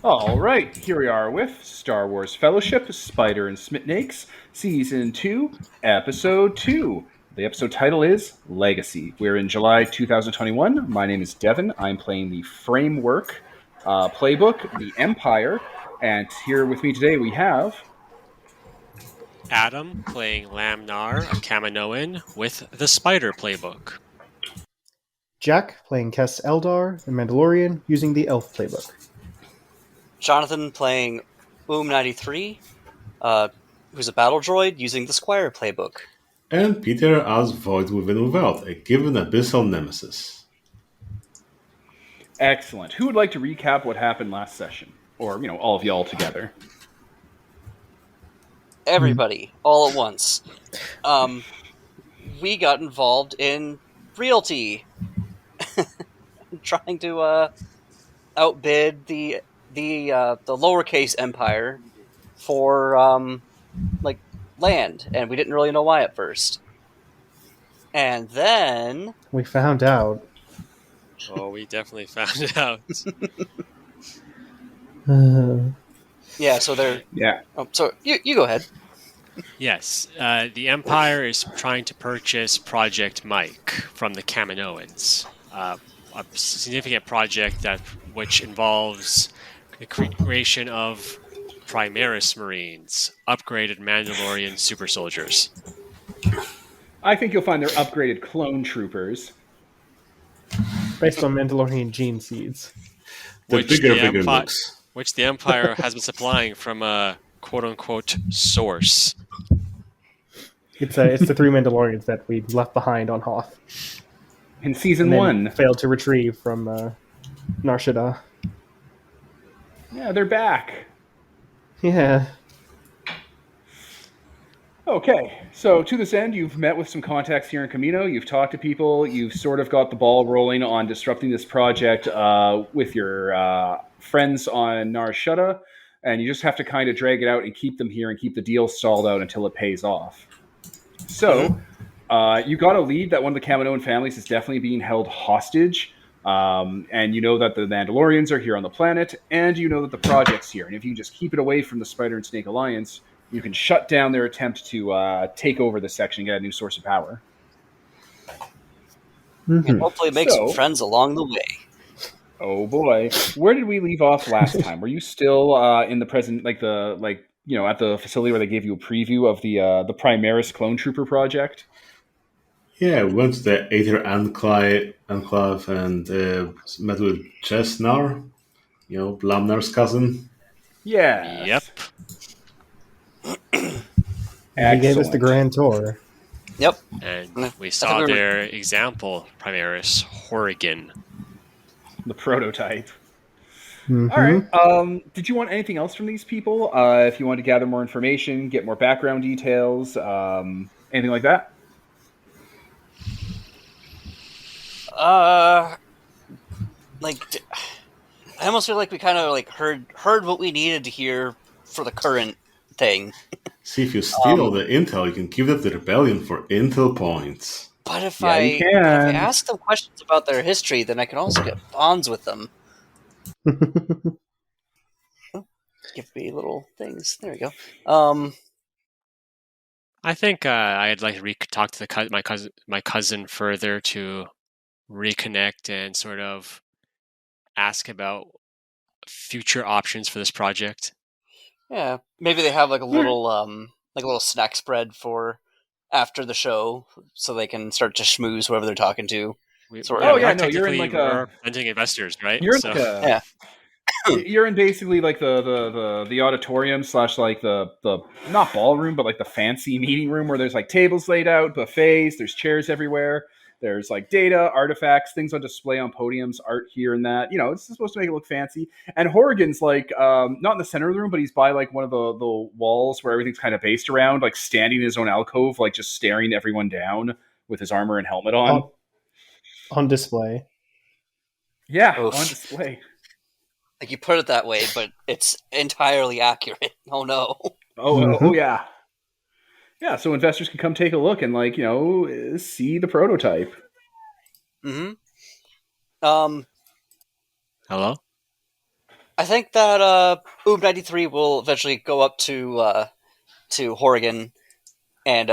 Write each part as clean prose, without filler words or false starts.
All right, here we are with Star Wars Fellowship, Spider and Smitnakes, Season 2, Episode 2. The episode title is Legacy. We're in July 2021. My name is Devin. I'm playing the Framework playbook, The Empire. And here with me today we have... Adam playing Lamnar, a Kaminoan, with the Spider playbook. Jack playing Kess Eldar, the Mandalorian, using the Elf playbook. Jonathan playing Boom93, who's a battle droid, using the Squire playbook. And Peter as Void Within Without, a given abyssal nemesis. Excellent. Who would like to recap what happened last session? Or, all of y'all together. Everybody, all at once. We got involved in realty. Trying to outbid the lowercase empire for land, and we didn't really know why at first. And then we found out. Oh, we definitely found out. Yeah, so they're... Yeah. Oh, so you go ahead. Yes, the Empire is trying to purchase Project Mike from the Kaminoans. A significant project which involves the creation of Primaris Marines, upgraded Mandalorian super soldiers. I think you'll find they're upgraded clone troopers. Based on Mandalorian gene seeds. Which the Empire has been supplying from a quote-unquote source. It's the three Mandalorians that we left behind on Hoth. In Season 1. Failed to retrieve from Nar Shaddaa. Yeah, they're back. Yeah. Okay, so to this end, you've met with some contacts here in Kamino. You've talked to people. You've sort of got the ball rolling on disrupting this project with your friends on Nar Shaddaa, and you just have to kind of drag it out and keep them here and keep the deal stalled out until it pays off. So, you got a lead that one of the Kaminoan families is definitely being held hostage, and you know that the Mandalorians are here on the planet, and you know that the project's here. And if you just keep it away from the Spider and Snake Alliance, you can shut down their attempt to take over this section and get a new source of power. Mm-hmm. And hopefully make some friends along the way. Oh boy. Where did we leave off last time? Were you still in the present, at the facility where they gave you a preview of the Primaris Clone Trooper project? Yeah, we went to the Aether Enclave and met with Chesnar, Lamnar's cousin. Yeah. Yep. He gave us the grand tour. Yep. And we saw their example, Primaris Horrigan. The prototype. Mm-hmm. All right. Did you want anything else from these people? If you want to gather more information, get more background details, anything like that? I almost feel like we kind of heard what we needed to hear for the current thing. See, if you steal all the intel, you can give that to the rebellion for intel points. But if I ask them questions about their history, then I can also get bonds with them. Give me little things. There we go. I think I'd like to talk to my cousin further to reconnect and sort of ask about future options for this project. Yeah, maybe they have a little snack spread for after the show, so they can start to schmooze whoever they're talking to. You're in representing investors, right? You're in basically the auditorium / the not ballroom, but the fancy meeting room where there's tables laid out, buffets, there's chairs everywhere. There's data, artifacts, things on display on podiums, art here and that. It's supposed to make it look fancy. And Horrigan's not in the center of the room, but he's by one of the walls where everything's kind of based around, standing in his own alcove, just staring everyone down with his armor and helmet on. On display. Yeah, Oof. On display. You put it that way, but it's entirely accurate. Oh no. Oh yeah. Yeah, so investors can come take a look and see the prototype. Mm-hmm. Hello? I think that Oob93 will eventually go up to Horrigan and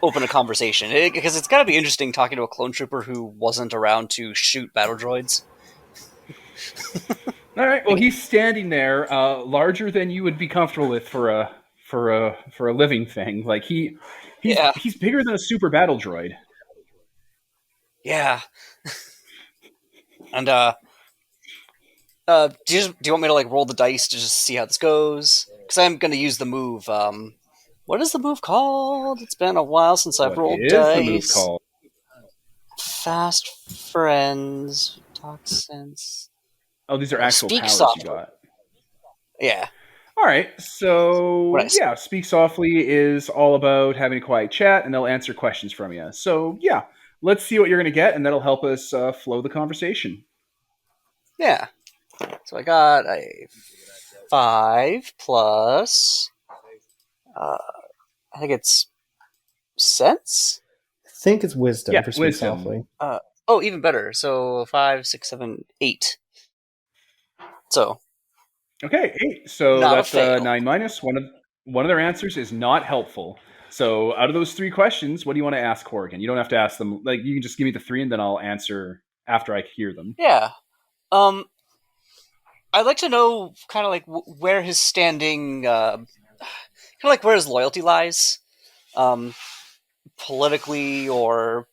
open a conversation, because it's got to be interesting talking to a clone trooper who wasn't around to shoot battle droids. All right. Well, he's standing there, larger than you would be comfortable with for a living thing. Like Yeah, he's bigger than a super battle droid. yeah. And do you want me to like roll the dice to just see how this goes? Because I'm going to use the move. What is the move called? It's been a while since I've What rolled is dice. the move called? Fast friends, talk sense. Oh, these are actual Speak powers softly. you got. Yeah. All right. So What I said. yeah, speak softly is all about having a quiet chat, and they'll answer questions from you. So yeah, let's see what you're going to get, and that'll help us flow the conversation. Yeah. So I got a 5 plus. I think it's sense. I think it's wisdom Yeah, for speak wisdom. softly. Oh, even better. So 5, 6, 7, 8. So Okay, 8. So Not a that's fail. 9 minus. One of their answers is not helpful. So out of those 3 questions, what do you want to ask Horrigan? You don't have to ask them. Like, you can just give me the 3, and then I'll answer after I hear them. yeah. I'd like to know kind of like where his standing, kind of like where his loyalty lies, politically or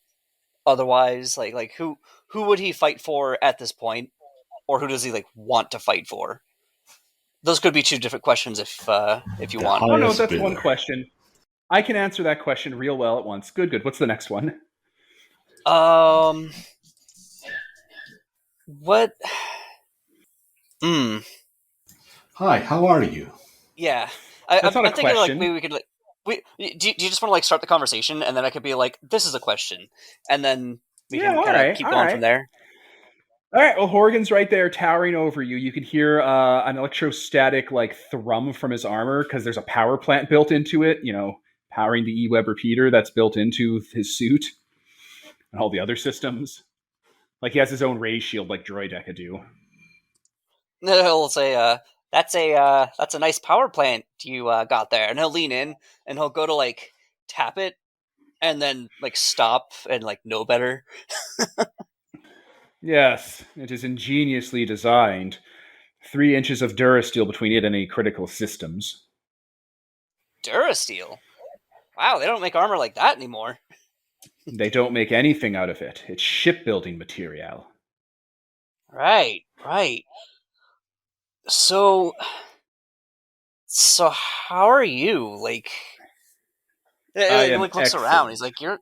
otherwise. Like who would he fight for at this point, or who does he like want to fight for? Those could be 2 different questions if you The want. Oh, no, highest that's one bidder. question. I can answer that question real well at once. Good. What's the next one? What? Hi, how are you? Yeah, That's I'm not a thinking like question. maybe we could like. Do you just want to like start the conversation, and then I could be like, "This is a question," and then we Yeah, can all kind of right, keep all going right. from there. All right, well, Horrigan's right there towering over you. You can hear an electrostatic like thrum from his armor because there's a power plant built into it, powering the E-Web repeater that's built into his suit and all the other systems. Like he has his own ray shield like Droideka do. He'll say, that's a nice power plant you got there," and he'll lean in and he'll go to like tap it, and then like stop and like know better. Yes, it is ingeniously designed. 3 inches of Durasteel between it and any critical systems. Durasteel. Wow, they don't make armor like that anymore. They don't make anything out of it. It's shipbuilding material. Right. So how are you? Like, I he am like looks excellent. around. He's like, "You're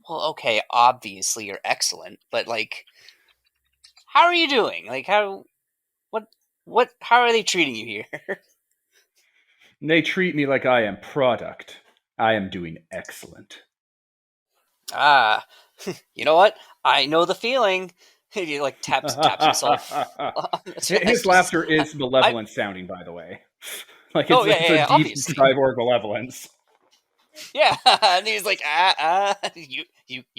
well, okay. Obviously, you're excellent, but like, how are you doing? Like, what? How are they treating you here?" They treat me like I am product. I am doing excellent. Ah, you know what? I know the feeling. He like taps himself on the chest. His laughter is malevolent sounding, by the way. Like Oh, it's a deep obviously. cyborg malevolence. Yeah, and he's like, you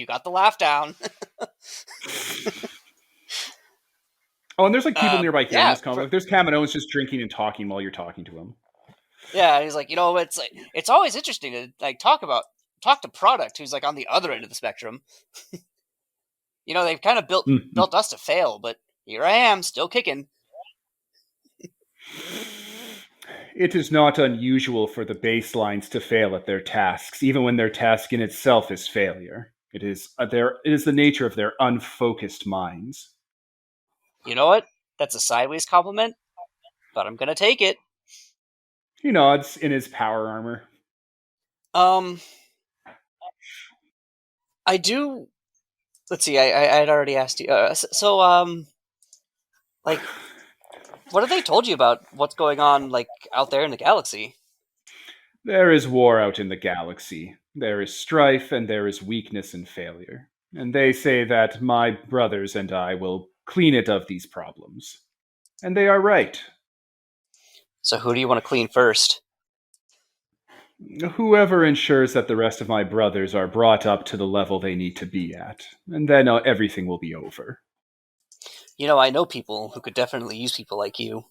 got the laugh down. Oh, and there's like people nearby hearing yeah, this convo. Like, there's Kaminoans just drinking and talking while you're talking to him. Yeah, and he's like, it's like it's always interesting to like talk to product who's like on the other end of the spectrum. They've kind of built us to fail, but here I am, still kicking. It is not unusual for the baselines to fail at their tasks, even when their task in itself is failure. It is the nature of their unfocused minds. You know what? That's a sideways compliment, but I'm gonna take it. He nods in his power armor. I do. Let's see. I had already asked you. Like, what have they told you about what's going on, like out there in the galaxy? There is war out in the galaxy. There is strife, and there is weakness and failure. And they say that my brothers and I will clean it of these problems. And they are right. So who do you want to clean first? Whoever ensures that the rest of my brothers are brought up to the level they need to be at. And then everything will be over. I know people who could definitely use people like you.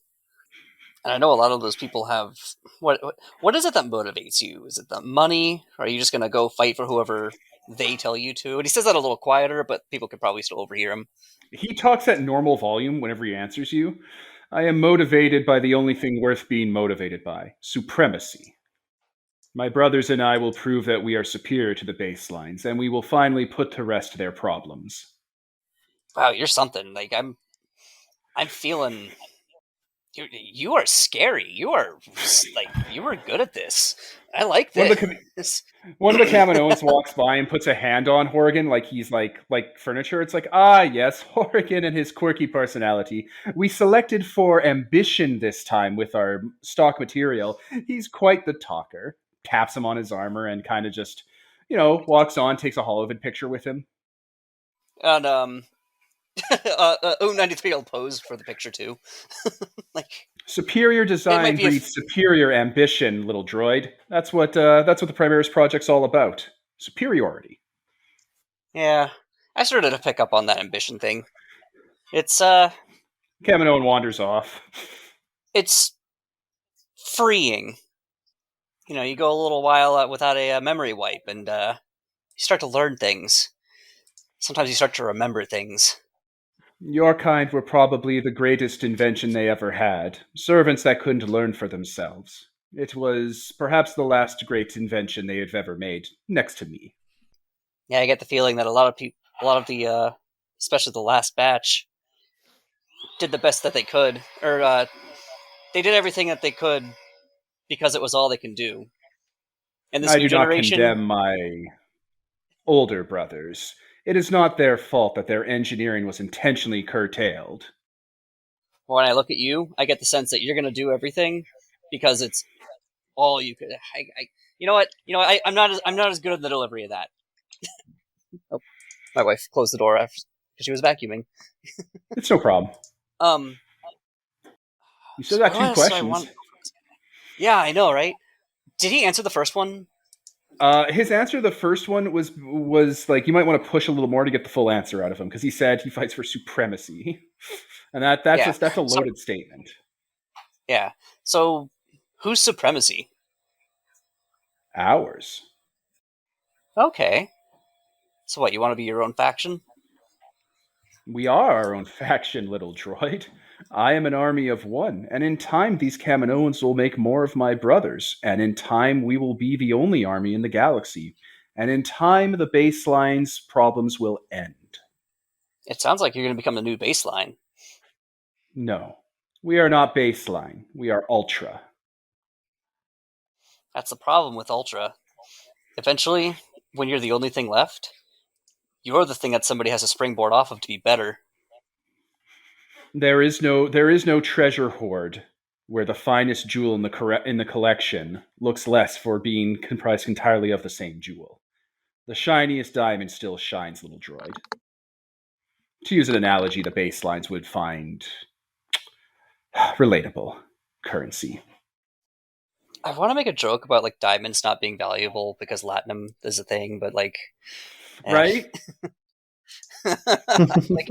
And I know a lot of those people have what is it that motivates you? Is it the money? Or are you just gonna go fight for whoever they tell you to? And he says that a little quieter, but people could probably still overhear him. He talks at normal volume whenever he answers you. I am motivated by the only thing worth being motivated by: supremacy. My brothers and I will prove that we are superior to the baselines, and we will finally put to rest their problems. Wow, you're something. Like I'm feeling you are scary. You are you were good at this. I like One of this. one of the Kaminoans walks by and puts a hand on Horgan like he's like furniture. It's like, ah, yes, Horgan and his quirky personality. We selected for ambition this time with our stock material. He's quite the talker. Taps him on his armor and kind of just, walks on, takes a holovid picture with him. And 93 will pose for the picture too. Like Superior design be a breeds superior ambition, little droid. That's what the Primaris project's all about. Superiority. yeah, I started to pick up on that ambition thing. It's Kaminoan wanders off. it's freeing. You go a little while without a memory wipe, and you start to learn things. Sometimes you start to remember things. Your kind were probably the greatest invention they ever had. Servants that couldn't learn for themselves. It was perhaps the last great invention they have ever made, next to me. Yeah, I get the feeling that a lot of the, especially the last batch, did the best that they could, or they did everything that they could because it was all they can do. And this I new do not generation, condemn my older brothers. It is not their fault that their engineering was intentionally curtailed. when I look at you, I get the sense that you're going to do everything because it's all you could. You know what? I'm not as good at the delivery of that. Oh, my wife closed the door after because she was vacuuming. It's no problem. You still got what two else do I questions. want- Yeah, I know, right? Did he answer the first one? His answer to the first one was like, you might want to push a little more to get the full answer out of him, because he said he fights for supremacy, and that's Yeah. that's a loaded statement. Yeah. So, whose supremacy? Ours. Okay. So what? You want to be your own faction? We are our own faction, little droid. I am an army of one, and in time these Kaminoans will make more of my brothers, and in time we will be the only army in the galaxy, and in time the baseline's problems will end. It sounds like you're going to become the new baseline. No, we are not baseline. We are ultra. That's the problem with Ultra. Eventually, when you're the only thing left, you're the thing that somebody has to springboard off of to be better. There is no treasure hoard where the finest jewel in the collection looks less for being comprised entirely of the same jewel. The shiniest diamond still shines, little droid. To use an analogy the baselines would find relatable currency. I want to make a joke about like diamonds not being valuable because Latinum is a thing, but like, Right? like,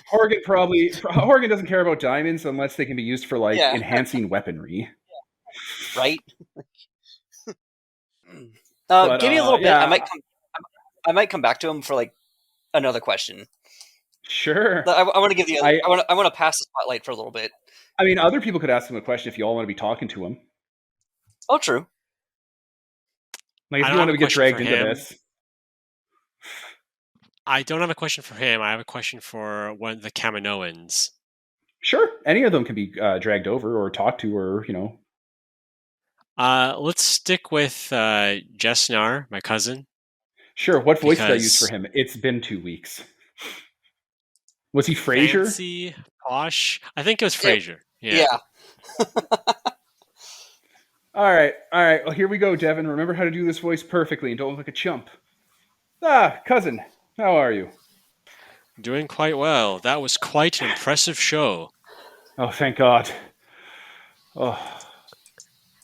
Horgan doesn't care about diamonds unless they can be used for like Yeah. enhancing weaponry. right? But, give me a little bit. yeah. I might come back to him for like another question. Sure. I want to give the. I want to pass the spotlight for a little bit. I mean, other people could ask him a question if you all want to be talking to him. Oh, true. Like, if I you don't want have to a get question dragged for into him. this. I don't have a question for him. I have a question for one of the Kaminoans. Sure. Any of them can be dragged over or talked to, or, Let's stick with Jesnar, my cousin. Sure. What voice did I use Because- for him? It's been 2 weeks. Was he Frasier? Fancy, posh. I think it was Frasier. Yeah. All right. Well, here we go, Devin. Remember how to do this voice perfectly and don't look like a chump. Ah, cousin. How are you? Doing quite well. That was quite an impressive show. Oh, thank God. Oh,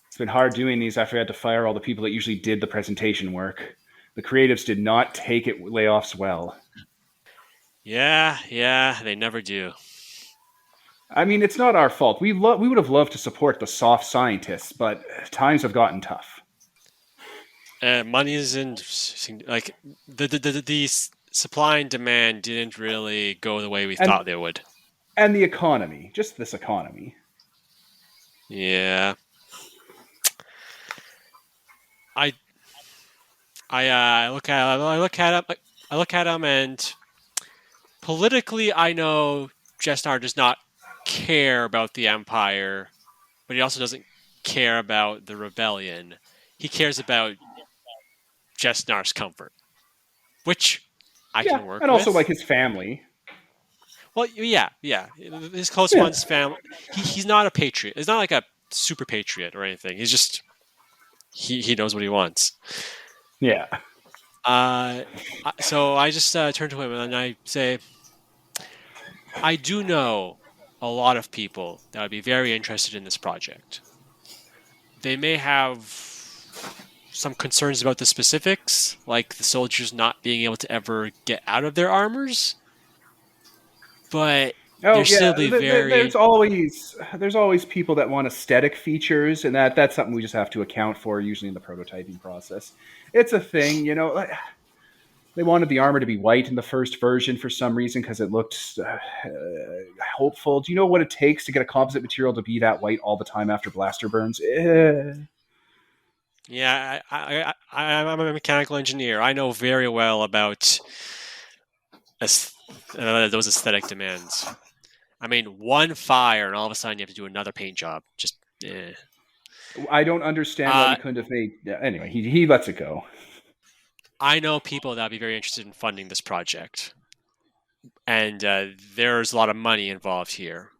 it's been hard doing these after I had to fire all the people that usually did the presentation work. The creatives did not take layoffs well. Yeah, they never do. I mean, it's not our fault. We would have loved to support the soft scientists, but times have gotten tough. Money isn't like the supply and demand didn't really go the way we thought they would. And the economy, just this economy. Yeah. I look at him, and politically, I know Jesnar does not care about the Empire, but he also doesn't care about the rebellion. He cares about Jesnar's comfort, which I can work with. And also like his family. Well, yeah. His close ones, family. He's not a patriot. He's not like a super patriot or anything. He's just he knows what he wants. Yeah. So I just turn to him and I say, I do know a lot of people that would be very interested in this project. They may have some concerns about the specifics, like the soldiers not being able to ever get out of their armors. But still be very. There's always people that want aesthetic features, and that's something we just have to account for usually in the prototyping process. It's a thing, they wanted the armor to be white in the first version for some reason because it looked hopeful. Do you know what it takes to get a composite material to be that white all the time after blaster burns? Yeah, I'm a mechanical engineer. I know very well about those aesthetic demands. I mean, one fire and all of a sudden you have to do another paint job. Just, I don't understand why we couldn't have made. Anyway, he lets it go. I know people that would be very interested in funding this project, and there's a lot of money involved here.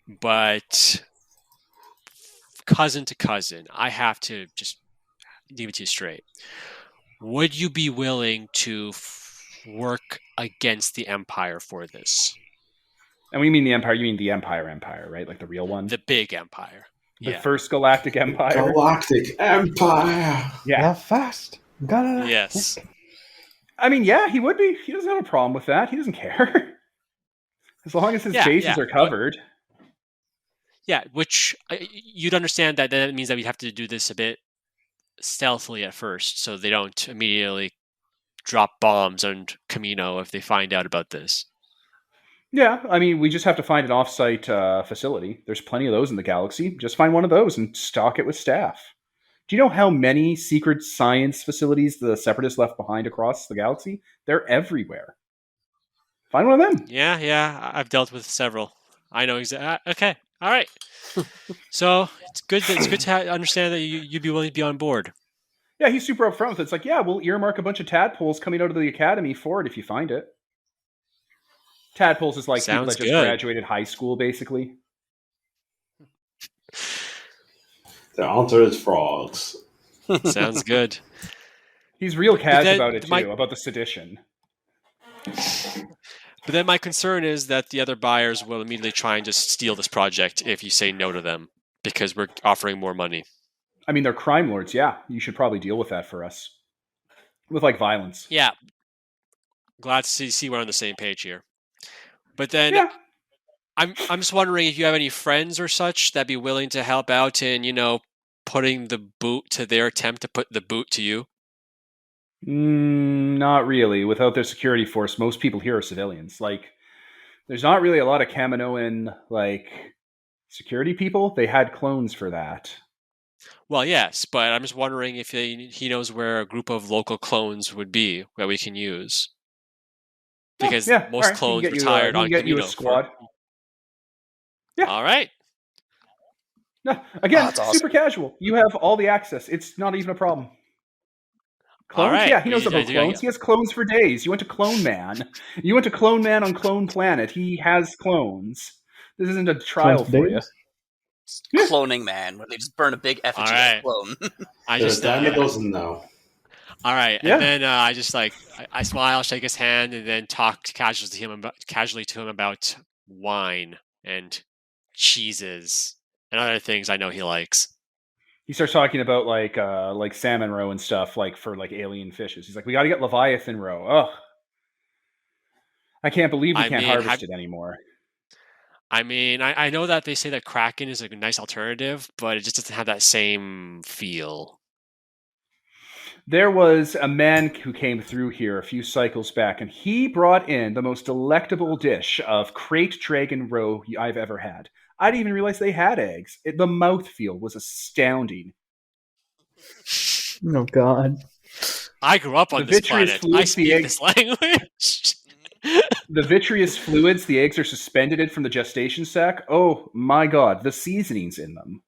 But cousin to cousin, I have to just give it to you straight. Would you be willing to work against the Empire for this? And when you mean the Empire, you mean the Empire, right? Like the real one? The big Empire. The first Galactic Empire? Galactic Empire! Yeah. Fast. Yes. I mean, yeah, he would be. He doesn't have a problem with that. He doesn't care. As long as his bases are covered. Yeah, which you'd understand that means that we'd have to do this a bit stealthily at first, so they don't immediately drop bombs on Kamino if they find out about this. Yeah, I mean, we just have to find an off-site facility. There's plenty of those in the galaxy. Just find one of those and stock it with staff. Do you know how many secret science facilities the Separatists left behind across the galaxy? They're everywhere. Find one of them. Yeah, I've dealt with several. I know exactly. Okay, all right. So it's good to understand that you'd be willing to be on board. Yeah, he's super upfront with it. It's like, yeah, we'll earmark a bunch of tadpoles coming out of the academy for it if you find it. Tadpoles is like people that just graduated high school, basically. The answer is frogs. Sounds good. He's real cash about it too, about the sedition. But then my concern is that the other buyers will immediately try and just steal this project if you say no to them, because we're offering more money. I mean, they're crime lords, yeah. You should probably deal with that for us. With, like, violence. Yeah. Glad to see we're on the same page here. But then I'm just wondering if you have any friends or such that'd be willing to help out in, putting the boot to their attempt to put the boot to you. Not really. Without their security force, most people here are civilians. Like, there's not really a lot of Kaminoan, security people. They had clones for that. Well, yes, but I'm just wondering if he knows where a group of local clones would be that we can use. Because most clones retired on Kamino. Squad. Yeah. All right. No, again, awesome. Super casual. You have all the access. It's not even a problem. Clones? Right. Yeah, he knows about clones. He has clones for days. You went to Clone Man. You went to Clone Man on Clone Planet. He has clones. This isn't a trial for you. Cloning Man, where they just burn a big effigy of a clone. Danny doesn't know. All right, and then I just I smile, shake his hand, and then talk casually to him about wine and cheeses and other things I know he likes. He starts talking about like salmon roe and stuff, for alien fishes. He's like, we got to get Leviathan roe. Ugh. I can't believe we I can't mean, harvest it anymore. I know that they say that Kraken is a nice alternative, but it just doesn't have that same feel. There was a man who came through here a few cycles back, and he brought in the most delectable dish of crate dragon roe I've ever had. I didn't even realize they had eggs. The mouthfeel was astounding. Oh God. I grew up on The this vitreous planet. I fluids, the speak egg- this language. The vitreous fluids the eggs are suspended from the gestation sac. Oh my god, the seasonings in them.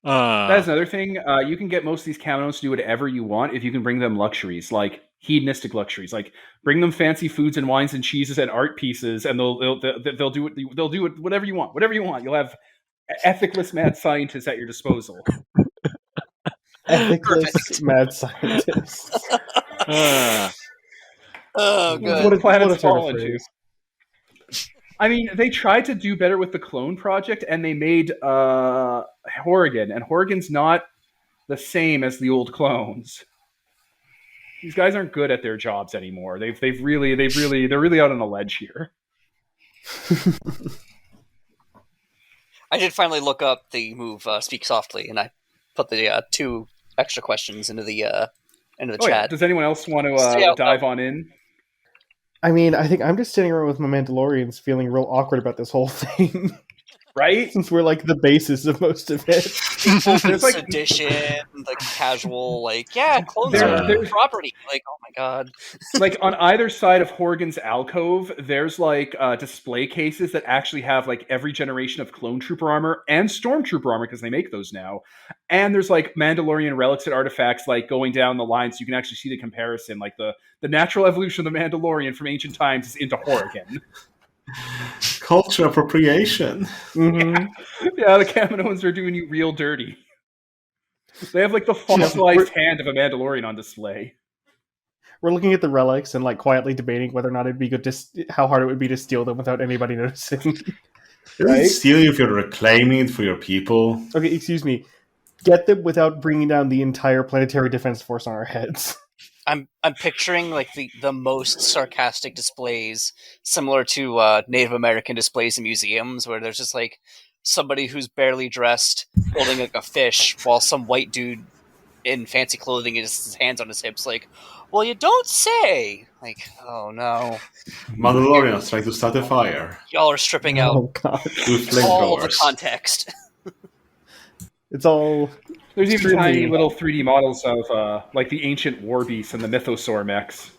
That's another thing. You can get most of these Kaminos to do whatever you want if you can bring them luxuries, like hedonistic luxuries, like bring them fancy foods and wines and cheeses and art pieces, and they'll do it. They'll do it whatever you want. Whatever you want. You'll have ethicless mad scientists at your disposal. Ethicless mad scientists. Oh, What good. the planet's What a turn of fallen to. phrase. I mean, they tried to do better with the clone project, and they made Horrigan, and Horrigan's not the same as the old clones. These guys aren't good at their jobs anymore. They're really out on a ledge here. I did finally look up the move Speak Softly, and I put the 2 extra questions into the chat. Yeah. Does anyone else want to dive on in? I mean, I think I'm just sitting around with my Mandalorians feeling real awkward about this whole thing. Right? Since we're like the basis of most of it. There's like sedition, like casual, like clones There- are property. Like, oh my god. like on either side of Horrigan's alcove, there's like display cases that actually have like every generation of clone trooper armor and stormtrooper armor because they make those now. And there's like Mandalorian relics and artifacts like going down the line, so you can actually see the comparison. Like the natural evolution of the Mandalorian from ancient times is into Horrigan. Culture appropriation. Mm-hmm. Yeah, the Kaminoans are doing you real dirty. They have like the fossilized hand of a Mandalorian on display. We're looking at the relics and like quietly debating whether or not it'd be good to how hard it would be to steal them without anybody noticing. Right? Stealing if you're reclaiming it for your people. Okay, excuse me. Get them without bringing down the entire planetary defense force on our heads. I'm picturing like the most sarcastic displays, similar to Native American displays in museums, where there's just like somebody who's barely dressed holding like a fish, while some white dude in fancy clothing is his hands on his hips, like, "Well, you don't say." Like, oh no, Mandalorians trying to start a fire y'all are stripping out Oh god. with all the flamethrowers. context. It's all There's even extremely- tiny little 3D models of like the ancient war beasts and the mythosaur mechs.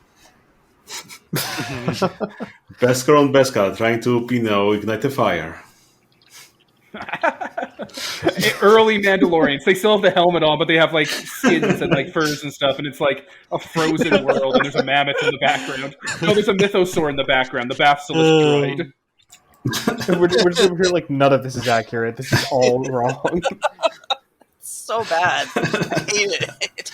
Beskar on Beskar trying to, ignite a fire. Early Mandalorians, they still have the helmet on, but they have like skins and like furs and stuff, and it's like a frozen world, and there's a mammoth in the background. No, there's a mythosaur in the background. The basilisk droid. we're just over here like none of this is accurate. This is all wrong. So bad. I hated it.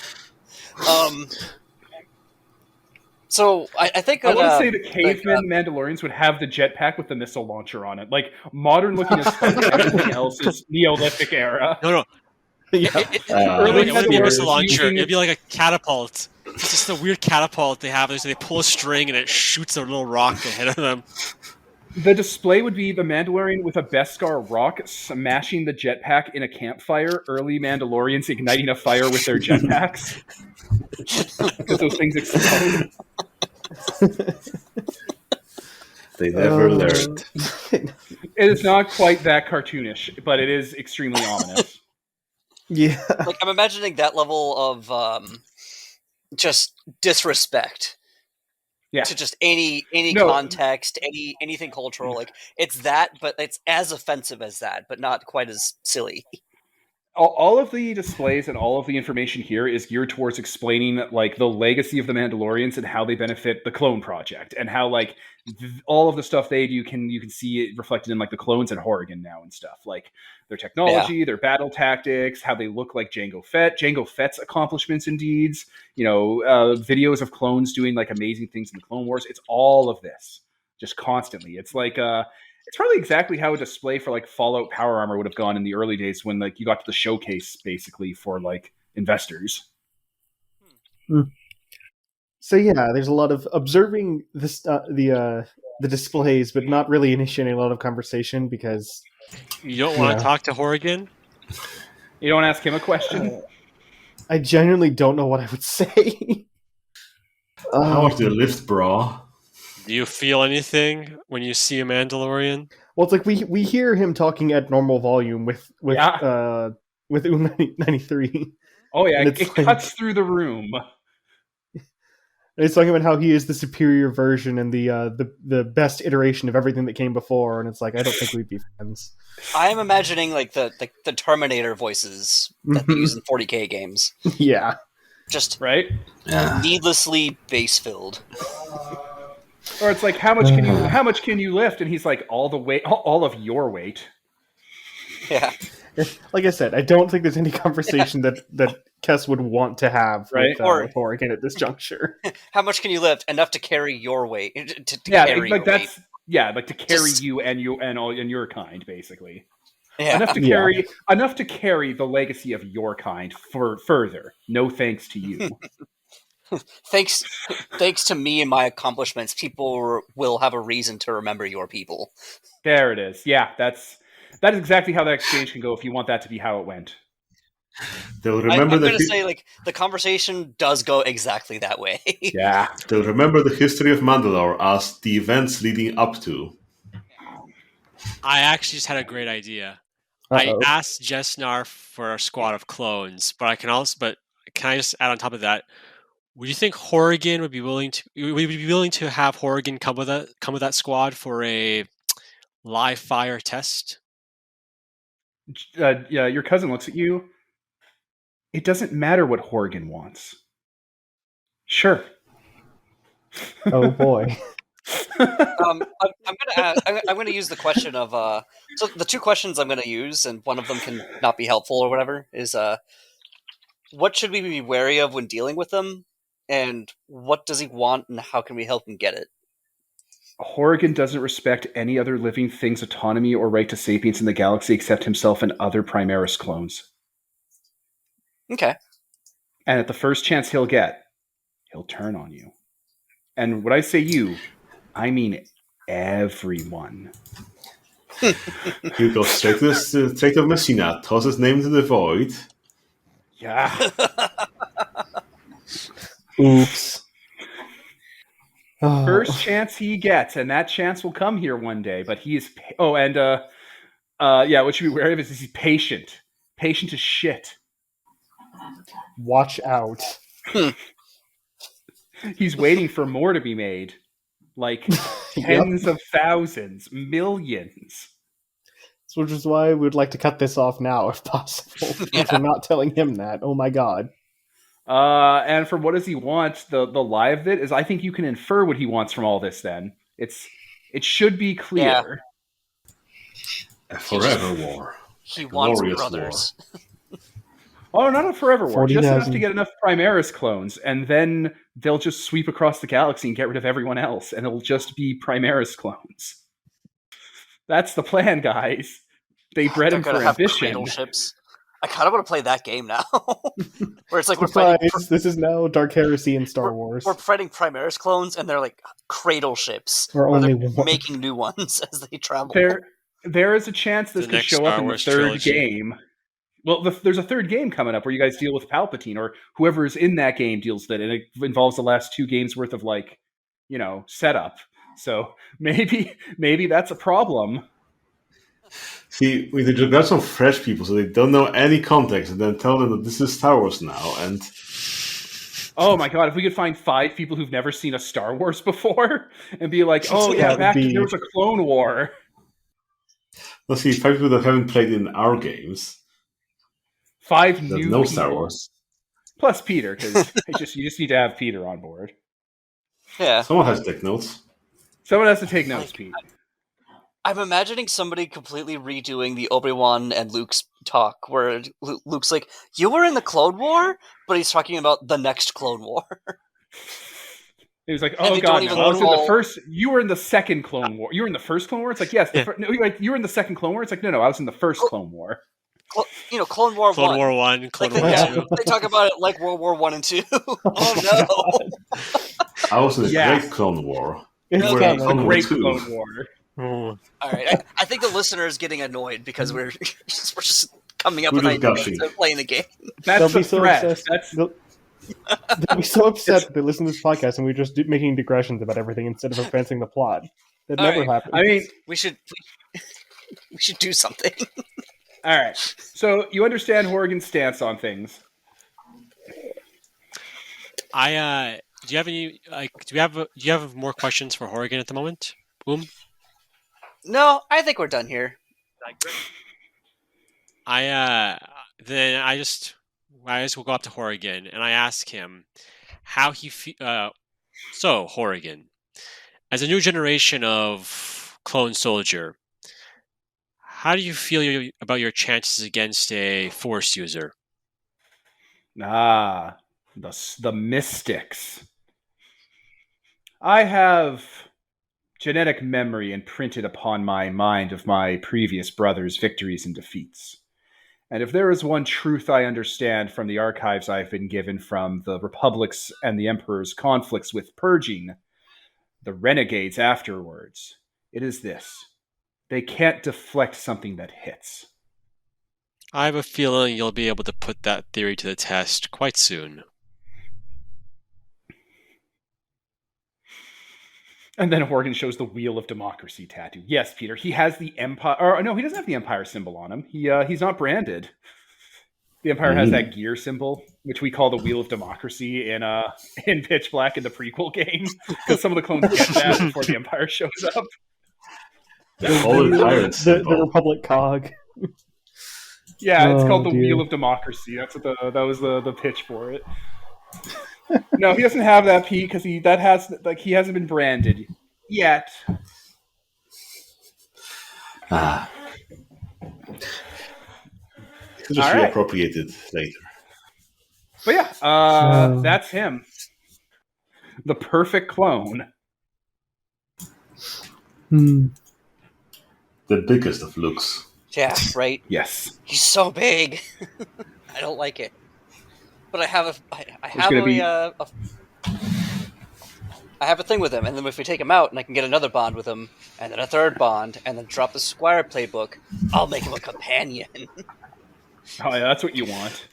So I think I want to say the cavemen Mandalorians would have the jetpack with the missile launcher on it. Like modern looking as fuck, everything else is Neolithic era. No. Yeah. Early It wouldn't be a missile Mandalorians launcher. using- It'd be like a catapult. It's just a weird catapult they have. So they pull a string and it shoots a little rock ahead of them. The display would be the Mandalorian with a Beskar rock smashing the jetpack in a campfire. Early Mandalorians igniting a fire with their jetpacks because those things explode. They never learned. It is not quite that cartoonish, but it is extremely ominous. Yeah. like I'm imagining that level of just disrespect Yeah. to just any No. context, anything cultural. Like it's that, but it's as offensive as that, but not quite as silly. All of the displays and all of the information here is geared towards explaining like the legacy of the Mandalorians and how they benefit the Clone Project, and how like all of the stuff they do you can see it reflected in like the clones and Horrigan now and stuff, like their technology, their battle tactics, how they look like Jango Fett's accomplishments and deeds, videos of clones doing like amazing things in the Clone Wars. It's all of this just constantly. It's like it's probably exactly how a display for like Fallout Power Armor would have gone in the early days when like you got to the showcase basically for like investors. So yeah, there's a lot of observing this the displays, but not really initiating a lot of conversation because You don't want to talk to Horrigan? You don't ask him a question? I genuinely don't know what I would say. How was the lift, bro? Do you feel anything when you see a Mandalorian? Well, it's like we hear him talking at normal volume with U93. Oh yeah, And it it's like- cuts through the room. And it's talking about how he is the superior version and the best iteration of everything that came before, and it's like I don't think we'd be friends. I am imagining like the Terminator voices that they use in 40k games. Yeah. Just Right? needlessly base filled. Or it's like, how much can you lift? And he's like, all the weight, all of your weight. Yeah. Like I said, I don't think there's any conversation that Kess would want to have Right. with Horrigan at this juncture. How much can you lift? Enough to carry your weight. To Yeah, carry like your that's like to carry Just- you and your kind, basically. weight. Yeah. Enough to carry the legacy of your kind for further. No thanks to you. Thanks to me and my accomplishments, people will have a reason to remember your people. There it is. Yeah, that is exactly how that exchange can go if you want that to be how it went. They'll I'm remember going to say, like, the conversation does go exactly that way. Yeah. They'll remember the history of Mandalore as the events leading up to. I actually just had a great idea. Uh-oh. I asked Jesnar for a squad of clones, but can I just add on top of that? Would you think Horrigan would be willing to have Horrigan come with that squad for a live fire test? Yeah, your cousin looks at you. It doesn't matter what Horrigan wants. Sure. Oh boy. I'm going to use the question of so the two questions I'm going to use, and one of them can not be helpful or whatever, is what should we be wary of when dealing with them, and what does he want, and how can we help him get it? Horrigan doesn't respect any other living thing's autonomy or right to sapience in the galaxy except himself and other Primaris clones. Okay. And at the first chance he'll get, he'll turn on you. And when I say you, I mean everyone. He'll go straight to Messina, toss his name into the void. Yeah. Oops. Oh. First chance he gets, and that chance will come here one day. But he is. What should be wary of is he's patient. Patient as shit. Watch out. He's waiting for more to be made. Like tens of thousands, millions. Which is why we would like to cut this off now, if possible. Because we're not telling him that. Oh my god. And for what does he want? The lie of it is I think you can infer what he wants from all this then. It should be clear. A forever war. He wants Glorious brothers. Oh, not a forever war. 40,000. Just enough to get enough Primaris clones, and then they'll just sweep across the galaxy and get rid of everyone else, and it'll just be Primaris clones. That's the plan, guys. They bred him for ambition. Cradle ships. I kind of want to play that game now. Where it's like This is now Dark Heresy in Star Wars. We're fighting Primaris clones, and they're like cradle ships. Or where only they're one. making new ones as they travel. There is a chance this The could next show Star up in the Wars third trilogy. game. Well, there's a third game coming up where you guys deal with Palpatine, or whoever is in that game deals with it, and it involves the last 2 games worth of setup. So maybe that's a problem. See, we just got some fresh people, so they don't know any context, and then tell them that this is Star Wars now, and... Oh my god, if we could find 5 people who've never seen a Star Wars before, and be like, oh yeah, there was a Clone War. Let's see, 5 people that haven't played in our games. 5 That new know people. Star Wars. Plus Peter, because you just need to have Peter on board. Yeah. Someone has to take notes. Someone has to take notes, Pete. I'm imagining somebody completely redoing the Obi-Wan and Luke's talk, where Luke's like, "You were in the Clone War," but he's talking about the next Clone War. He was like, And "Oh they god, don't no, even I was in call- the first. You were in the second Clone War. You were in the first Clone War." It's like, yes, you were in the second Clone War. It's like, no, I was in the first Clone War. Clone War Clone 1. War 1, Clone Like, War yeah, 2. they talk about it like World War 1 and 2. Oh no! I was in a Yeah. great Clone War. It's You were Okay. in The Clone War Great 2. Clone War. Oh. All right, I think the listener is getting annoyed because we're just coming up We're with just ideas gushing. of playing the game. That's They'll the be so threat. obsessed. That's They'll be so upset that they listen to this podcast and we're just making digressions about everything instead of advancing the plot. That All never right. happens. I mean, We should do something. all right. So you understand Horrigan's stance on things. Do you have any do you have more questions for Horrigan at the moment? Boom. No, I think we're done here. Then I just will go up to Horrigan and I ask him how he so Horrigan, as a new generation of clone soldier, how do you feel about your chances against a Force user? Ah, the mystics. I have genetic memory imprinted upon my mind of my previous brother's victories and defeats. And if there is one truth I understand from the archives I've been given from the Republic's and the Emperor's conflicts with purging the renegades afterwards, it is this. They can't deflect something that hits. I have a feeling you'll be able to put that theory to the test quite soon. And then Horgan shows the Wheel of Democracy tattoo. Yes, Peter, he has the Empire... Or, no, he doesn't have the Empire symbol on him. He's not branded. The Empire has that gear symbol, which we call the Wheel of Democracy in Pitch Black in the prequel game, because some of the clones get that before the Empire shows up. The Republic cog. Yeah, it's called the dear. Wheel of Democracy. That was the pitch for it. No, he doesn't have that, Pete, because he hasn't been branded yet. Ah. Could just All be right. appropriated later. But yeah, that's him. The perfect clone. Hmm. The biggest of looks. Yeah, right. Yes. He's so big. I don't like it. But I have I have a thing with him, and then if we take him out, and I can get another bond with him, and then a third bond, and then drop the Squire playbook, I'll make him a companion. Oh yeah, that's what you want.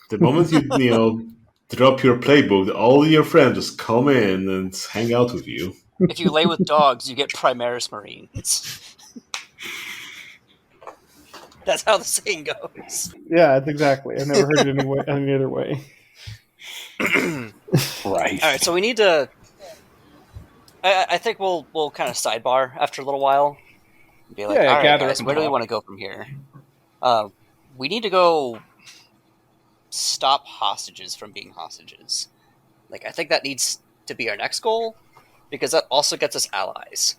The moment you drop your playbook, all your friends just come in and hang out with you. If you lay with dogs, you get Primaris Marines. That's how the saying goes. Yeah, that's exactly. I've never heard it any other way. Right. All right, so we need to. I think we'll kind of sidebar after a little while. Be like, Yeah, all right, gather guys, up and where do we talk. want to go from here? We need to go stop hostages from being hostages. Like, I think that needs to be our next goal, because that also gets us allies.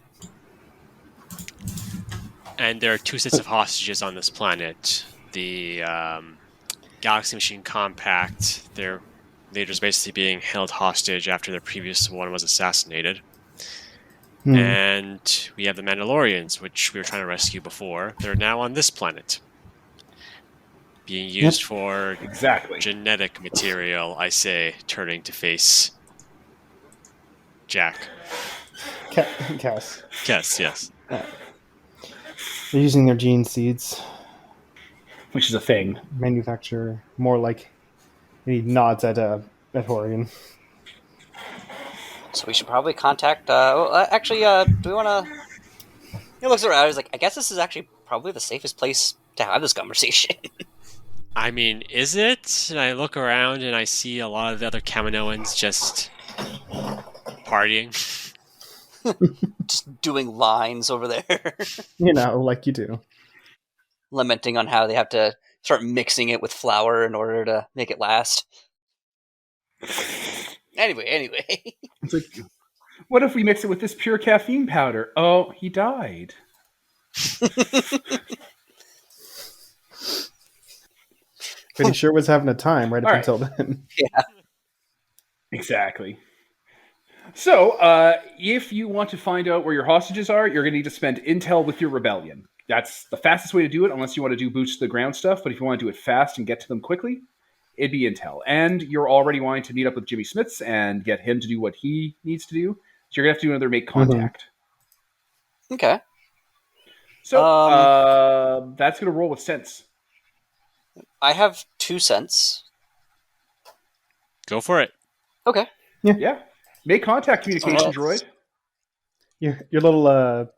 And there are two sets of hostages on this planet. The Galaxy Machine Compact, their leaders basically being held hostage after their previous one was assassinated. And we have the Mandalorians, which we were trying to rescue before. They're now on this planet. Being used for Exactly. genetic material, I say, turning to face Jack. Cass. Yes. They're using their gene seeds. Which is a thing. Manufacture more like he nods at Horrigan. So we should probably contact. Do we want to? He looks around. He's like, I guess this is actually probably the safest place to have this conversation. I mean, is it? And I look around and I see a lot of the other Kaminoans just partying. Just doing lines over there, Like you do. lamenting on how they have to start mixing it with flour in order to make it last. Anyway. It's like, what if we mix it with this pure caffeine powder? Oh, he died. But he sure was having a time right up All until then. Yeah. Exactly. So, if you want to find out where your hostages are, you're going to need to spend intel with your rebellion. That's the fastest way to do it, unless you want to do boots to the ground stuff. But if you want to do it fast and get to them quickly, it'd be intel. And you're already wanting to meet up with Jimmy Smits and get him to do what he needs to do. So you're gonna have to do another make contact. Okay. So that's gonna roll with sense. I have 2 cents. Go for it. Okay. Yeah. Make contact, communication Alright. droid. Your little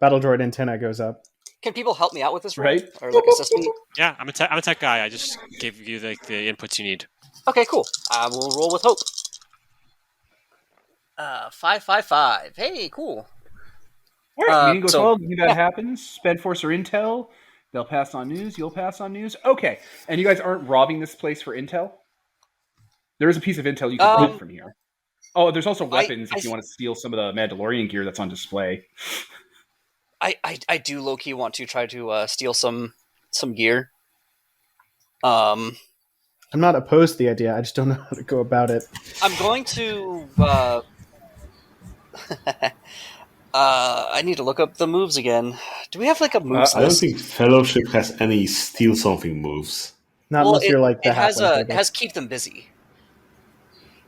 battle droid antenna goes up. Can people help me out with this roll? Right. Or like assist me? Yeah, I'm a tech guy. I just gave you the inputs you need. Okay, cool. I will roll with hope. 555. Hey, cool. All right, meeting goes so- well. That happens. Spend force or intel. They'll pass on news. You'll pass on news. Okay. And you guys aren't robbing this place for intel? There is a piece of intel you can rob from here. Oh, there's also weapons if you want to steal some of the Mandalorian gear that's on display. I do low-key want to try to steal some gear. I'm not opposed to the idea. I just don't know how to go about it. I'm going to... I need to look up the moves again. Do we have like a moves I don't list? think Fellowship has any steal something moves. Not unless you're like the it has halfway it has keep them busy.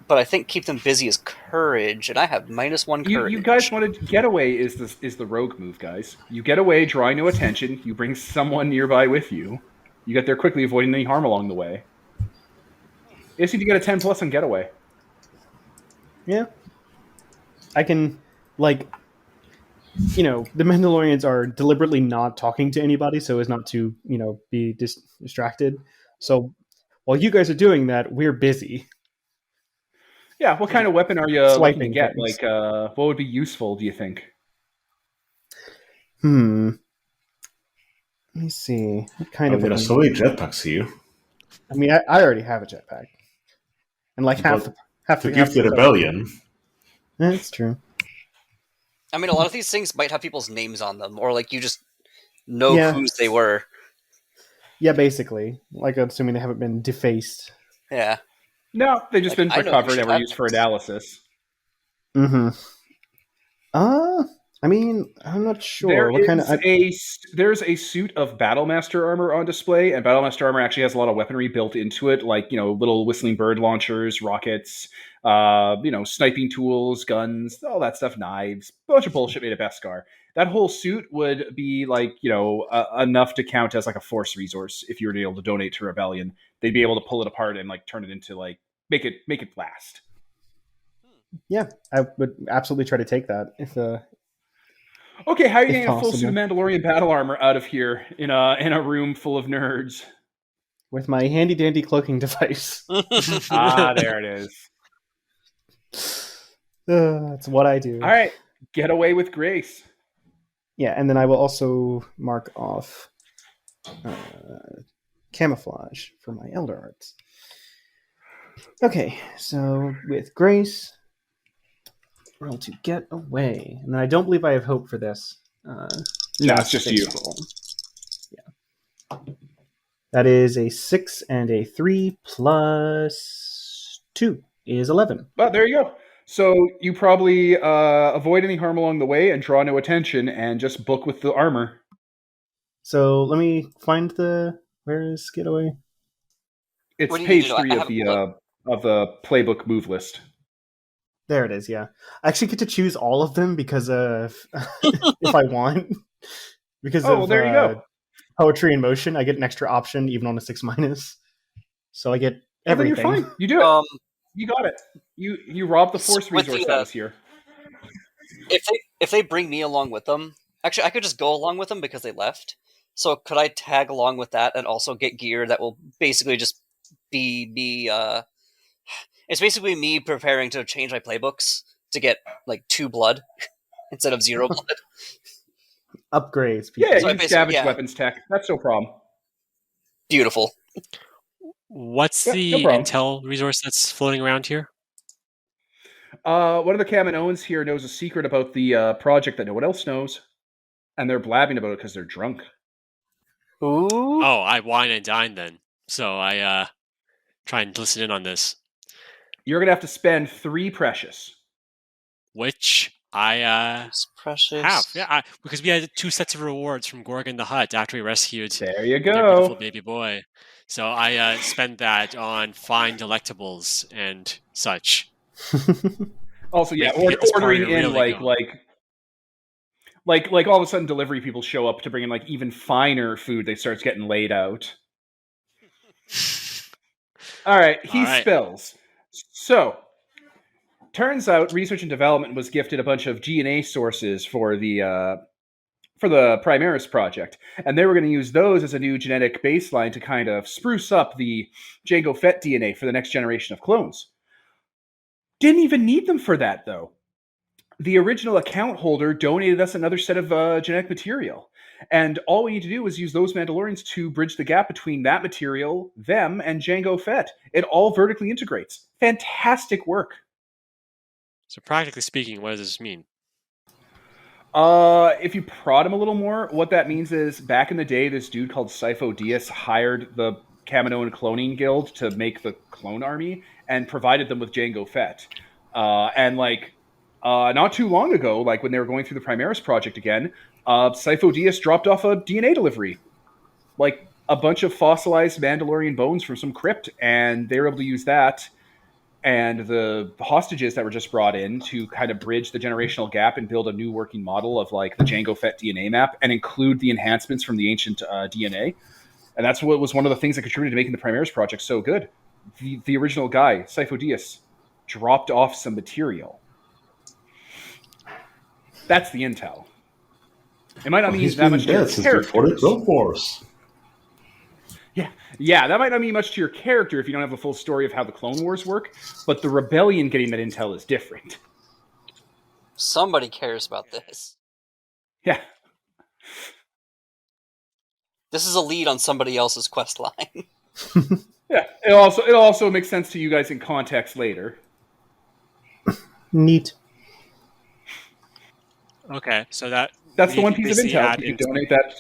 But I think keep them busy is courage, and I have -1 courage. You guys wanted getaway is the rogue move, guys. You get away, drawing no attention. You bring someone nearby with you. You get there quickly, avoiding any harm along the way. You just need to get a 10+ on getaway. Yeah. I can, like, the Mandalorians are deliberately not talking to anybody so as not to, be distracted. So while you guys are doing that, we're busy. Yeah, what kind of weapon are you looking to Swiping get? things. Like, what would be useful, do you think? Let me see. What kind of There are weapon? so many jetpacks here. I mean, I already have a jetpack. And like half To give the rebellion. That's true. I mean, a lot of these things might have people's names on them, or like you just know Yeah. whose they were. Yeah, basically. Like, assuming they haven't been defaced. Yeah. No, they've just Like, been I know recovered you and should were have used for this. analysis. Mm-hmm. I mean, I'm not sure. There What kind of? there's a suit of Battlemaster armor on display, and Battlemaster armor actually has a lot of weaponry built into it, like little whistling bird launchers, rockets, sniping tools, guns, all that stuff, knives, bunch of bullshit made of Beskar. That whole suit would be like enough to count as like a force resource if you were to be able to donate to Rebellion. They'd be able to pull it apart and like turn it into like make it last. Yeah, I would absolutely try to take that if. Okay, how are you If getting a full suit of Mandalorian battle armor out of here in a room full of nerds? With my handy dandy cloaking device. There it is. That's what I do. All right, get away with grace. Yeah, and then I will also mark off camouflage for my Elder Arts. Okay, so with grace, roll to get away. And then I don't believe I have hope for this. No, it's just you. Roll. Yeah. That is a 6 and a 3 plus 2 is 11. But there you go. So you probably avoid any harm along the way and draw no attention and just book with the armor. So let me find where is Getaway? It's What do you page do? 3 I of haven't the playbook move list. There it is, yeah. I actually get to choose all of them because of if I want. Because there you go. Poetry in Motion, I get an extra option even on a 6-. So I get everything. Then you're fine. You do it. You got it. You robbed the force With resource the, that was here. If they bring me along with them, actually, I could just go along with them because they left. So could I tag along with that and also get gear that will basically just be it's basically me preparing to change my playbooks to get like 2 blood instead of 0 blood. Upgrades. Yeah, people. So I you can basically- scavenge yeah. weapons tech. That's no problem. Beautiful. What's Yeah, the no problem. intel resource that's floating around here? One of the Kaminoans here knows a secret about the project that no one else knows, and they're blabbing about it because they're drunk. Ooh. Oh, I wine and dine then. So I try and listen in on this. You're gonna have to spend 3 precious. Which I It's precious. have, yeah, because we had 2 sets of rewards from Gorgon the Hutt after we rescued There you their beautiful go. baby boy. So I spent that on fine delectables and such. Also, yeah, Make this party ordering in really go. like all of a sudden delivery people show up to bring in like even finer food. They starts getting laid out. All right, he All right. spills. So, turns out research and development was gifted a bunch of DNA sources for the Primaris project, and they were going to use those as a new genetic baseline to kind of spruce up the Jango Fett DNA for the next generation of clones. Didn't even need them for that, though. The original account holder donated us another set of genetic material. And all we need to do is use those Mandalorians to bridge the gap between that material, them, and Jango Fett. It all vertically integrates. Fantastic work. So practically speaking, what does this mean? If you prod him a little more, what that means is back in the day, this dude called Sifo Dyas hired the Kamino Cloning Guild to make the clone army and provided them with Jango Fett. Not too long ago, like when they were going through the Primaris project again, Sifo Dyas dropped off a DNA delivery. Like a bunch of fossilized Mandalorian bones from some crypt, and they were able to use that and the hostages that were just brought in to kind of bridge the generational gap and build a new working model of like the Jango Fett DNA map and include the enhancements from the ancient DNA. And that's what was one of the things that contributed to making the Primaris project so good. The original guy, Sifo Dyas, dropped off some material. That's the intel. It might not mean that much to your character. Before the Clone Wars. Yeah, that might not mean much to your character if you don't have a full story of how the Clone Wars work, but the Rebellion getting that intel is different. Somebody cares about this. Yeah. This is a lead on somebody else's quest line. Yeah, it also makes sense to you guys in context later. Neat. Okay, so that's the one piece of intel. You can donate that.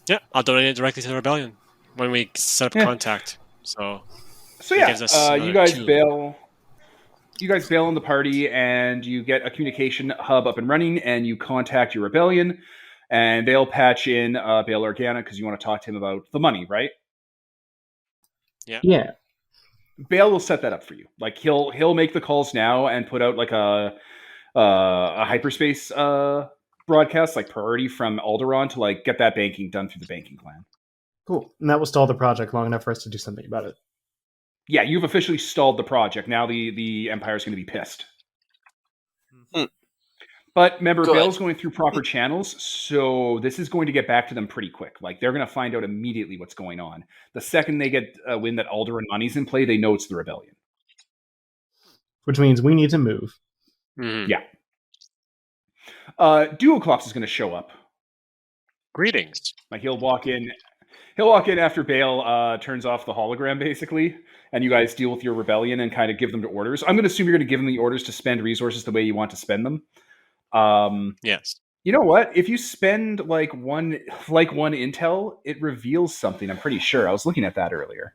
Yeah, I'll donate it directly to the Rebellion when we set up contact. So yeah, gives us you guys 2. bail. You guys bail on the party, and you get a communication hub up and running, and you contact your Rebellion, and they'll patch in Bail Organa because you want to talk to him about the money, right? Yeah. Bail will set that up for you. Like he'll make the calls now and put out like a hyperspace broadcast, like priority from Alderaan to like get that banking done through the banking clan. Cool. And that will stall the project long enough for us to do something about it. Yeah, you've officially stalled the project. Now the Empire's going to be pissed. But remember, Bail's going through proper channels, so this is going to get back to them pretty quick. Like, they're going to find out immediately what's going on. The second they get a win that Alderaan money's in play, they know it's the Rebellion. Which means we need to move. Mm-hmm. Yeah. Duoclops is going to show up. Greetings. Like, he'll walk in after Bail turns off the hologram, basically, and you guys deal with your Rebellion and kind of give them the orders. I'm going to assume you're going to give them the orders to spend resources the way you want to spend them. Yes. You know what? If you spend like one intel, it reveals something. I'm pretty sure. I was looking at that earlier.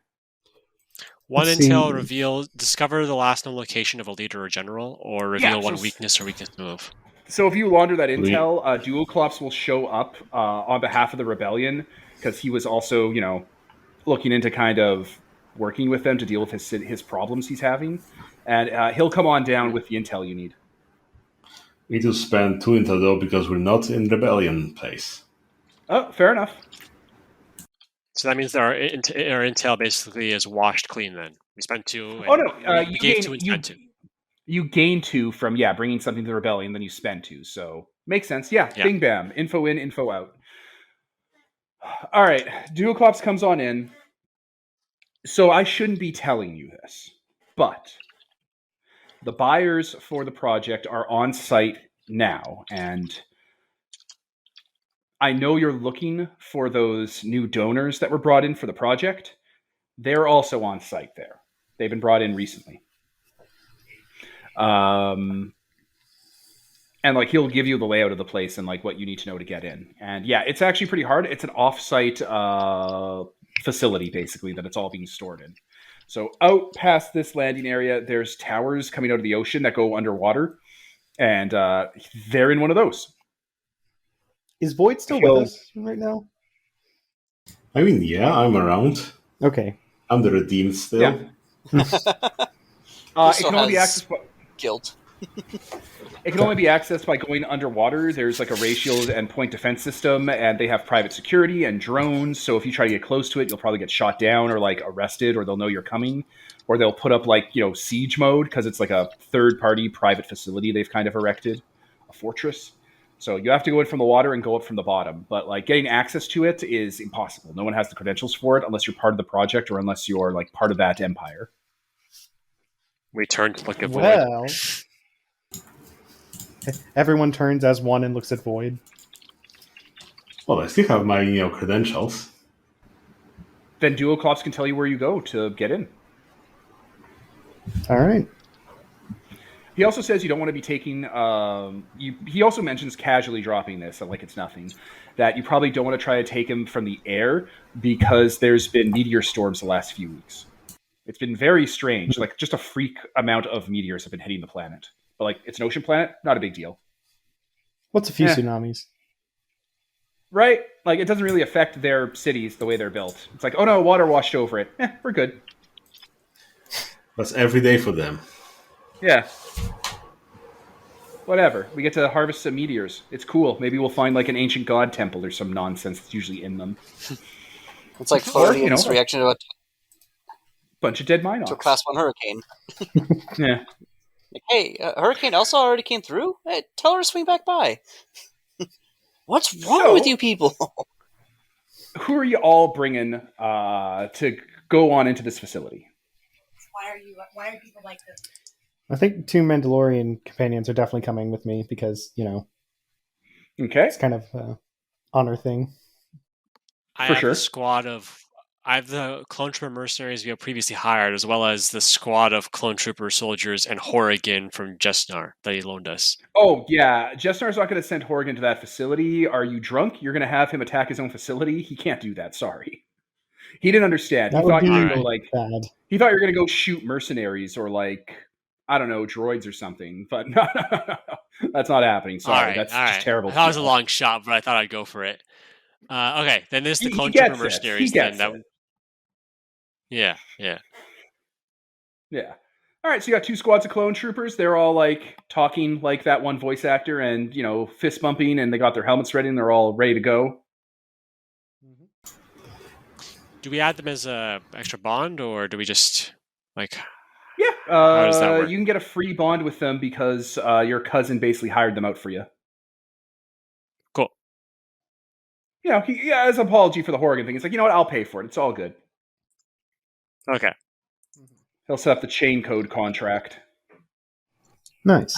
One intel reveal, discover the last known location of a leader or general, or reveal one weakness or weakness move. So if you launder that intel, Duoclops will show up on behalf of the Rebellion because he was also, looking into kind of working with them to deal with his problems he's having, and he'll come on down with the intel you need. We need to spend 2 intel though because we're not in Rebellion place. Oh, fair enough. So that means that our intel basically is washed clean. Then we spent 2. Oh no, we gave 2 and spent 2. You gain 2 from bringing something to the Rebellion, then you spend 2. So makes sense. Yeah. Bing bam, info in, info out. All right, Duoclops comes on in. So I shouldn't be telling you this, but the buyers for the project are on site now, and I know you're looking for those new donors that were brought in for the project. They're also on site there. They've been brought in recently. And like he'll give you the layout of the place and like what you need to know to get in. And yeah, it's actually pretty hard. It's an off-site facility basically that it's all being stored in. So out past this landing area, there's towers coming out of the ocean that go underwater. And they're in one of those. Is Void still He'll- with us right now? I mean, yeah, I'm around. Okay. I'm the redeemed still. Yeah. Who It still can only be has accessed. guilt? It can only be accessed by going underwater. There's like a ray shield and point defense system, and they have private security and drones. So if you try to get close to it, you'll probably get shot down or like arrested, or they'll know you're coming, or they'll put up like siege mode because it's like a third-party private facility they've kind of erected, a fortress. So you have to go in from the water and go up from the bottom. But like getting access to it is impossible. No one has the credentials for it unless you're part of the project or unless you're like part of that empire. We turn to look at Void. Well, everyone turns as one and looks at Void. Well, I still have my credentials. Then Duoclops can tell you where you go to get in. All right. He also says you don't want to be taking. He also mentions casually dropping this, like it's nothing. That you probably don't want to try to take him from the air because there's been meteor storms the last few weeks. It's been very strange. Like just a freak amount of meteors have been hitting the planet. But like it's an ocean planet, not a big deal, What's a few Yeah. tsunamis? right? Like it doesn't really affect their cities the way they're built. It's like, oh no, water washed over it. We're good. That's every day for them. Yeah. Whatever. We get to harvest some meteors. It's cool. Maybe we'll find like an ancient god temple or some nonsense that's usually in them. It's like Or, Floridian's reaction to Bunch of dead a Minox. Class 1 hurricane. Yeah. Like, hey, Hurricane Elsa already came through? Hey, tell her to swing back by. What's wrong with you people? Who are you all bringing to go on into this facility? Why are people like this? I think 2 Mandalorian companions are definitely coming with me because, Okay. it's kind of an honor thing. I For have sure. a squad of. I have the clone trooper mercenaries we have previously hired, as well as the squad of clone trooper soldiers and Horrigan from Jesnar that he loaned us. Oh, yeah. Jesnar's not going to send Horrigan to that facility. Are you drunk? You're going to have him attack his own facility? He can't do that. Sorry. He didn't understand. That He would thought you were be going to go like. bad. He thought you were going to go shoot mercenaries or like, I don't know, droids or something. But no. That's not happening. Sorry. That's just terrible. I thought it was a long shot, but I thought I'd go for it. Okay, then there's the He clone gets trooper it. mercenaries. He gets then it. Yeah. Yeah. All right, so you got 2 squads of clone troopers. They're all like talking like that one voice actor and, fist bumping, and they got their helmets ready and they're all ready to go. Do we add them as a extra bond, or do we just like? Yeah. How does that work? You can get a free bond with them because your cousin basically hired them out for you. Cool. As an apology for the Horrigan thing, it's like, you know what, I'll pay for it. It's all good. Okay. He'll set up the chain code contract. Nice.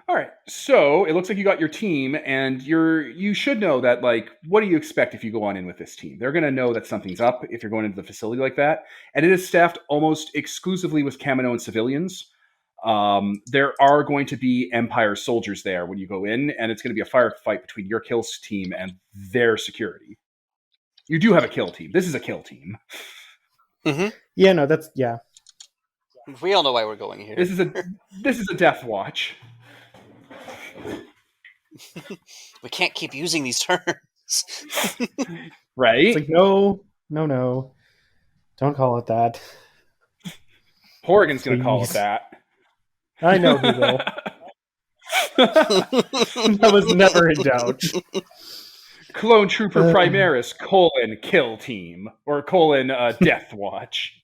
All right, so it looks like you got your team, and you should know that, like, what do you expect if you go on in with this team? They're going to know that something's up if you're going into the facility like that, and it is staffed almost exclusively with Kamino and civilians. There are going to be Empire soldiers there when you go in, and it's going to be a firefight between your kills team and their security. You do have a kill team. This is a kill team. Mm-hmm. Yeah, no, that's, yeah. We all know why we're going here. This is a death watch. We can't keep using these terms. Right? It's like, no. Don't call it that. Horrigan's going to call it Please. that. I know he will. That was never in doubt. Clone Trooper Primaris, kill team. Or death watch.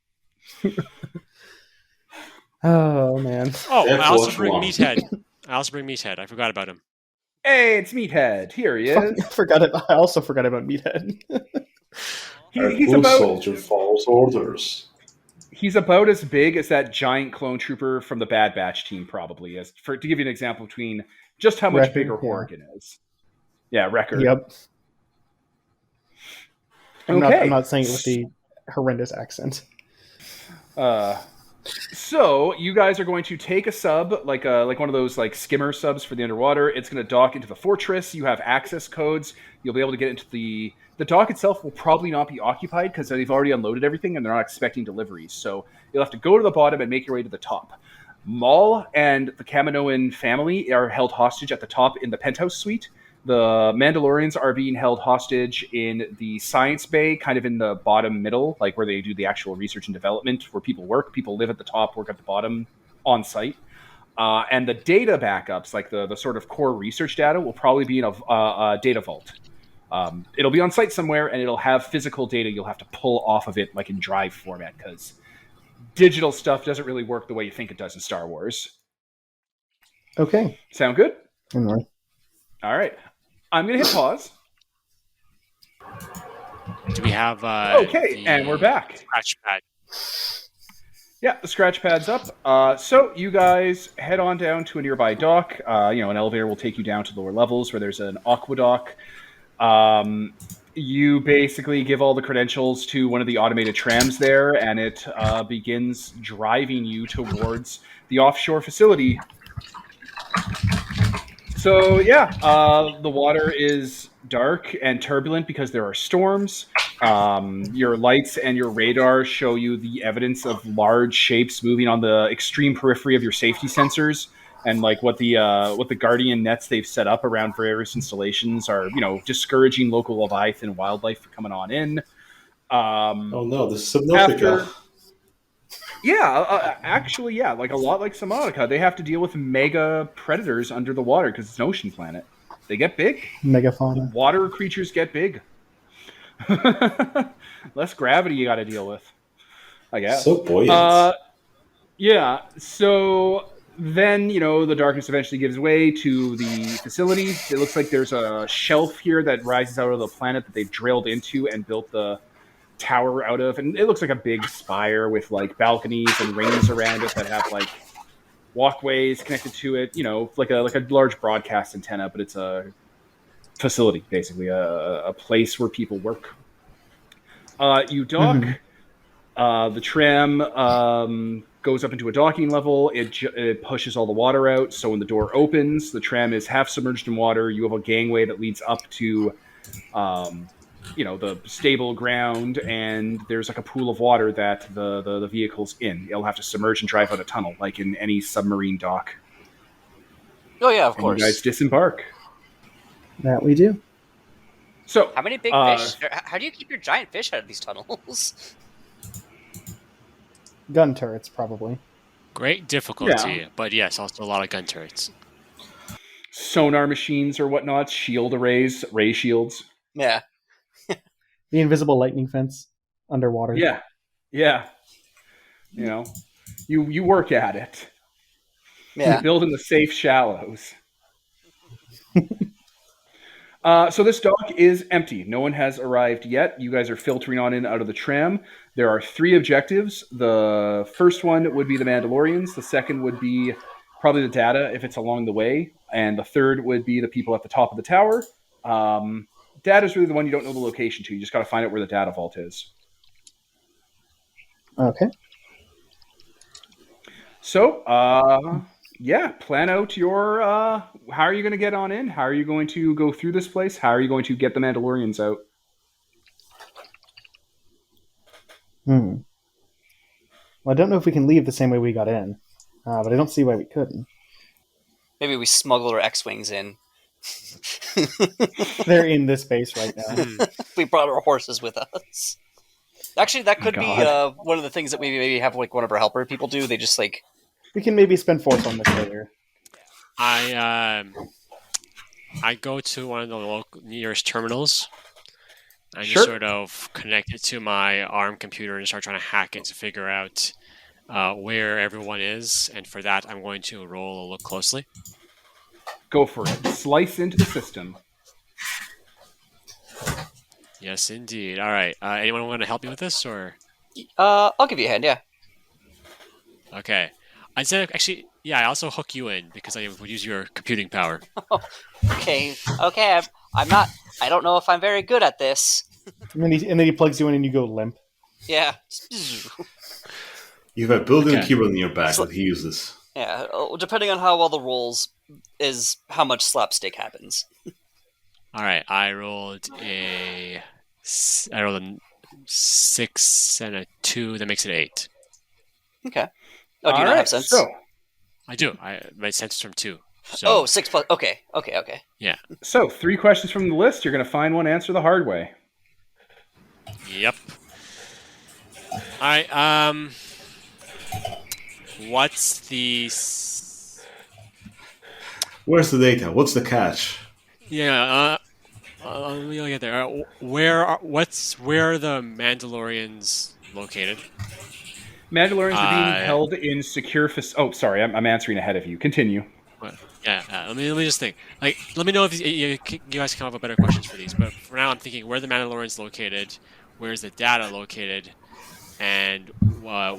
Oh, man. Oh, That's I also what's bring wrong. Meathead. I forgot about him. Hey, it's Meathead. Here he is. I also forgot about Meathead. He's Good about soldier follows orders. he's about as big as that giant clone trooper from the Bad Batch team, probably. To give you an example between just how much Wrecker, bigger yeah. Horrigan is. Yeah, Wrecker. Yep. I'm Okay. not saying it with the horrendous accent. So you guys are going to take a sub, like one of those like skimmer subs for the underwater. It's going to dock into the fortress. You have access codes. You'll be able to get into the dock itself. Will probably not be occupied because they've already unloaded everything and they're not expecting deliveries. So you'll have to go to the bottom and make your way to the top. Maul and the Kaminoan family are held hostage at the top in the penthouse suite. The Mandalorians are being held hostage in the science bay, kind of in the bottom middle, like where they do the actual research and development, where people work. People live at the top, work at the bottom, on site. And the data backups, like the sort of core research data, will probably be in a data vault. It'll be on site somewhere, and it'll have physical data you'll have to pull off of it, like in Drive format, because digital stuff doesn't really work the way you think it does in Star Wars. Okay. Sound good? Anyway. All right. I'm going to hit pause. Do we have... Okay, and we're back. Scratch pad. Yeah, the scratch pad's up. So you guys head on down to a nearby dock. An elevator will take you down to lower levels where there's an aqueduct. You basically give all the credentials to one of the automated trams there, and it begins driving you towards the offshore facility. So, the water is dark and turbulent because there are storms. Your lights and your radar show you the evidence of large shapes moving on the extreme periphery of your safety sensors. And like what the Guardian nets they've set up around various installations are, discouraging local Leviathan wildlife from coming on in. Oh no, this is Subnautica. Like a lot like Subnautica, they have to deal with mega predators under the water because it's an ocean planet. They get big. Megafauna. Water creatures get big. Less gravity you got to deal with, I guess. So buoyant. So then, the darkness eventually gives way to the facility. It looks like there's a shelf here that rises out of the planet that they've drilled into and built the tower out of. And it looks like a big spire with like balconies and rings around it that have like walkways connected to it, like a large broadcast antenna, but it's a facility, basically, a place where people work. You dock. The tram goes up into a docking level. It pushes all the water out. So when the door opens, the tram is half submerged in water. You have a gangway that leads up to, the stable ground, and there's like a pool of water that the vehicle's in. You'll have to submerge and drive out a tunnel, like in any submarine dock. Oh yeah, of course. You guys disembark. That we do. So, how many big fish? How do you keep your giant fish out of these tunnels? Gun turrets, probably. Great difficulty, but yes, also a lot of gun turrets. Sonar machines or whatnot, shield arrays, ray shields. Yeah. The invisible lightning fence underwater. Yeah. You work at it. Yeah. You build in the safe shallows. So this dock is empty. No one has arrived yet. You guys are filtering on in out of the tram. There are 3 objectives. The first one would be the Mandalorians. The second would be probably the data if it's along the way. And the third would be the people at the top of the tower. Data is really the one you don't know the location to. You just got to find out where the data vault is. Okay. So, plan out your... how are you going to get on in? How are you going to go through this place? How are you going to get the Mandalorians out? Well, I don't know if we can leave the same way we got in, but I don't see why we couldn't. Maybe we smuggle our X-Wings in. They're in this base right now. We brought our horses with us. Actually, that could be one of the things that maybe have like one of our helper people do. They just like... We can maybe spend force on this later. I go to one of the nearest terminals. I just sort of connect it to my ARM computer and start trying to hack it to figure out where everyone is. And for that, I'm going to roll a look closely. Go for it. Slice into the system. Yes, indeed. All right. Anyone want to help me with this, or? I'll give you a hand. Yeah. Okay. I said actually, I also hook you in because I would use your computing power. Okay. I'm not. I don't know if I'm very good at this. And then he plugs you in, and you go limp. Yeah. You have a built-in keyboard in your back that he uses. Yeah. Depending on how well the rolls is how much slapstick happens. All right. I rolled a 6 and a 2. That makes it 8. Okay. Oh, do you not have sense? So, I do. My sense from 2. So 6 plus. Okay. yeah. So 3 questions from the list. You're going to find one answer the hard way. Yep. All right. What's the? Where's the data? What's the catch? Yeah. Let me get there. Where are the Mandalorians located? Mandalorians are being held in secure. Oh, sorry, I'm answering ahead of you. Continue. Let me just think. Like, let me know if you guys come up with better questions for these. But for now, I'm thinking where the Mandalorians located, where's the data located, and what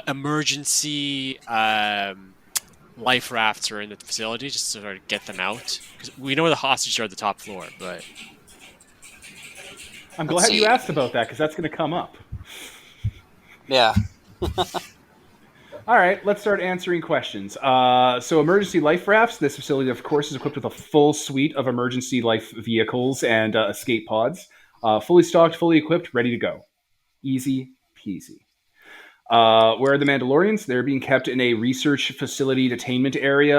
emergency life rafts are in the facility, just to sort of get them out. Because we know where the hostages are at the top floor, but I'm glad you asked about that because that's going to come up. Yeah. All right, let's start answering questions. So emergency life rafts. This facility, of course, is equipped with a full suite of emergency life vehicles and escape pods. Fully stocked, fully equipped, ready to go. Easy peasy. Where are the Mandalorians? They're being kept in a research facility detainment area.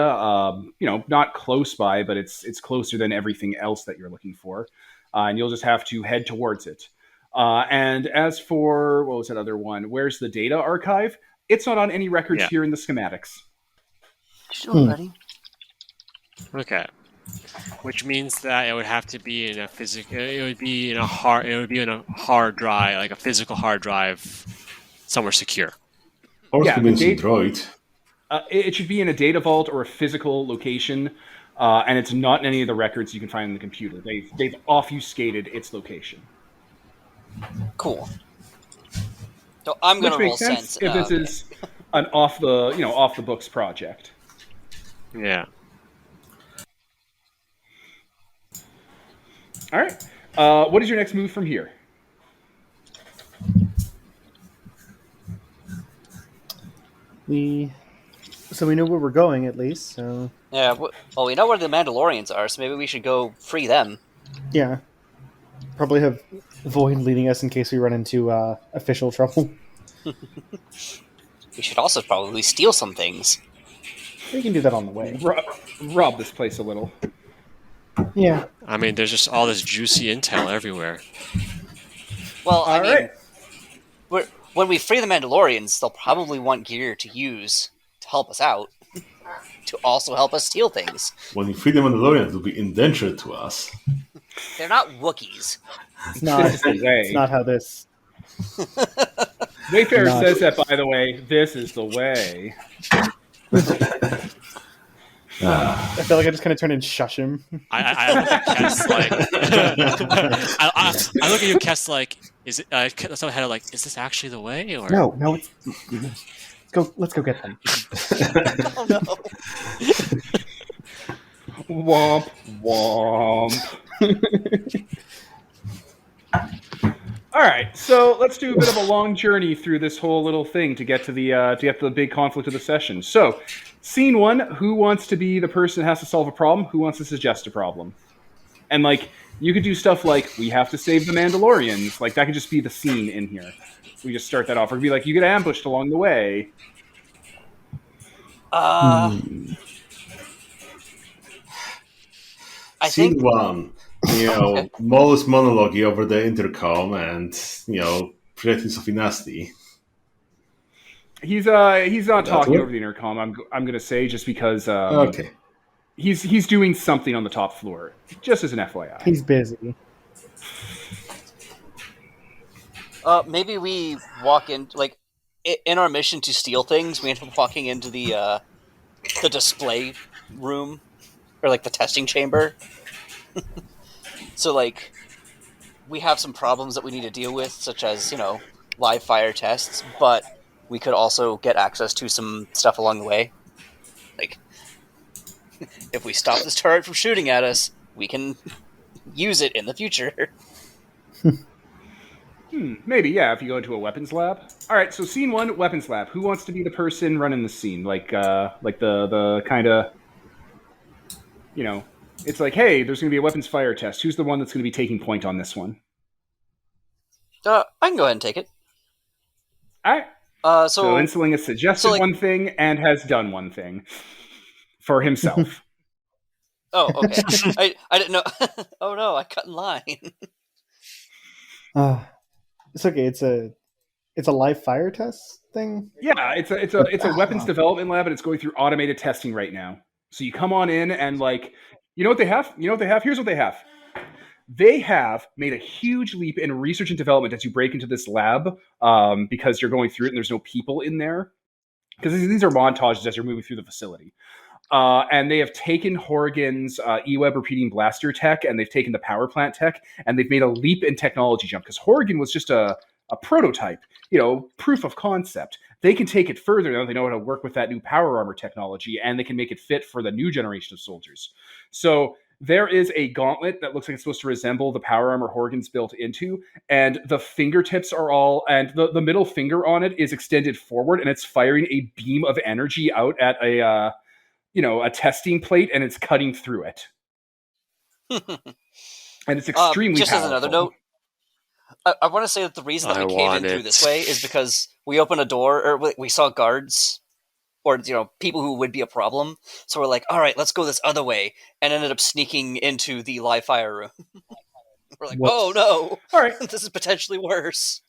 Not close by, but it's closer than everything else that you're looking for. And you'll just have to head towards it. And as for, what was that other one? Where's the data archive? It's not on any records here in the schematics. Sure, buddy. Okay. Which means that it would have to be in a physical. It would be in a hard drive, like a physical hard drive, somewhere secure. Or it could be in some droid. It should be in a data vault or a physical location, and it's not in any of the records you can find in the computer. They've obfuscated its location. Cool. So I'm going to roll sense if this is an off the books project. Yeah. All right. What is your next move from here? We know where we're going at least. So yeah. Well, we know where the Mandalorians are, so maybe we should go free them. Yeah. Probably have Void leading us in case we run into official trouble. We should also probably steal some things. We can do that on the way. Rob this place a little. Yeah. I mean, there's just all this juicy intel everywhere. Well, I mean, when we free the Mandalorians, they'll probably want gear to use to help us out, to also help us steal things. When we free the Mandalorians, they'll be indentured to us. They're not Wookiees. It's not how this... Wayfarer says that, by the way. This is the way. I feel like I just kind of turn and shush him. I look at Kess like... I look at you, Kess, like... Is it? So head like, is this actually the way? Or no. Let's go get them. Oh no! Womp womp. All right, so let's do a bit of a long journey through this whole little thing to get to the big conflict of the session. So, scene 1: who wants to be the person that has to solve a problem? Who wants to suggest a problem? And you could do stuff like, we have to save the Mandalorians. Like, that could just be the scene in here. We just start that off. Or be like, you get ambushed along the way. I Scene think 1, Maul's monologue over the intercom and, projecting something nasty. He's not talking over the intercom, I'm going to say, just because Okay. He's doing something on the top floor, just as an FYI. He's busy. maybe we walk in, in our mission to steal things, we end up walking into the display room, or the testing chamber. So we have some problems that we need to deal with, such as live fire tests, but we could also get access to some stuff along the way. If we stop this turret from shooting at us, we can use it in the future. Maybe, yeah, if you go into a weapons lab. All right, so scene 1, weapons lab. Who wants to be the person running the scene? The kind of, it's like, hey, there's going to be a weapons fire test. Who's the one that's going to be taking point on this one? I can go ahead and take it. All right. So Insuling has suggested one thing and has done one thing for himself. Oh, okay. I didn't know. Oh no, I cut in line. It's okay. It's a live fire test thing. Yeah, it's a weapons development lab, and it's going through automated testing right now. So you come on in and you know what they have? Here's what they have. They have made a huge leap in research and development as you break into this lab, because you're going through it and there's no people in there. Because these are montages as you're moving through the facility. And they have taken Horrigan's E-Web repeating blaster tech, and they've taken the power plant tech, and they've made a leap in technology jump. Because Horrigan was just a prototype, proof of concept. They can take it further now. They know how to work with that new power armor technology, and they can make it fit for the new generation of soldiers. So there is a gauntlet that looks like it's supposed to resemble the power armor Horrigan's built into, and the fingertips are all, and the middle finger on it is extended forward, and it's firing a beam of energy out at a testing plate, and it's cutting through it. And it's extremely just powerful. As another note, I want to say that the reason that we came in through this way is because we opened a door, or we saw guards, or people who would be a problem. So we're like, all right, let's go this other way, and ended up sneaking into the live fire room. We're like, oh no, all right, this is potentially worse.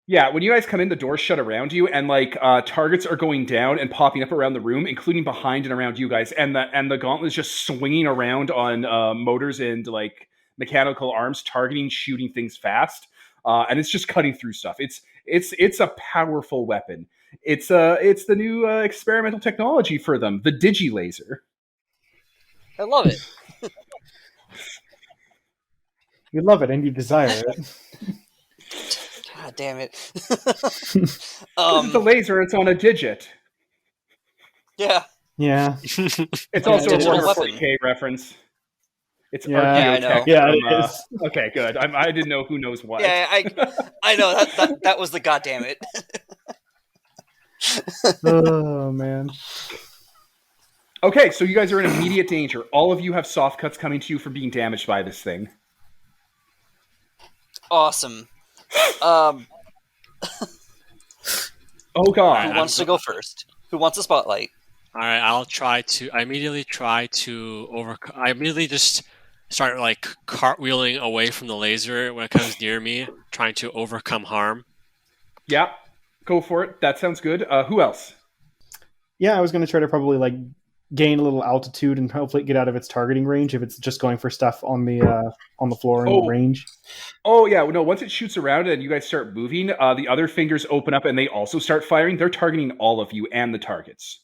Yeah, when you guys come in, the doors shut around you, and targets are going down and popping up around the room, including behind and around you guys. And the gauntlet is just swinging around on motors and mechanical arms, targeting, shooting things fast, and it's just cutting through stuff. It's a powerful weapon. It's the new experimental technology for them, the Digi Laser. I love it. You love it and you desire it. God damn it. It's a laser, it's on a digit. Yeah. Yeah. It's also a Warhammer 40K reference. It's I know. Yeah, it is. Okay, good. I didn't know who knows what. Yeah, I know that was the goddamn it. Oh man. Okay, so you guys are in immediate danger. All of you have soft cuts coming to you for being damaged by this thing. Awesome. Oh god. Who wants to go first? Who wants a spotlight? All right, I immediately just start cartwheeling away from the laser when it comes near me, trying to overcome harm. Yeah, go for it. That sounds good. Who else? Yeah, I was going to try to probably gain a little altitude and hopefully get out of its targeting range if it's just going for stuff on the floor in range. Oh yeah, no. Once it shoots around and you guys start moving, the other fingers open up and they also start firing. They're targeting all of you and the targets.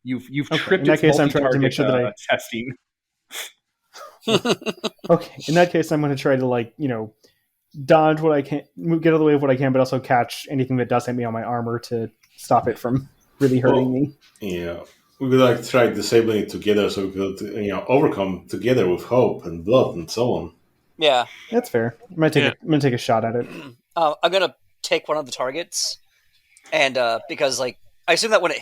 You've tripped. In that case, I'm trying to make sure that I testing. Okay, in that case, I'm going to try to dodge what I can, get out of the way of what I can, but also catch anything that does hit me on my armor to stop it from really hurting me. Yeah. We would try disabling it together so we could, overcome together with hope and blood and so on. Yeah, that's fair. I'm gonna take a shot at it. I'm gonna take one of the targets, and because I assume that when it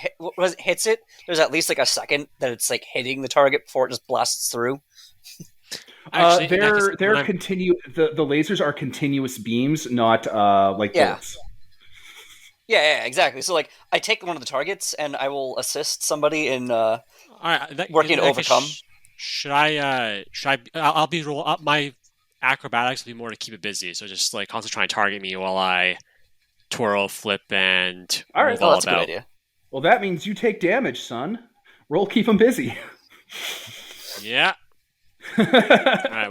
hits it, there's at least a second that it's hitting the target before it just blasts through. Actually, the lasers are continuous beams, not bullets. Yeah, exactly. So, I take one of the targets, and I will assist somebody in working to overcome. Should I? I'll be roll up. My acrobatics will be more to keep it busy. So just constantly trying to target me while I twirl, flip, and all that's a good idea. Well, that means you take damage, son. Roll, keep them busy. Yeah. All right.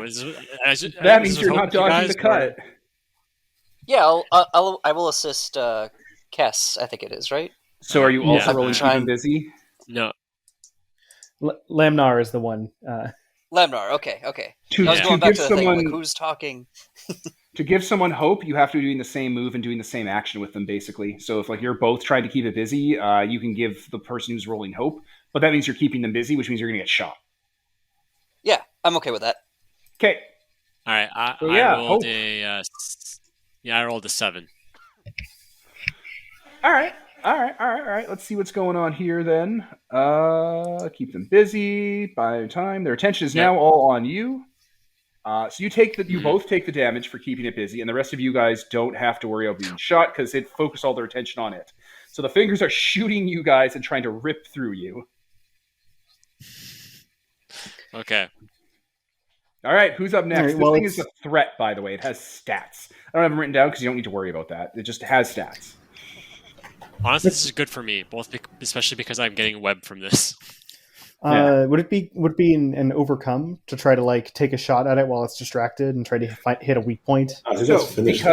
That means you're not dodging the cut. Yeah, I will assist. Kess, I think it is, right? So are you also rolling keeping busy? No. Lamnar is the one. Lamnar, okay. I was going back to the thing, who's talking? To give someone hope, you have to be doing the same move and doing the same action with them, basically. So if you're both trying to keep it busy, you can give the person who's rolling hope, but that means you're keeping them busy, which means you're going to get shot. Yeah, I'm okay with that. Okay. All right, I rolled a 7. All right. Let's see what's going on here then. Keep them busy. Buy time. Their attention is now all on you. So you both take the damage for keeping it busy, and the rest of you guys don't have to worry about being shot because it focused all their attention on it. So the fingers are shooting you guys and trying to rip through you. Okay. All right, who's up next? All right, well, this thing is a threat, by the way. It has stats. I don't have them written down because you don't need to worry about that. It just has stats. Honestly, this is good for me, especially because I'm getting web from this. Would it be an overcome to try to like take a shot at it while it's distracted and try to hit a weak point? I think So that's finished.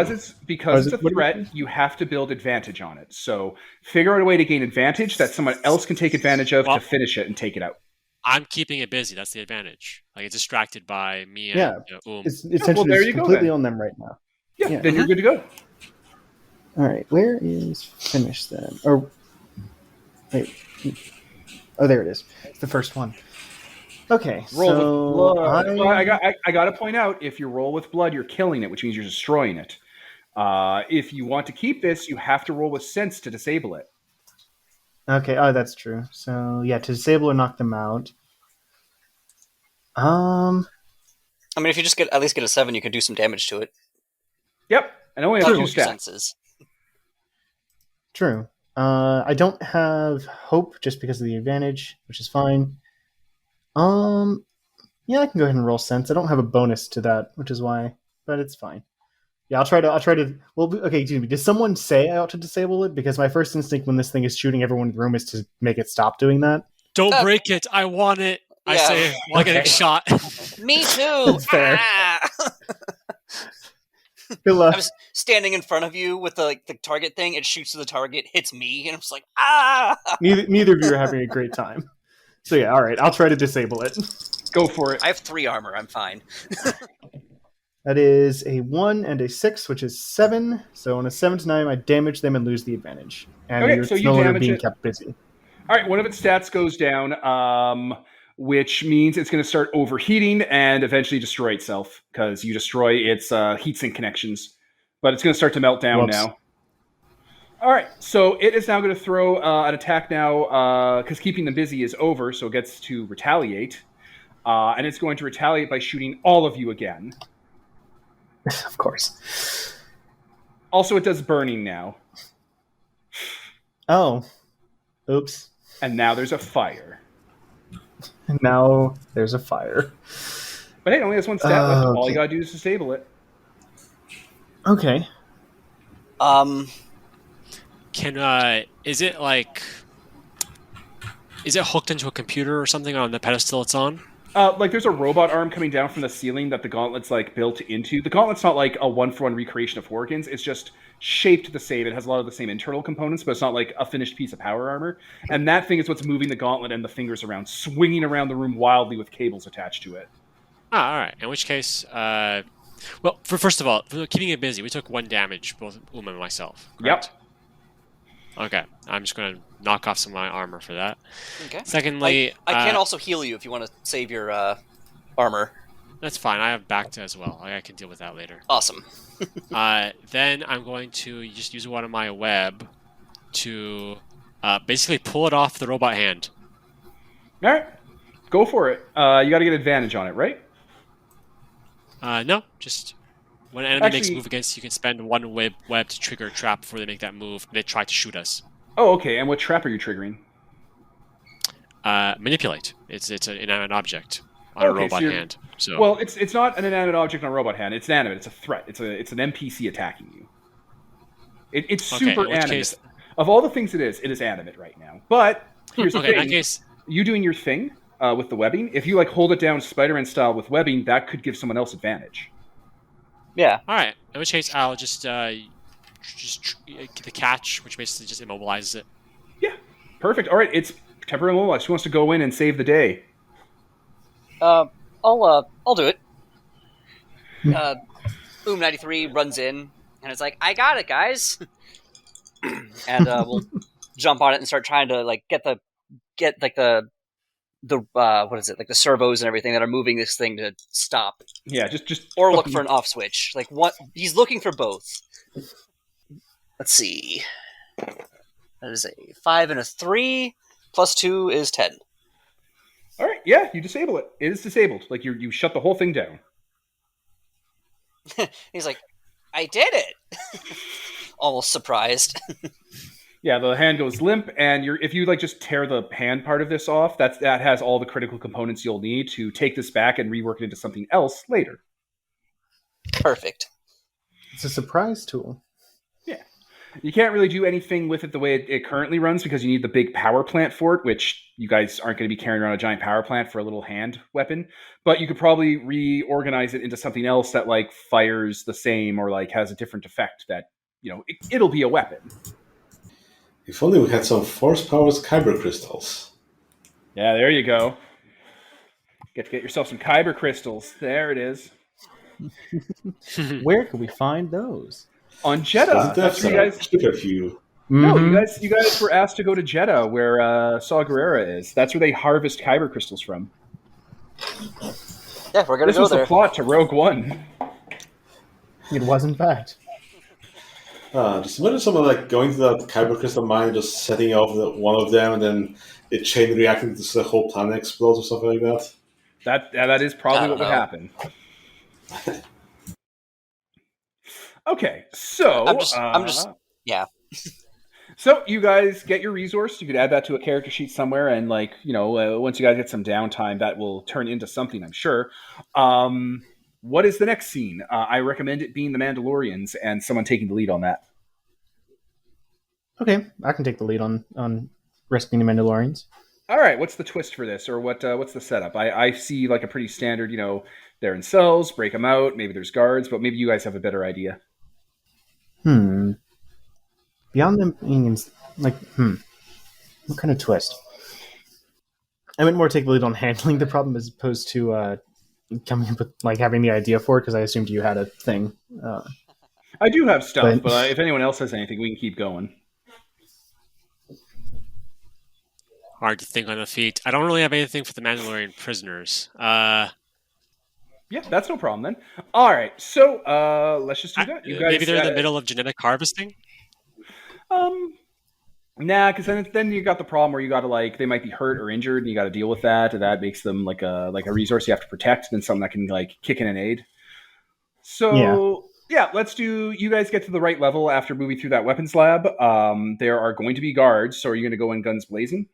because it's a what is threat, it? you have to build advantage on it. So figure out a way to gain advantage that someone else can take advantage of to finish it and take it out. I'm keeping it busy. That's the advantage. Like it's distracted by me and It's essentially there you go, completely then. on them right now. Yeah, then you're good to go. All right, where is finish then? Or wait, oh, there it is. It's the first one. Okay, Roll with blood. I... Well, I got to point out, if you roll with blood, you're killing it, which means you're destroying it. If you want to keep this, you have to roll with sense to disable it. Okay, that's true. So yeah, to disable or knock them out. I mean, if you just at least get a 7, you can do some damage to it. Yep, and only have Not 2 your stats. senses. True. I don't have hope just because of the advantage, which is fine. Yeah, I can go ahead and roll sense. I don't have a bonus to that, which is why, but it's fine. Yeah, I'll try to. Well, okay. Excuse me. Did someone say I ought to disable it? Because my first instinct when this thing is shooting everyone in the room is to make it stop doing that. Don't break it. I want it. I Yeah. say while getting shot. Me too. That's fair. Ah! Good luck. I was standing in front of you with the target thing. It shoots to the target, hits me, and I'm just like, ah! Neither of you are having a great time. So yeah, all right. I'll try to disable it. Go for it. I have 3 armor. I'm fine. That is a 1 and a 6, which is 7. So on a 7 to 9, I damage them and lose the advantage. And Okay, you're so you no longer damage being it. kept busy. All right, one of its stats goes down, which means it's going to start overheating and eventually destroy itself because you destroy its heatsink connections. But it's going to start to melt down Whoops. now. All right, so it is now going to throw an attack now because keeping them busy is over, so it gets to retaliate. And it's going to retaliate by shooting all of you again. Of course. Also, it does burning now. Oh. Oops. And now there's a fire. Now there's a fire. But hey, it only has 1 stat left. All Okay. you gotta do is disable it. Okay. Is it hooked into a computer or something on the pedestal it's on? There's a robot arm coming down from the ceiling that the gauntlet's built into. The gauntlet's not like a 1-for-1 recreation of Horgan's. It's just shaped the same. It has a lot of the same internal components, but it's not like a finished piece of power armor. And that thing is what's moving the gauntlet and the fingers around, swinging around the room wildly with cables attached to it. Ah, all right. In which case, first of all, for keeping it busy, we took 1 damage, both Uma and myself. Correct? Yep. Okay, I'm just going to knock off some of my armor for that. Okay. Secondly, I can also heal you if you want to save your armor. That's fine. I have Bacta as well. I can deal with that later. Awesome. Then I'm going to just use one of my web to basically pull it off the robot hand. All right. Go for it. You got to get advantage on it, right? No, just when an enemy makes a Actually- move against you, can spend 1 web to trigger a trap before they make that move. They try to shoot us. Oh, okay. And what trap are you triggering? Manipulate. It's an inanimate object on a Okay, so robot you're- hand. So Well, it's not an inanimate object on a robot hand. It's inanimate. It's a threat. It's an NPC attacking you. It's Okay, super in which animate. case- Of all the things it is animate right now. But here's the okay, in thing. that case, You doing your thing with the webbing, if you hold it down Spider-Man style with webbing, that could give someone else advantage. Yeah. all right. In which case, I'll just the catch, which basically just immobilizes it. Yeah, perfect. All right, it's temporarily immobilized. Who wants to go in and save the day? I'll do it. 93 runs in and it's like, I got it, guys. And we'll jump on it and start trying to get the what is it, the servos and everything that are moving this thing to stop, Yeah, just or look for an off switch. What he's looking for both. Let's see. That is a 5 and a 3 plus 2 is 10. All right, yeah, you disable it. It is disabled. You shut the whole thing down. He's like, I did it! Almost surprised. Yeah, the hand goes limp, and if you like just tear the hand part of this off, that has all the critical components you'll need to take this back and rework it into something else later. Perfect. It's a surprise tool. Yeah. You can't really do anything with it the way it currently runs because you need the big power plant for it, which you guys aren't going to be carrying around a giant power plant for a little hand weapon. But you could probably reorganize it into something else that like fires the same or like has a different effect that, it'll be a weapon. If only we had some force-powered kyber crystals. Yeah, there you go. Get yourself some kyber crystals. There it is. Where could we find those? On Jeddah. That's where you guys. Look at you. No, you guys were asked to go to Jeddah, where Saw Gerrera is. That's where they harvest kyber crystals from. Yeah, we're gonna This go was there. the plot to Rogue One. It was, in fact. Just imagine someone like going to that kyber crystal mine, just setting off one of them, and then it chain reacting to the whole planet explodes or something like that. That is probably what would know. happen. Okay, so I'm just yeah. So you guys get your resource. You could add that to a character sheet somewhere, and once you guys get some downtime, that will turn into something, I'm sure. What is the next scene? I recommend it being the Mandalorians and someone taking the lead on that. Okay, I can take the lead on rescuing the Mandalorians. All right, what's the twist for this, or what's the setup? I see like a pretty standard, they're in cells, break them out. Maybe there's guards, but maybe you guys have a better idea. Beyond them being what kind of twist? I meant more take the lead on handling the problem as opposed to coming up with having the idea for it, because I assumed you had a thing. I do have stuff, but if anyone else has anything, we can keep going. Hard to think on the feet. I don't really have anything for the Mandalorian prisoners. Yeah, that's no problem then. All right, so let's just do that. You guys, maybe they're in the middle of genetic harvesting? Nah, because then you got the problem where you got to they might be hurt or injured, and you got to deal with that, and that makes them like a resource you have to protect, and something that can kick in and aid. So yeah, let's do. You guys get to the right level after moving through that weapons lab. There are going to be guards, so are you going to go in guns blazing?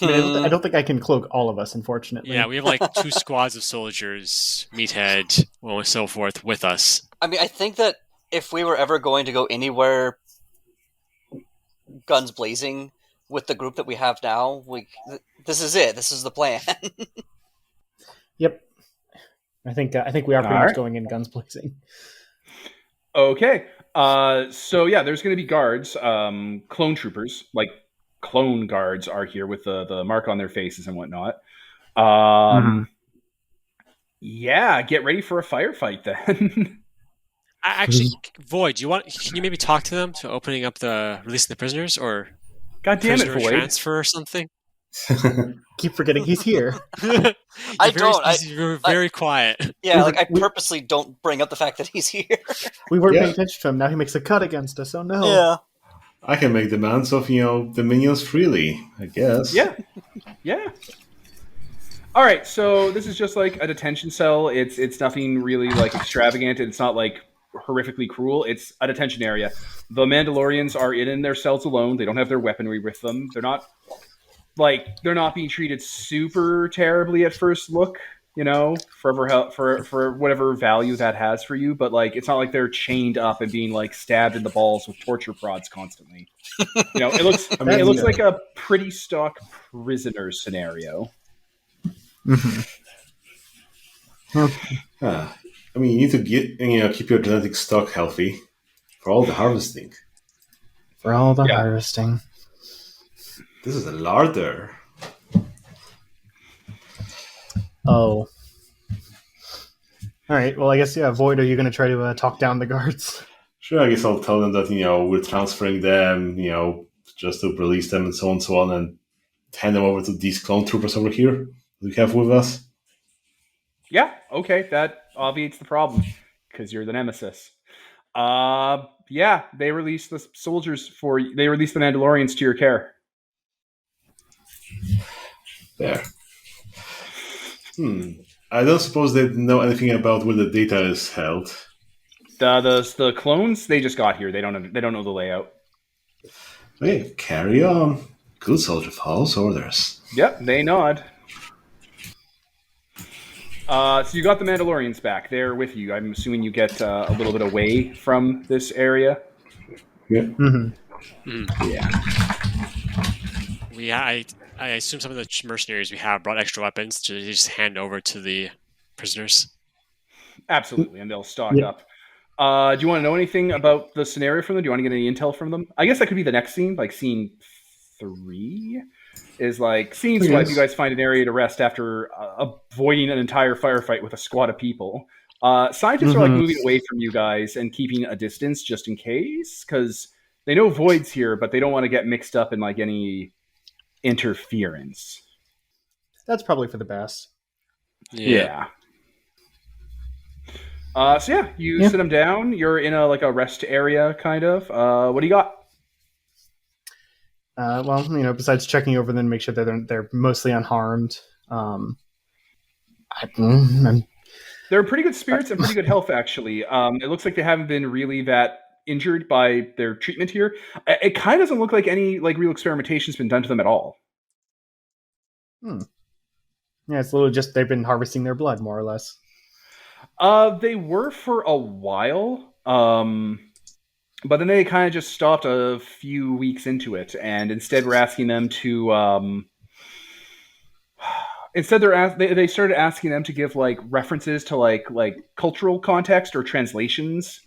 I don't think I can cloak all of us, unfortunately. Yeah, we have 2 squads of soldiers, meathead, and so forth, with us. I mean, I think that if we were ever going to go anywhere guns blazing with the group that we have now, this is it. This is the plan. Yep. I think we are pretty much going in guns blazing. Okay. So yeah, there's going to be guards, clone troopers, clone guards are here with the mark on their faces and whatnot. Yeah, get ready for a firefight then. Actually, Void, can you maybe talk to them to opening up releasing the prisoners, or God damn it, Void. transfer or something? Keep forgetting he's here. You're very quiet. Yeah, I purposely don't bring up the fact that he's here. We weren't paying attention to him. Now he makes a cut against us. Oh no. Yeah. I can make demands of, the minions freely, I guess. Yeah. All right, so this is just a detention cell. It's nothing really extravagant. It's not horrifically cruel. It's a detention area. The Mandalorians are in their cells alone. They don't have their weaponry with them. They're not being treated super terribly at first look, for whatever value that has for you. But it's not like they're chained up and being stabbed in the balls with torture prods constantly. It looks like a pretty stock prisoner scenario. I mean, you need to keep your genetic stock healthy for all the harvesting. Harvesting. This is a larder. Oh. All right. Well, I guess Void. Are you going to try to talk down the guards? Sure. I guess I'll tell them that we're transferring them, just to release them and so on, and hand them over to these clone troopers over here we have with us. Yeah, okay, that obviates the problem because you're the nemesis. Yeah, they released the Mandalorians to your care. There. I don't suppose they know anything about where the data is held. The clones, they just got here. They don't know the layout. Okay, carry on. Good soldier follows orders. Yep, they nod. So you got the Mandalorians back. They're with you. I'm assuming you get a little bit away from this area. Yeah. Mm-hmm. Yeah. I assume some of the mercenaries we have brought extra weapons to just hand over to the prisoners. Absolutely, and they'll stock Yeah. up. Do you want to know anything about the scenario from them? Do you want to get any intel from them? I guess that could be the next scene, like scene 3 is like scene swipe. You guys find an area to rest after avoiding an entire firefight with a squad of people. Scientists are like moving away from you guys and keeping a distance just in case, because they know Void's here, but they don't want to get mixed up in like any interference. That's probably for the best. Yeah. So yeah, you sit them down. You're in a rest area, kind of. What do you got? Well, besides checking over them, make sure that they're mostly unharmed. They're in pretty good spirits and pretty good health, actually. It looks like they haven't been really that injured by their treatment here. It kind of doesn't look like any like real experimentation's been done to them at all. Yeah, it's a little just they've been harvesting their blood, more or less. They were for a while, but then they kind of just stopped a few weeks into it, and instead we're asking them to. Instead, they started asking them to give like references to like cultural context or translations.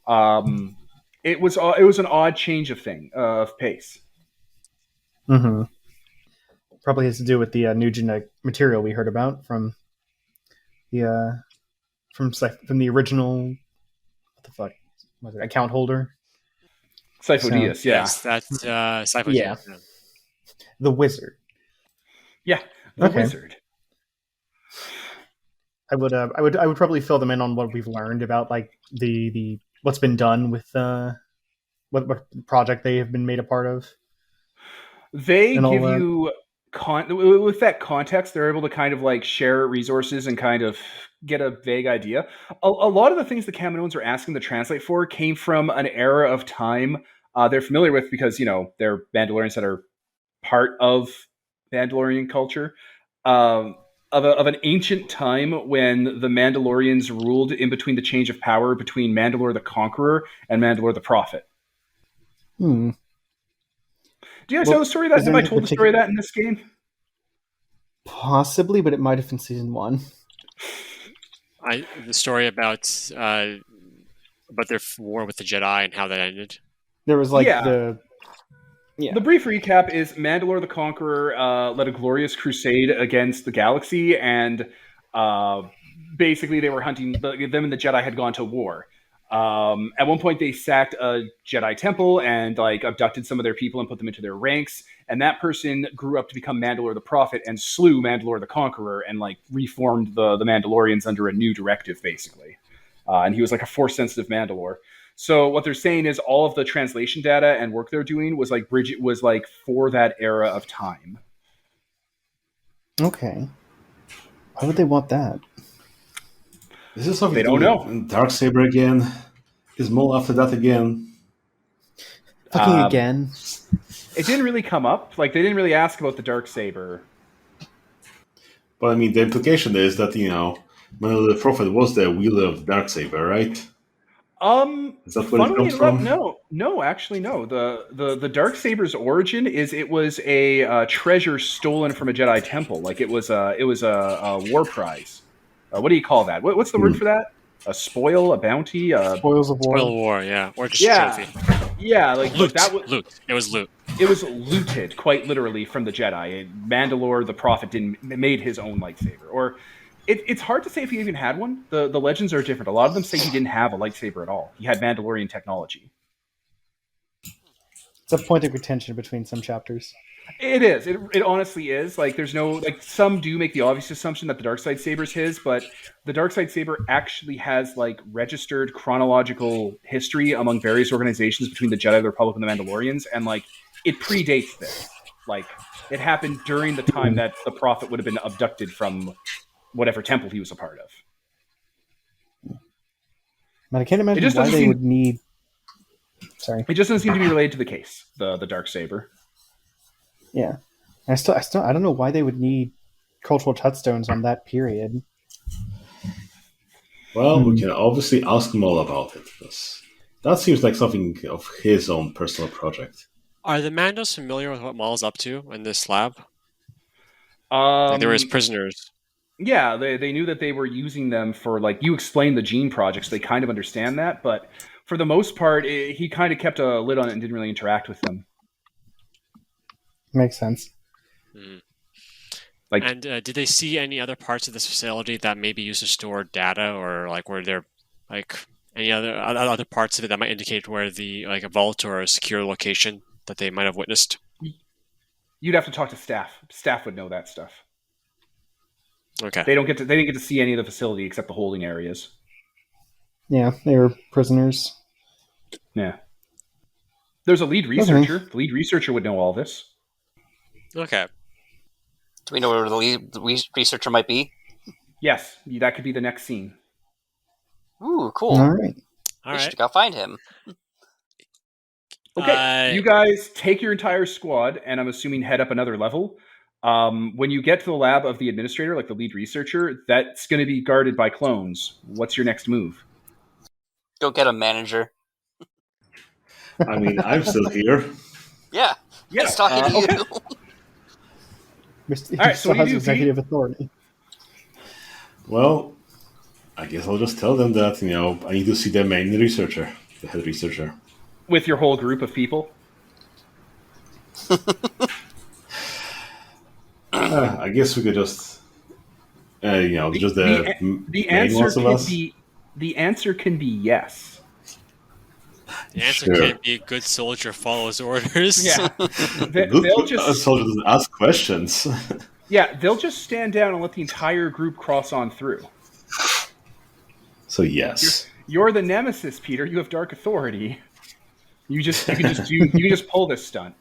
It was an odd change of pace. Mm-hmm. Probably has to do with the new genetic material we heard about from the from the original. What the fuck was it? Account holder. Sifo-Dyas, yeah. Yes, that's Sifo-Dyas. Yeah. The wizard. Yeah, the wizard. I would probably fill them in on what we've learned about like the what's been done with what project they have been made a part of. They give you with that context, they're able to kind of like share resources and kind of get a vague idea. A lot of the things the Kaminoans are asking to translate for came from an era of time they're familiar with because they're Mandalorians that are part of Mandalorian culture. Of an ancient time when the Mandalorians ruled in between the change of power between Mandalore the Conqueror and Mandalore the Prophet. Do you guys know the story of that? Have I told the story of that in this game? Possibly, but it might have been season 1. The story about their war with the Jedi and how that ended. There was like The brief recap is Mandalore the Conqueror led a glorious crusade against the galaxy, and basically they were hunting them, and the Jedi had gone to war. At one point, they sacked a Jedi temple and like abducted some of their people and put them into their ranks. And that person grew up to become Mandalore the Prophet and slew Mandalore the Conqueror and like reformed the Mandalorians under a new directive, basically. And he was like a Force-sensitive Mandalore. So what they're saying is all of the translation data and work they're doing was like for that era of time. Okay. Why would they want that? Is this something they don't know? Darksaber again? Is Maul after that again? Fucking again? It didn't really come up. Like they didn't really ask about the Darksaber. But I mean, the implication is that Mandalore the Prophet was the wielder of the Darksaber, right? Is that where it comes from? No, actually, no. The Darksaber's origin is it was a treasure stolen from a Jedi temple. Like it was a war prize. What do you call that? What's the word for that? A spoil, a bounty, Spoils of war. Spoil of war, yeah, or just a trophy. Yeah, like Loot. that was loot. It was loot. It was looted, quite literally, from the Jedi. Mandalore the Prophet made his own lightsaber, or it's hard to say if he even had one. The legends are different. A lot of them say he didn't have a lightsaber at all. He had Mandalorian technology. It's a point of contention between some chapters. It is. It honestly is. Like, there's no like. Some do make the obvious assumption that the Darkseid saber is his, but the Darkseid saber actually has like registered chronological history among various organizations between the Jedi, the Republic, and the Mandalorians, and like it predates this. Like, it happened during the time that the Prophet would have been abducted from whatever temple he was a part of. But I can't imagine just why doesn't they seem- would need. Sorry. It just doesn't seem to be related to the case, the Darksaber. Yeah. I don't know why they would need cultural touchstones on that period. Well, we can obviously ask him all about it, because that seems like something of his own personal project. Are the Mandos familiar with what Maul's up to in this lab? Like they were his prisoners. Yeah, they knew that they were using them for, like, you explained the gene project, so they kind of understand that, but for the most part, he kind of kept a lid on it and didn't really interact with them. Makes sense. Like, And did they see any other parts of this facility that may be used to store data, or like were there like any other parts of it that might indicate where the like a vault or a secure location that they might have witnessed? you'd have to talk to staff. Staff would know that stuff. Okay. They didn't get to see any of the facility except the holding areas. Yeah, they were prisoners. Yeah. There's a lead researcher. The lead researcher would know all this. Okay. Do we know where the lead researcher might be? Yes, that could be the next scene. Ooh, cool. All right. All We right. should go find him. Okay, you guys take your entire squad, and I'm assuming head up another level. When you get to the lab of the administrator, like the lead researcher, that's going to be guarded by clones. What's your next move? Go get a manager. I mean, I'm still here. Yeah. He's talking to okay. you. He All right, so still what do you has do, executive authority. Well, I guess I'll just tell them that, I need to see the main researcher, the head researcher. With your whole group of people? I guess we could just, just the The main ones answer of can us. be the answer can be yes. The answer Sure. can't be a good soldier follows orders. Yeah. Good They'll just soldier doesn't ask questions. they'll just stand down and let the entire group cross on through. So yes. You're the nemesis, Peter. You have dark authority. You can just pull this stunt.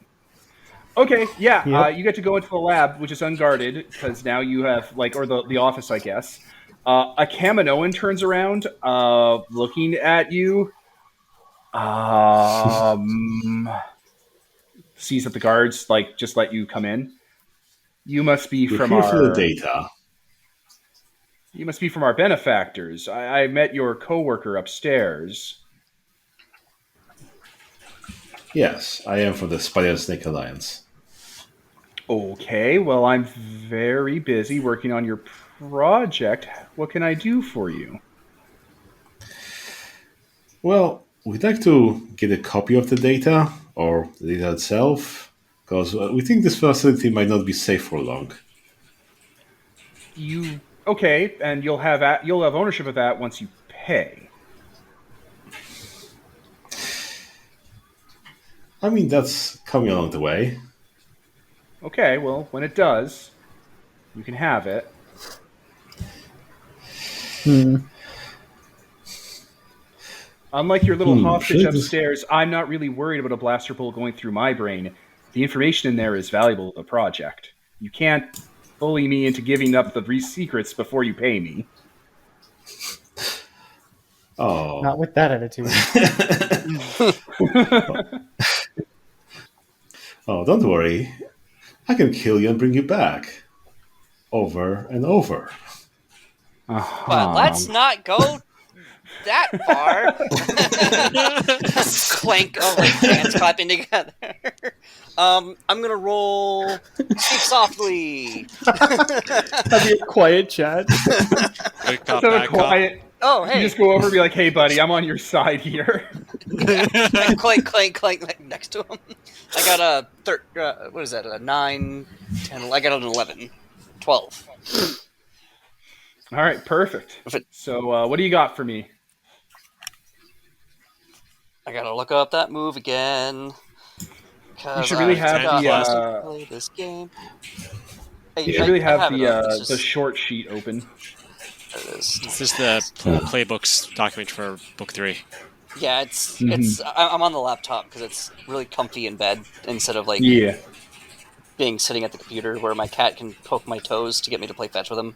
Okay, yeah. Yep. You get to go into the lab, which is unguarded because now you have or the office, I guess. A Kaminoan turns around, looking at you. Sees that the guards just let you come in. You must be We're from here for the our data. You must be from our benefactors. I met your coworker upstairs. Yes, I am from the Spider and Snake Alliance. Okay, well, I'm very busy working on your project. What can I do for you? Well, we'd like to get a copy of the data, or the data itself, because we think this facility might not be safe for long. Okay, and you'll have ownership of that once you pay. I mean, that's coming along the way. Okay, well, when it does, you can have it. Unlike your little hostage upstairs, I'm not really worried about a blaster bolt going through my brain. The information in there is valuable to the project. You can't bully me into giving up the secrets before you pay me. Oh. Not with that attitude. Oh, don't worry. I can kill you and bring you back. Over and over. But let's not go that far. Clank, hands clapping together. I'm gonna roll Speak Softly. That'd be a quiet chat. Good cop, So bad cop. quiet. Oh, You hey. just go over and be like, "Hey, buddy, I'm on your side here." Clank, clank, clank, like, next to him. I got a what is that? A 9, 10. I got an 11, 12. All right, perfect. So, what do you got for me? I gotta look up that move again. You should really have the, play this game. You should really have it up. It's the just- short sheet open. there it is. This is the playbooks document for book 3. Yeah, it's. I'm on the laptop because it's really comfy in bed instead of Yeah. being sitting at the computer where my cat can poke my toes to get me to play fetch with him.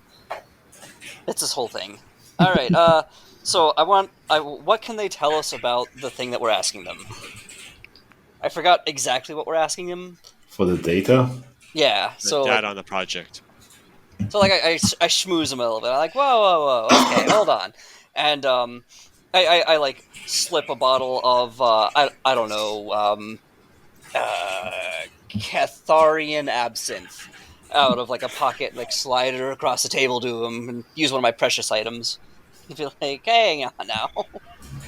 It's this whole thing. All right. So what can they tell us about the thing that we're asking them? I forgot exactly what we're asking them. For the data? Yeah. The So data on the project. I schmooze them a little bit. I'm like, whoa, okay, hold on, and I like slip a bottle of I don't know Catharian absinthe out of like a pocket, like slide it across the table to him, and use one of my precious items. He'd be like, hey, hang on now.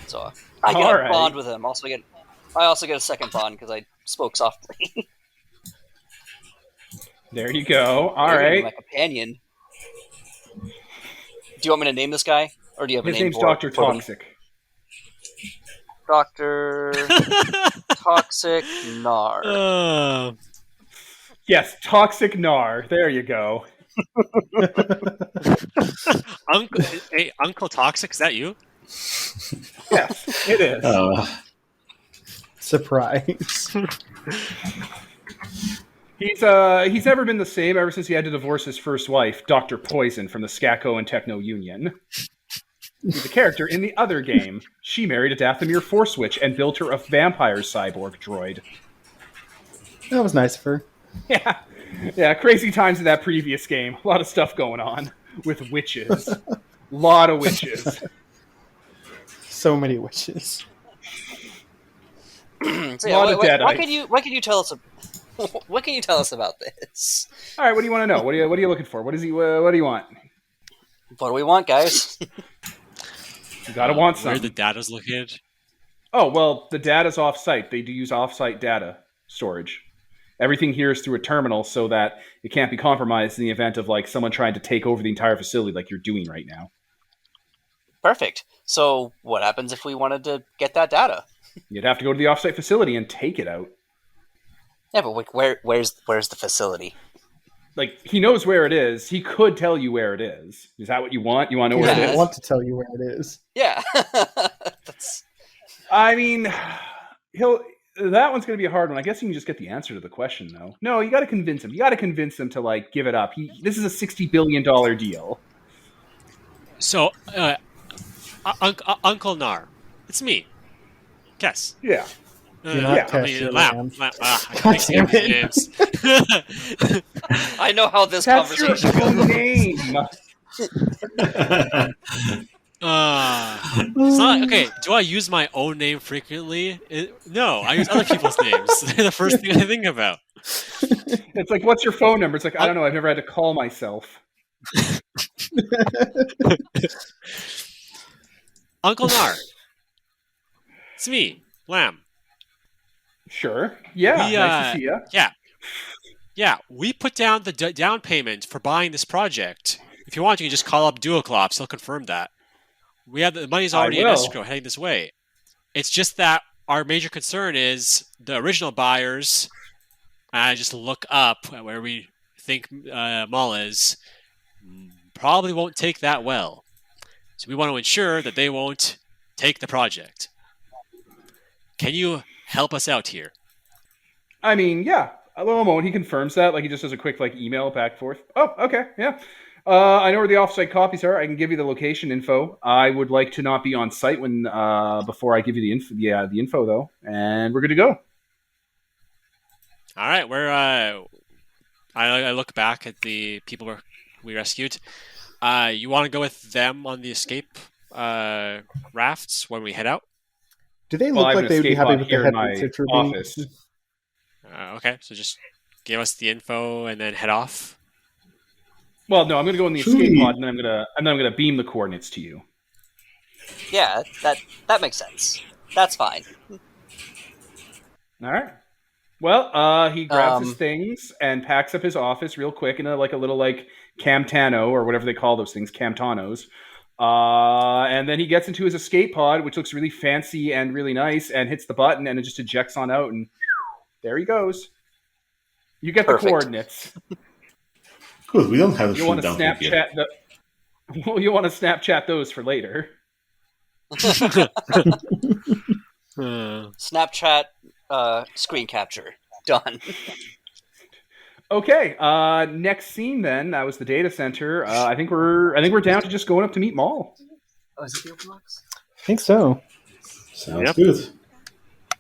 So I get All a right. bond with him. I also get a second bond because I spoke softly. There you go. All You're gonna be right. my companion. Do you want me to name this guy, or do you have a His name name's for Doctor for him? Toxic. Doctor Toxic Nar. Yes, Toxic Nar. There you go. Uncle Toxic, is that you? Yes, it is. Surprise. He's never been the same ever since he had to divorce his first wife, Dr. Poison from the Skako and Techno Union. He's a character in the other game. She married a Dathomir Force Witch and built her a vampire cyborg droid. That was nice of her. Yeah, crazy times in that previous game. A lot of stuff going on with witches. A lot of witches. So many witches. So yeah, Lot of deadites. what can you tell us? What can you tell us about this? All right, what do you want to know? What are you looking for? What do you want? What do we want, guys? You gotta want Where something. the data's located? Oh, well, the data's off-site. They do use off-site data storage. Everything here is through a terminal so that it can't be compromised in the event of like someone trying to take over the entire facility like you're doing right now. Perfect. So, what happens if we wanted to get that data? You'd have to go to the off-site facility and take it out. Yeah, but where's the facility? Like, he knows where it is. He could tell you where it is. Is that what you want? You want to know where Yeah. it I is? want to tell you where it is. Yeah. That's... I mean, that one's going to be a hard one. I guess you can just get the answer to the question, though. No, you got to convince him. You got to convince him to, like, give it up. This is a $60 billion deal. So, Uncle Nar, it's me. Guess. Yeah. You're not I mean, Cassian, Lamb. man. I God mixed damn up his names. I know how this That's your conversation goes. own name. It's not, okay, do I use my own name frequently? No, I use other people's names. They're the first thing I think about. It's like, what's your phone number? It's like, I don't know. I've never had to call myself. Uncle Nar. It's me, Lamb. Sure. Yeah. Nice to see you. Yeah, we put down the down payment for buying this project. If you want, you can just call up Duoclops. He'll confirm that. We have the money's already in escrow heading this way. It's just that our major concern is the original buyers. I just look up where we think Mall is. Probably won't take that well. So we want to ensure that they won't take the project. Can you help us out here? I mean, yeah. A little moment. He confirms that. Like, he just does a quick, like, email back and forth. Oh, okay. Yeah. I know where the offsite copies are. I can give you the location info. I would like to not be on site when before I give you the info, though. And we're good to go. All right, I look back at the people we rescued. You want to go with them on the escape rafts when we head out? Do they Well, look I have like an they would be escape happy pod with here the in head my picture office. Okay, so just give us the info and then head off. Well, no, I'm going to go in the escape pod, and then I'm going to beam the coordinates to you. Yeah, that makes sense. That's fine. All right. Well, he grabs his things and packs up his office real quick in a little like Camtano or whatever they call those things, Camtanos. And then he gets into his escape pod, which looks really fancy and really nice, and hits the button, and it just ejects on out, and there he goes. You get Perfect. the coordinates. Good, we don't have to You want shoot to down from here. Snapchat Well, you want to Snapchat those for later. Snapchat screen capture. Done. Okay. Next scene. Then that was the data center. I think we're down to just going up to meet Maul. Oh, is it the open box? I think so. Sounds Yep. good.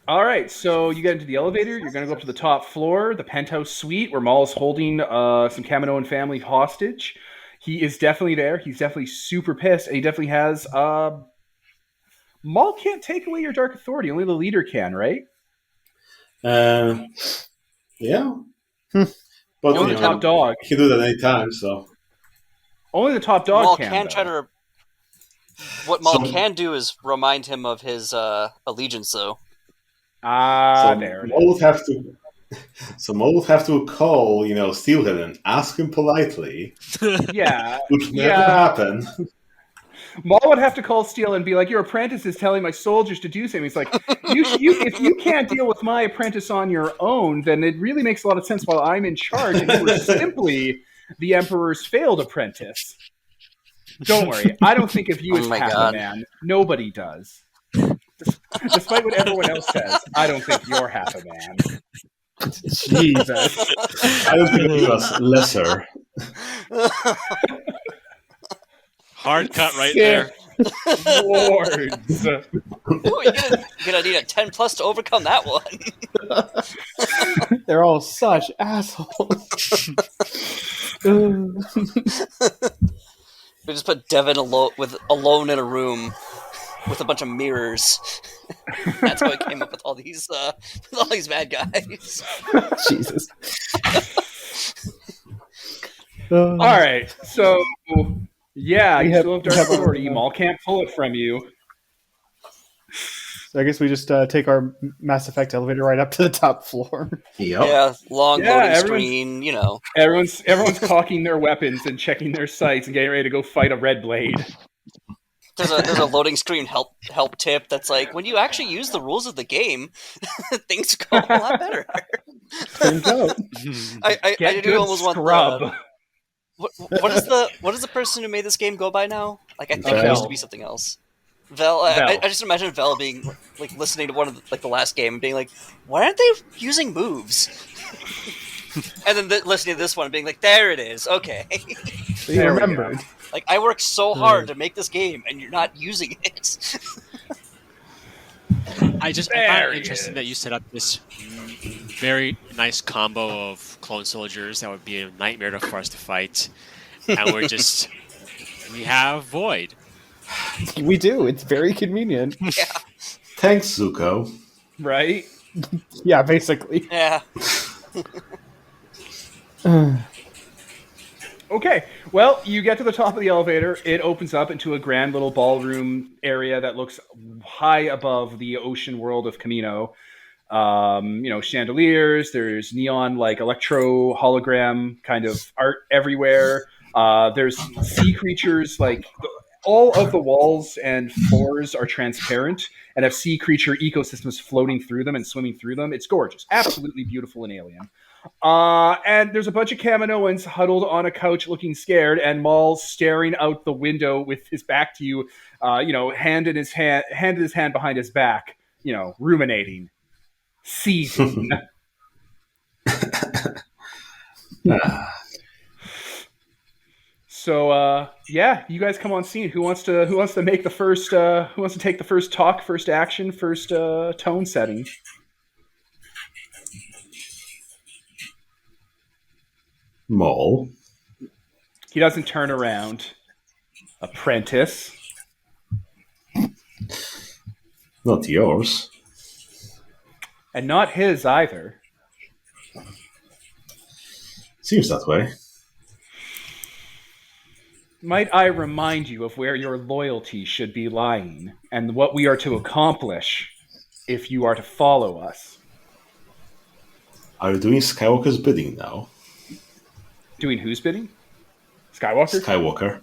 All right. So you get into the elevator. You're going to go up to the top floor, the penthouse suite, where Maul is holding some Kaminoan family hostage. He is definitely there. He's definitely super pissed, and he definitely has. Maul can't take away your dark authority. Only the leader can, right? Yeah. Hmm. But Only the top dog. he can do that anytime, so. Only the top dog Maul can. can though. try to. What Maul So- can do is remind him of his allegiance, though. Ah, So there. Maul would have to. So Maul would have to call, Steelhead and ask him politely, Yeah. which never Yeah. happened. Maul would have to call Steele and be like, "Your apprentice is telling my soldiers to do something." He's like, if you can't deal with my apprentice on your own, then it really makes a lot of sense while I'm in charge, and you were simply the Emperor's failed apprentice. Don't worry, I don't think of you Oh as my half God. a man. Nobody does. Despite what everyone else says, I don't think you're half a man. Jesus. I don't think he was lesser. Hard cut right Sith there. Lords. Ooh, you're gonna need a 10 plus to overcome that one. They're all such assholes. We just put Devin alone in a room with a bunch of mirrors. That's how I came up with all these bad guys. Jesus. All right, so yeah, We you have- still have we dark have our- authority. Maul can't pull it from you. So I guess we just take our Mass Effect elevator right up to the top floor. Yep. Yeah, long Yeah, loading everyone's- screen, Everyone's cocking their weapons and checking their sights and getting ready to go fight a red blade. There's a loading screen help tip that's like, when you actually use the rules of the game, things go a lot better. Turns out. I Get do good almost scrub. want what is the person who made this game go by now? Like, I think it Vel. used to be something else. Vel. Vel. I just imagine Vel being like listening to one of the last game and being like, why aren't they using moves? And then listening to this one and being like, there it is. Okay. So you There we remembered. Like, I worked so hard to make this game and you're not using it. I find There it he interesting is. that you set up this very nice combo of clone soldiers that would be a nightmare for us to fight, and we have Void. We do. It's very convenient. Thanks, Zuko. Right? Yeah, basically. Yeah. Okay. Well, you get to the top of the elevator. It opens up into a grand little ballroom area that looks high above the ocean world of Kamino. Chandeliers. There's neon like electro hologram kind of art everywhere. There's sea creatures like all of the walls and floors are transparent and have sea creature ecosystems floating through them and swimming through them. It's gorgeous, absolutely beautiful and alien. And there's a bunch of Kaminoans huddled on a couch looking scared, and Maul staring out the window with his back to you, hand in his hand behind his back, ruminating, seething. So you guys come on scene. Who wants to make the first? Who wants to take the first talk, first action, first tone setting? Maul. He doesn't turn around. Apprentice. Not yours. And not his either. Seems that way. Might I remind you of where your loyalty should be lying, and what we are to accomplish if you are to follow us? Are you doing Skywalker's bidding now? Doing whose bidding? Skywalker? Skywalker.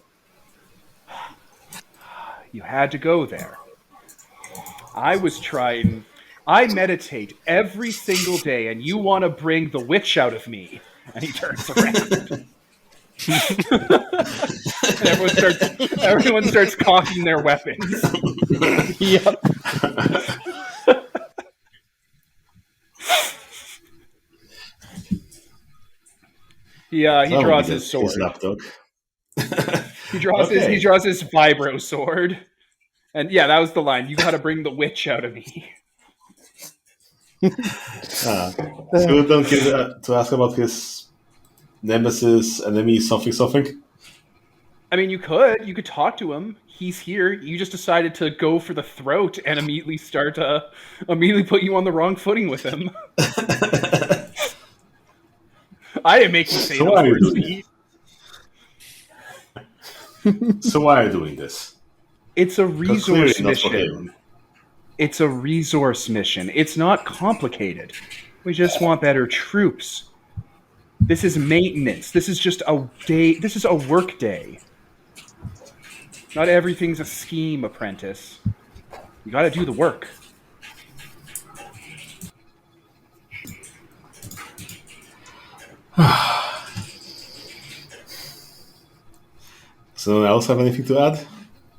You had to go there. I meditate every single day, and you want to bring the witch out of me. And he turns around. And everyone starts cocking their weapons. Yep. He That would draws be his sword. lapdog. He draws Okay. his vibro sword. And yeah, that was the line. You got to bring the witch out of me. So we don't get to ask about his nemesis, enemy, something. I mean, you could talk to him. He's here. You just decided to go for the throat and immediately immediately put you on the wrong footing with him. I didn't make you say So those why are you words, doing Pete. So why are you doing this? It's a Because clearly resource not for mission. him. It's a resource mission. It's not complicated. We just want better troops. This is maintenance. This is just a day. This is a work day. Not everything's a scheme, apprentice. You got to do the work. So, anyone else have anything to add?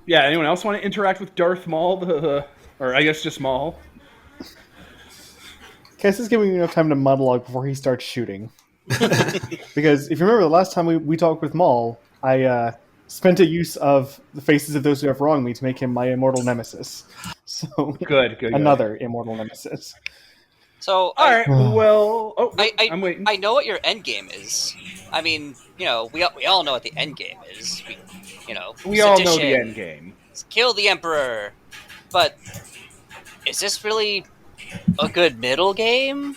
Yeah, anyone else want to interact with Darth Maul? Or I guess just Maul? Cass is giving you enough time to monologue before he starts shooting. Because if you remember the last time we talked with Maul, I spent a use of the faces of those who have wronged me to make him my immortal nemesis. So Good. another immortal nemesis. So, All right. Well, I'm waiting. I know what your end game is. I mean, we all know what the end game is. We all know the sedition, end game. kill the Emperor. But is this really a good middle game?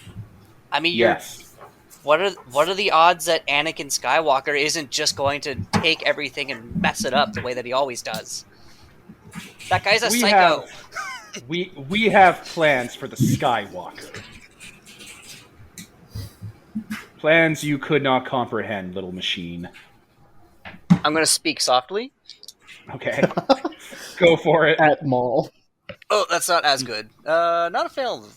I mean, Yes. what are the odds that Anakin Skywalker isn't just going to take everything and mess it up the way that he always does? That guy's a psycho. We have plans for the Skywalker. Plans you could not comprehend, little machine. I'm going to speak softly. Okay. Go for it. At Maul. Oh, that's not as good. Not a fail,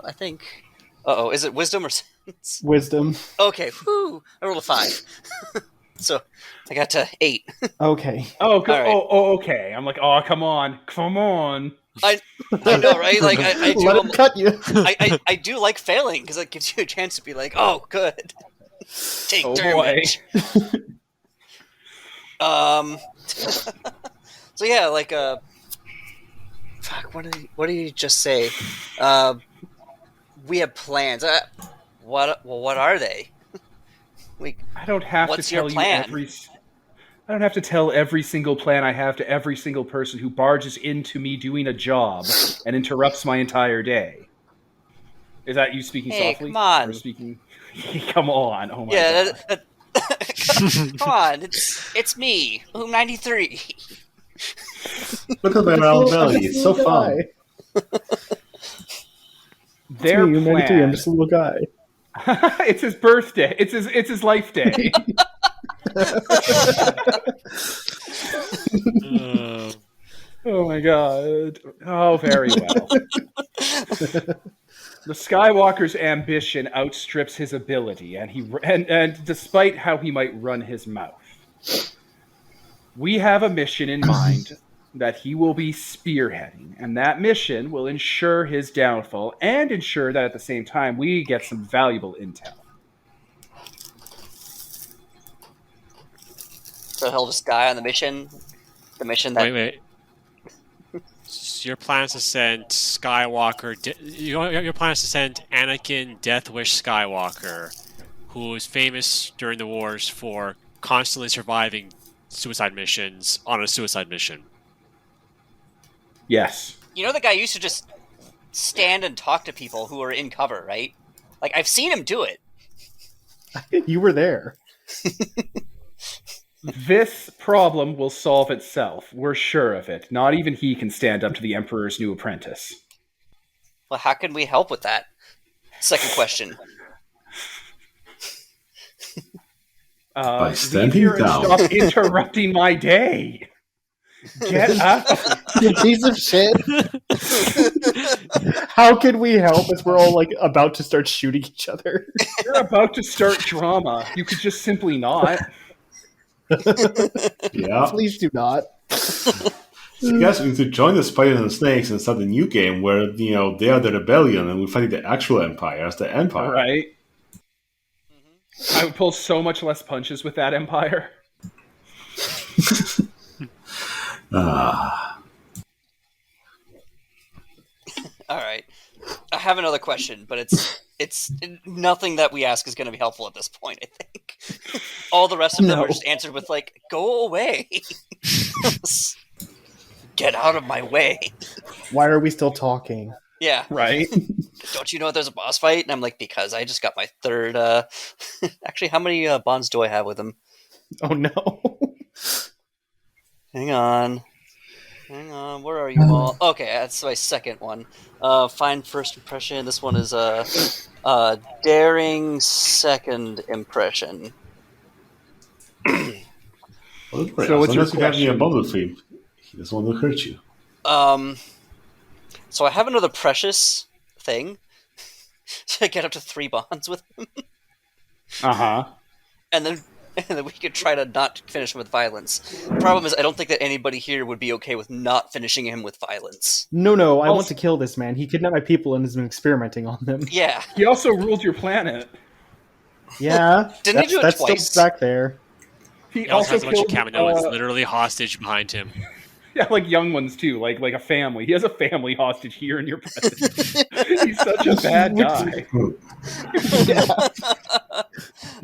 I think. Uh-oh, is it wisdom or sense? Wisdom. Okay, whew, I rolled a 5. So, I got to 8. Okay. Oh, good. All right. Okay. I'm like, oh, come on. I know, right? Like, I do. Let him cut you. I do like failing, because it gives you a chance to be like, oh, good. Take Oh, damage. So yeah, like, fuck, what did you just say? We have plans. What are they? I don't have What's to your tell you plan? I don't have to tell every single plan I have to every single person who barges into me doing a job and interrupts my entire day. Is that you speaking Hey, softly? come on. Or speaking? Come on! Oh my Yeah, god! come on, it's me, Boom 93. Look at my round belly. It's so fun. Their Me, plan. 93, I'm just a little guy. It's his birthday. It's his life day. Oh my god. Oh, very well. The Skywalker's ambition outstrips his ability, and despite how he might run his mouth, we have a mission in mind that he will be spearheading, and that mission will ensure his downfall and ensure that at the same time we get some valuable intel. So he'll just die on the mission. The mission that Wait. So your plan is to send Skywalker. Your plan is to send Anakin Deathwish Skywalker, who is famous during the wars for constantly surviving suicide missions on a suicide mission. Yes. the guy used to just stand and talk to people who are in cover, right? Like, I've seen him do it. You were there. This problem will solve itself. We're sure of it. Not even he can stand up to the Emperor's new apprentice. Well, how can we help with that? Second question. By Leave stamping here and down. stop interrupting my day. Get up. You piece of shit. How can we help as we're all like about to start shooting each other? You're about to start drama. You could just simply not. Yeah. Please do not. You guys need to join the Spiders and Snakes and start a new game where, they are the rebellion and we're fighting the actual Empire as the Empire. Right? I would pull so much less punches with that Empire. All right. I have another question, but it's nothing that we ask is going to be helpful at this point. I think all the rest of them No. are just answered with like, "Go away, get out of my way." Why are we still talking? Yeah. Right? Don't you know there's a boss fight? And I'm like, because I just got my third. Actually, how many bonds do I have with him? Oh no. Hang on. Where are you all? Okay, that's my second one. Fine first impression. This one is daring second impression. Well, So what's your unless you have me a question? bond with him, he doesn't want to hurt you. So I have another precious thing to get up to 3 bonds with him, Uh-huh. and then we could try to not finish him with violence. The problem is, I don't think that anybody here would be okay with not finishing him with violence. No, I Also- want to kill this man. He kidnapped my people and has been experimenting on them. Yeah, He also ruled your planet. Yeah. Didn't he do it that's twice? still back there. He He also has a bunch of killed, Kaminoans literally hostage behind him. yeah, like young ones too, like a family. He has a family hostage here in your presence. He's such a bad guy.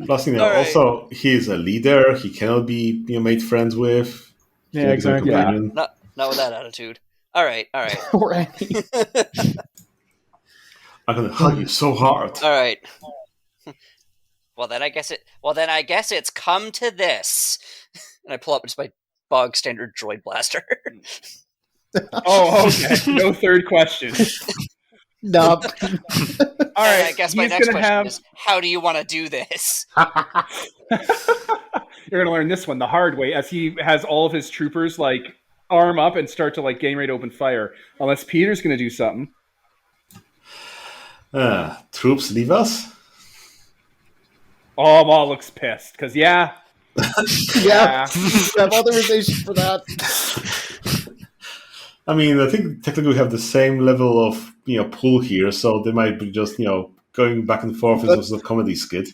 Plus, All right. also he's a leader. He cannot be made friends with. Yeah, He can be a exactly. companion. not with that attitude. All right. Right. I'm gonna hug you so hard. All right. Well then, I guess it's come to this. And I pull up just my bog standard droid blaster. Oh, okay. No third question. Nope. All And right. I guess my he's next gonna question have. is, how do you want to do this? You're gonna learn this one the hard way, as he has all of his troopers like arm up and start to like getting ready to open fire. Unless Peter's gonna do something. Troops leave us. Oh, Maul looks pissed because Yeah. have authorization for that. I mean, I think technically we have the same level of pull here, so they might be just going back and forth as a comedy skit.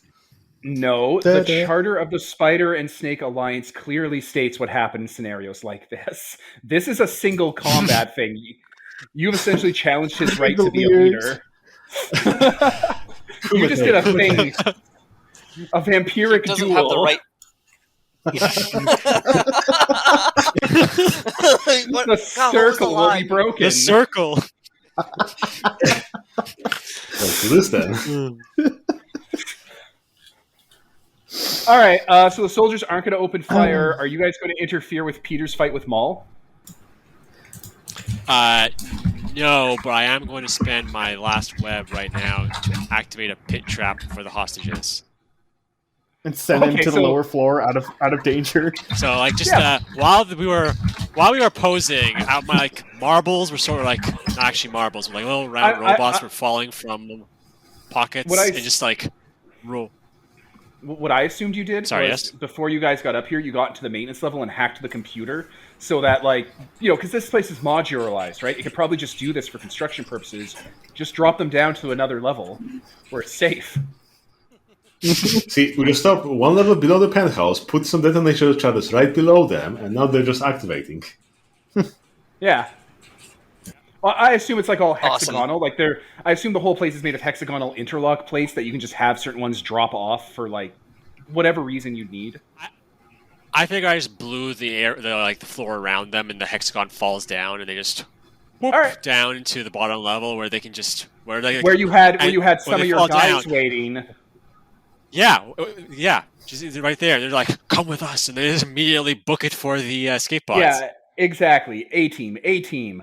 No, the Da-da. Charter of the Spider and Snake Alliance clearly states what happened in scenarios like this. This is a single combat thing. You've essentially challenged his right to be a leader. You just did a thing, a vampiric Doesn't duel. have the right. What- The God, what was the circle will be line? broken. The circle. Let's do this then. All right, so the soldiers aren't going to open fire. Are you guys going to interfere with Peter's fight with Maul? No, but I am going to spend my last web right now to activate a pit trap for the hostages. And send him Okay, to the so- lower floor out of danger. So like just Yeah. while we were posing, out my like marbles were sort of like not actually marbles, but like little round robots were falling from pockets What I- and just like roll. What I assumed you did Sorry, was yes? before you guys got up here, you got into the maintenance level and hacked the computer so that, like, because this place is modularized, right? You could probably just do this for construction purposes. Just drop them down to another level where it's safe. See, we just stop one level below the penthouse, put some detonation charges right below them, and now they're just activating. Yeah. Well, I assume it's like all Awesome. hexagonal. Like I assume the whole place is made of hexagonal interlock plates that you can just have certain ones drop off for like whatever reason you need. I think I just blew the floor around them, and the hexagon falls down, and they just whoop All right. down into the bottom level where they can just Where you had when some they of your fall guys down- waiting. yeah, just right there. They're like, "Come with us," and they just immediately book it for the escape pods. Yeah, exactly. A team.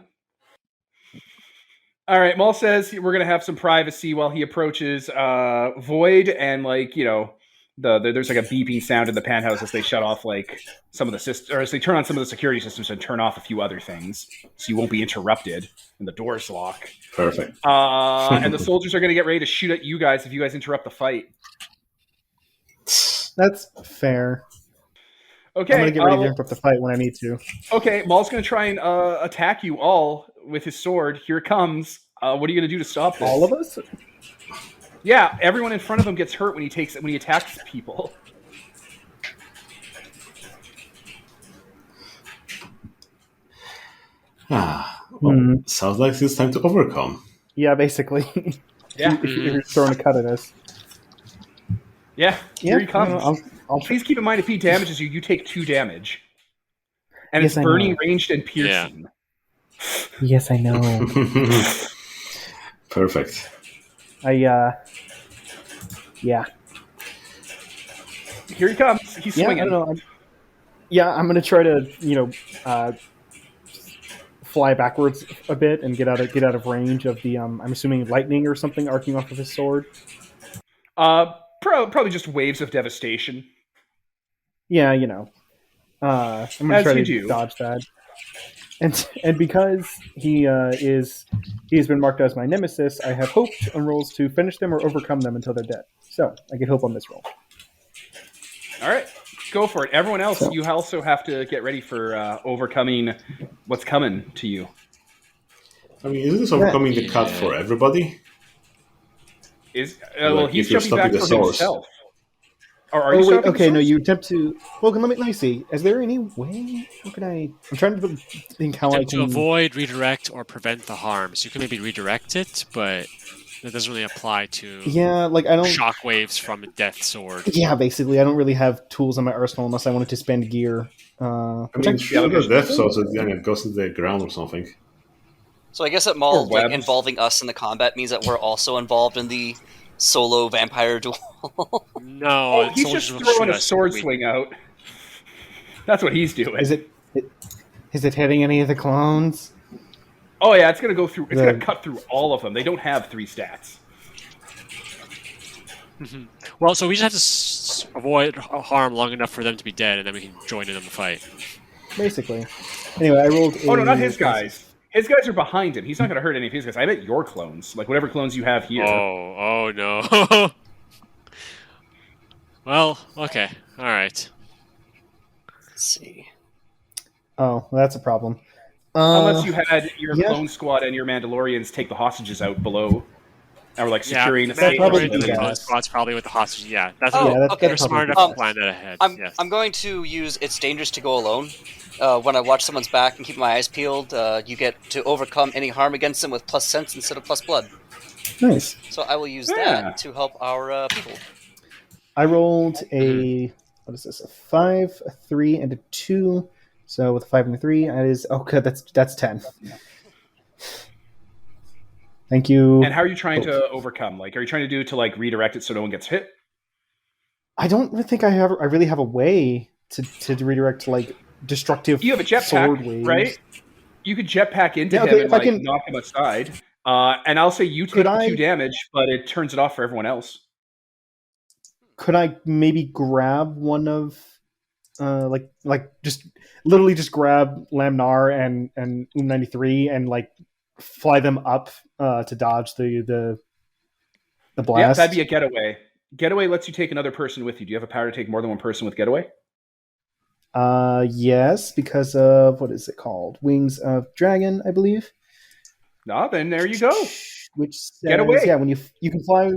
All right, Maul says we're gonna have some privacy while he approaches Void, and there's like a beeping sound in the penthouse as they shut off like some of the systems, or as they turn on some of the security systems and turn off a few other things, so you won't be interrupted and the doors lock. Perfect. And the soldiers are gonna get ready to shoot at you guys if you guys interrupt the fight. That's fair. Okay, I'm gonna get ready to interrupt the fight when I need to. Okay, Maul's gonna try and attack you all with his sword. Here it comes. What are you gonna do to stop this? All of us? Yeah, everyone in front of him gets hurt when he attacks people. Sounds like it's time to overcome. Yeah, basically. Yeah. He's throwing a cut at us. Yeah, here he comes. I'll try. Please keep in mind, if he damages you, you take 2 damage. And Yes, it's I burning, know. ranged, and piercing. Yes, I know. Perfect. Yeah. Here he comes. He's swinging. I don't know. I'm gonna try to fly backwards a bit and get out of range of the I'm assuming lightning or something arcing off of his sword. Probably just waves of devastation. Yeah, I'm gonna As try you to do. dodge that. And because he has been marked as my nemesis, I have hoped on rolls to finish them or overcome them until they're dead. So I get hope on this roll. All right, go for it. Everyone else, So- you also have to get ready for overcoming what's coming to you. I mean, isn't this overcoming the cut for everybody? Well, Like, he's if you're jumping back stopping the for source. himself. Or are you Oh wait, stopping the okay, no, source? you attempt to. Well, let me see. Is there any way? How can I? I'm trying to think how I Attempt can to avoid, redirect, or prevent the harm. So you can maybe redirect it, but that doesn't really apply to Yeah, like I don't. shockwaves from a death sword. Yeah, basically, I don't really have tools in my arsenal unless I wanted to spend gear. I mean, shoot a death sword so it goes into the ground or something. So I guess that Maul, Or webs. involving us in the combat means that we're also involved in the solo vampire duel. No, Oh, he's soldiers just will throwing shoot a us sword if we- swing out. That's what he's doing. Is it hitting any of the clones? Oh yeah, it's gonna go through. It's The- gonna cut through all of them. They don't have 3 stats. Well, so we just have to avoid harm long enough for them to be dead, and then we can join in on the fight. Basically. Anyway, I rolled. Oh no, not his guys. His guys are behind him. He's not gonna hurt any of his guys. I bet your clones, like whatever clones you have here. Oh no. Well, okay, all right. Let's see. Oh, well, that's a problem. Unless you had your yeah. clone squad and your Mandalorians take the hostages out below, and we're like Yeah, securing a that safe. probably Mandalorians do and that. clone squads probably with the hostages. Yeah, that's Oh, yeah, okay. they're smart probably enough to plan that ahead. Yes. I'm going to use It's Dangerous to Go Alone. When I watch someone's back and keep my eyes peeled, you get to overcome any harm against them with plus sense instead of plus blood. Nice. So I will use Yeah. that to help our people. I rolled a what is this? A 5, a 3, and a 2. So with a 5 and a 3, that is good. That's 10. Thank you. And how are you trying to overcome? Like, are you trying to do to like redirect it so no one gets hit? I don't really think I really have a way to redirect to like destructive. You have a sword jetpack, waves. right? You could jetpack into Yeah, him okay, and if I like can- knock him aside. And I'll say you take Could the I- 2 damage, but it turns it off for everyone else. Could I maybe grab one of like just literally just grab Lamnar and 93 and like fly them up to dodge the Yeah, blast? that'd be a getaway. Getaway lets you take another person with you. Do you have a power to take more than one person with getaway? Yes, because of what is it called? Wings of Dragon, I believe. No, then there you go. Which says, Get away. yeah, when you can fly.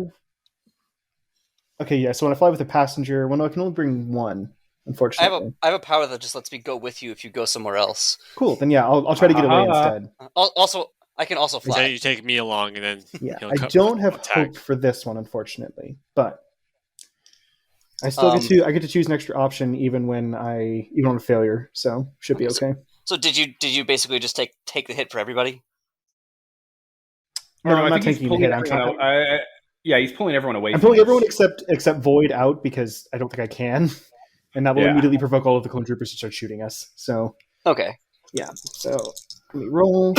Okay, yeah. So when I fly with a passenger, well, no, I can only bring one. Unfortunately. I have a power that just lets me go with you if you go somewhere else. Cool. Then yeah, I'll try to get away Ah. instead. Also, I can also So fly. you take me along, and then Yeah, he'll I cut- don't have attack. hope for this one, unfortunately, but I still get to choose an extra option even on a failure, so should be okay. So did you basically just take the hit for everybody? No, I'm I not think he's taking the pulling hit. I'm everyone trying. out. Yeah, he's pulling everyone away. I'm from pulling this. everyone except Void out because I don't think I can, and that will Yeah. immediately provoke all of the clone troopers to start shooting us. So Okay. yeah, so let me roll.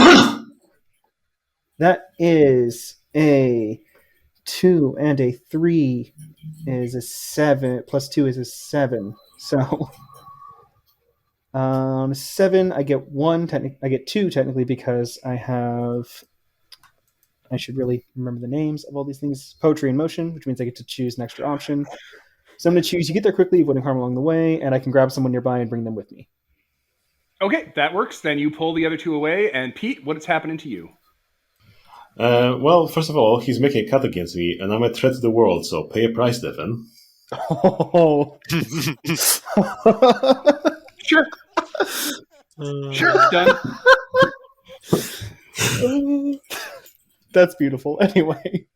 That is a 2 and a 3 is a 7 plus 2 is a 7. So 7 I get 1 I get 2 technically because I should really remember the names of all these things. Poetry in motion, which means I get to choose an extra option. So I'm going to choose you get there quickly, avoiding harm along the way, and I can grab someone nearby and bring them with me. Okay, that works. Then you pull the other 2 away. And Pete, what's happening to you? Well, first of all, he's making a cut against me, and I'm a threat to the world, so pay a price, Devin. Oh. Sure. Sure. Done. That's beautiful. Anyway.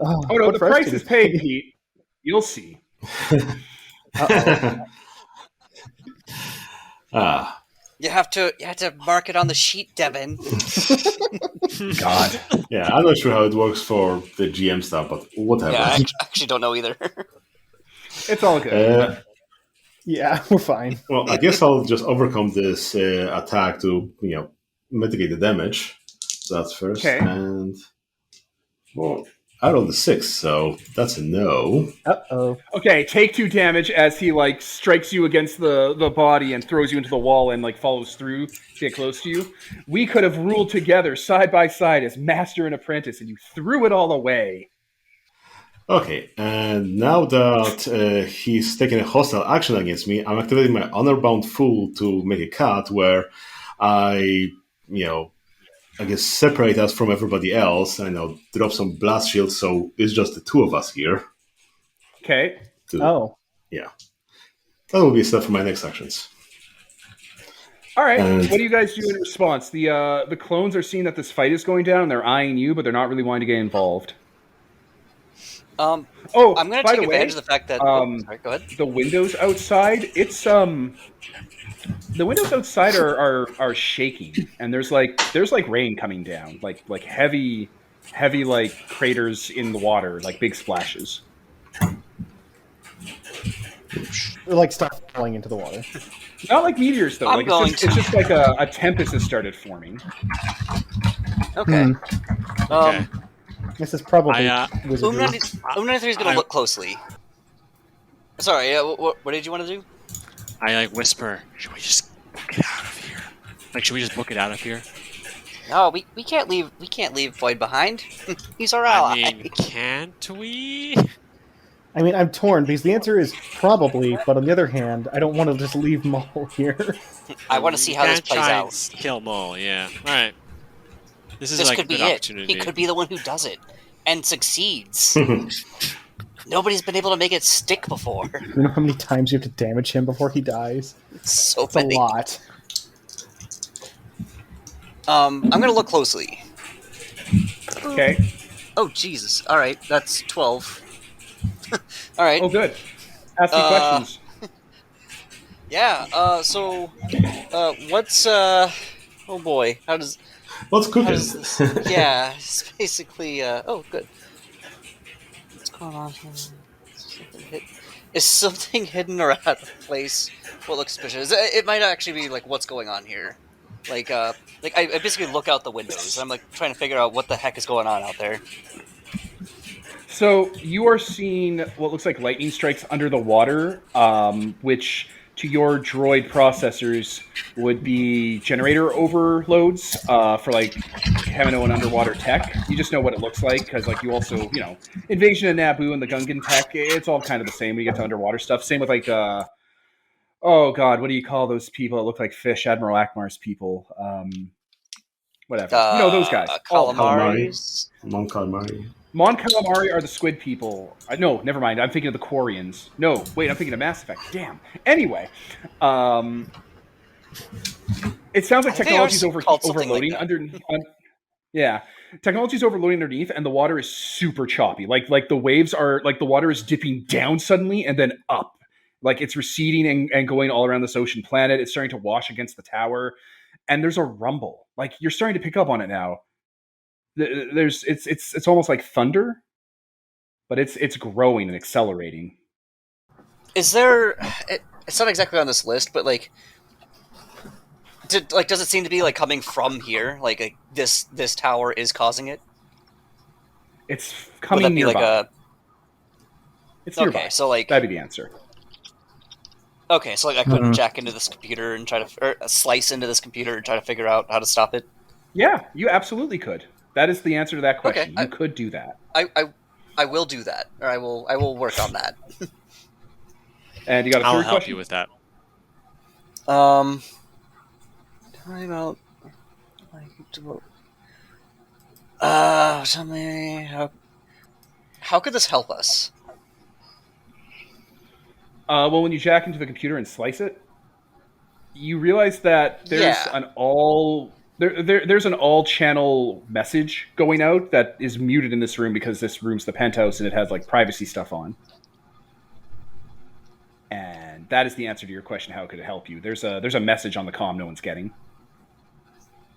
Oh no, what the price price did is it paid, pay? Pete. You'll see. Uh-oh. Ah, You have to mark it on the sheet, Devin. God. yeah, I'm not sure how it works for the GM stuff, but whatever. Yeah, I actually don't know either. It's all good. Yeah, we're fine. Well, I guess I'll just overcome this attack to, mitigate the damage. So that's first. Okay. And, well, I rolled a 6, so that's a no. Uh-oh. Okay, take 2 damage as he like strikes you against the body and throws you into the wall and like follows through to get close to you. We could have ruled together side by side as master and apprentice, and you threw it all away. Okay, and now that he's taking a hostile action against me, I'm activating my Honor-Bound Fool to make a cut where I guess separate us from everybody else. I know, drop some blast shields, so it's just the two of us here. Okay. Oh. Yeah. That will be stuff for my next actions. All right. And- What do you guys do in response? The clones are seeing that this fight is going down. They're eyeing you, but they're not really wanting to get involved. I'm Oh, going to by take the way, advantage of the fact that. Sorry, go ahead. the windows outside, the windows outside are shaking, and there's like rain coming down, like heavy like craters in the water, like big splashes. Like stuff falling into the water. Not like meteors though. I'm going it's just like a tempest has started forming. Okay. Okay. This is probably wizardry. Um 93 is going to look closely. Sorry, what did you want to do? I like whisper, should we just book it out of here? Like, should we just book it out of here? No, we can't leave Boyd behind. He's our ally. I mean, can't we? I mean, I'm torn because the answer is probably, but on the other hand, I don't want to just leave Maul here. I want to see how this Can't plays try out. and kill Maul, yeah. Alright. This is This like could a be good it. opportunity. He could be the one who does it and succeeds. Nobody's been able to make it stick before. You know how many times you have to damage him before he dies? So It's a many. lot. I'm gonna look closely. Okay. Oh Jesus! All right, that's 12. All right. Oh, good. Ask me questions. Yeah. So, what's Oh boy. What's How cooking? does this? Yeah. It's basically. Oh, good. What's going on here? Is something hidden or out of place? What looks suspicious? It might actually be like what's going on here. Like I basically look out the windows. I'm like trying to figure out what the heck is going on out there. So you are seeing what looks like lightning strikes under the water, which to your droid processors would be generator overloads for like Kamino and underwater tech. You just know what it looks like because like you also, Invasion of Naboo and the Gungan tech, it's all kind of the same when you get to underwater stuff. Same with like, oh god, what do you call those people that look like fish? Admiral Akmar's people. Whatever. Those guys. Calamaris. Mon Calamari. Mon Calamari are the squid people. No, never mind. I'm thinking of the Quarians. No, wait, I'm thinking of Mass Effect. Damn. Anyway, it sounds like I think technology's ours called something overloading like that. underneath. Yeah, technology's overloading underneath, and the water is super choppy. Like the waves are like the water is dipping down suddenly and then up. Like it's receding and going all around this ocean planet. It's starting to wash against the tower, and there's a rumble. Like you're starting to pick up on it now. It's almost like thunder, but it's growing and accelerating. Is there? It's not exactly on this list, but does it seem to be like coming from here? Like this tower is causing it. It's Would coming that be nearby. like a? It's nearby. Okay, so like That'd be the answer. okay, so like I couldn't jack into this computer and try to or slice into this computer and try to figure out how to stop it. Yeah, you absolutely could. That is the answer to that question. Okay, You could do that. I will do that, or I will work on that. And you got a I'll third help question? you with that. Time out. Tell me how could this help us? Well, when you jack into the computer and slice it, you realize that there's Yeah. an there's an all channel message going out that is muted in this room because this room's the penthouse and it has like privacy stuff on. And that is the answer to your question. How could it help you? There's a message on the comm no one's getting.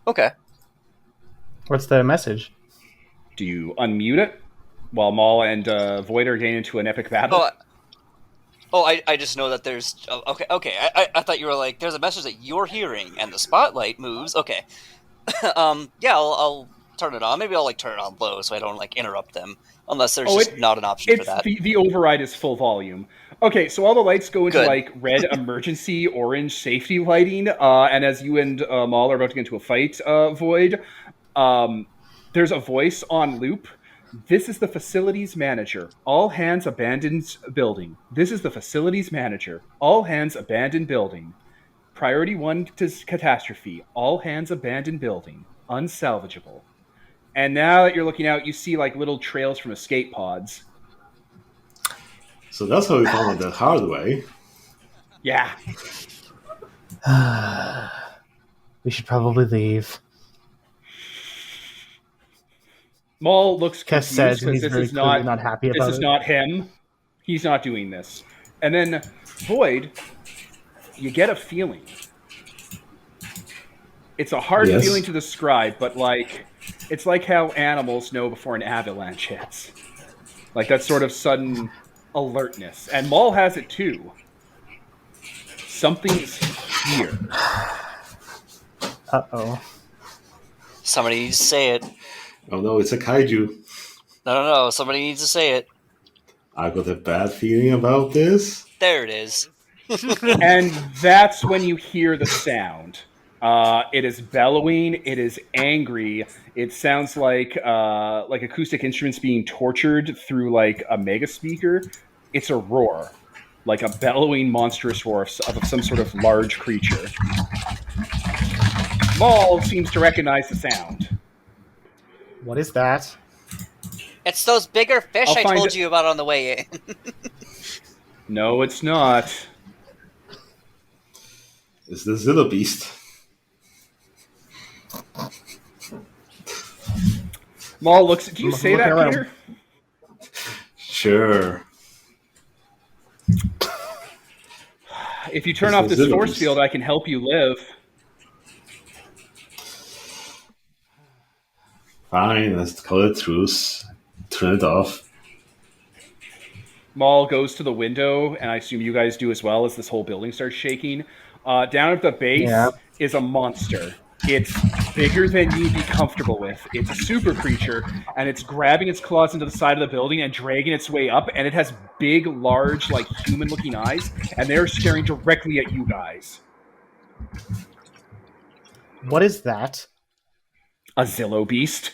Okay. What's the message? Do you unmute it while Maul and Void are getting into an epic battle? I just know that there's... okay. I thought you were like, there's a message that you're hearing, and the spotlight moves. Okay. Yeah, I'll turn it on. Maybe I'll, like, turn it on low so I don't, like, interrupt them. Unless there's just not an option for that. The override is full volume. Okay, so all the lights go into, Good. like, red emergency, orange safety lighting, and as you and Maul are about to get into a fight, Void, there's a voice on loop. This is the facilities manager. All hands abandoned building. This is the facilities manager. All hands abandoned building. Priority 1 to catastrophe. All hands abandoned building. Unsalvageable. And now that you're looking out, you see like little trails from escape pods. So that's how we found it the hard way. Yeah. We should probably leave. Maul looks Kess confused says, and because he's this very is clearly not happy about this is it. not him. He's not doing this. And then Void, you get a feeling. It's a hard Yes. feeling to describe, but like it's like how animals know before an avalanche hits. Like that sort of sudden alertness. And Maul has it too. Something's here. Uh-oh. Somebody needs to say it. Oh no, it's a kaiju. No. Somebody needs to say it. I got a bad feeling about this. There it is. And that's when you hear the sound. It is bellowing. It is angry. It sounds like acoustic instruments being tortured through like a mega speaker. It's a roar, like a bellowing, monstrous roar of some sort of large creature. Maul seems to recognize the sound. What is that? It's those bigger fish I'll I find told it. you about on the way in. No, it's not. It's the Zilla Beast. Maul looks. Do you say Look that, around. Peter? Sure. If you turn It's off the this Zilla force Beast. field, I can help you live. Fine, let's call it truce. Turn it off. Maul goes to the window, and I assume you guys do as well as this whole building starts shaking. Down at the base Yeah. is a monster. It's bigger than you'd be comfortable with. It's a super creature, and it's grabbing its claws into the side of the building and dragging its way up, and it has big, large, like human-looking eyes, and they're staring directly at you guys. What is that? A Zillow beast.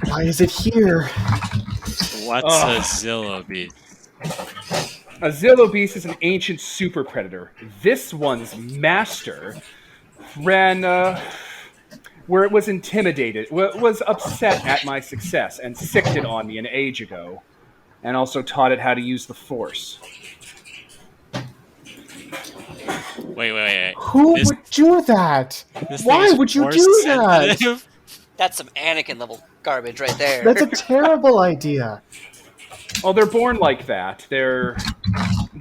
Why is it here? What's a Zillow beast? A Zillow beast is an ancient super predator. This one's master ran where it was intimidated, was upset at my success and sicked it on me an age ago, and also taught it how to use the Force. Wait. Who This- would do that? This Why thing is would you force do that? sensitive? That's some Anakin level garbage right there. That's a terrible idea. Oh, they're born like that. They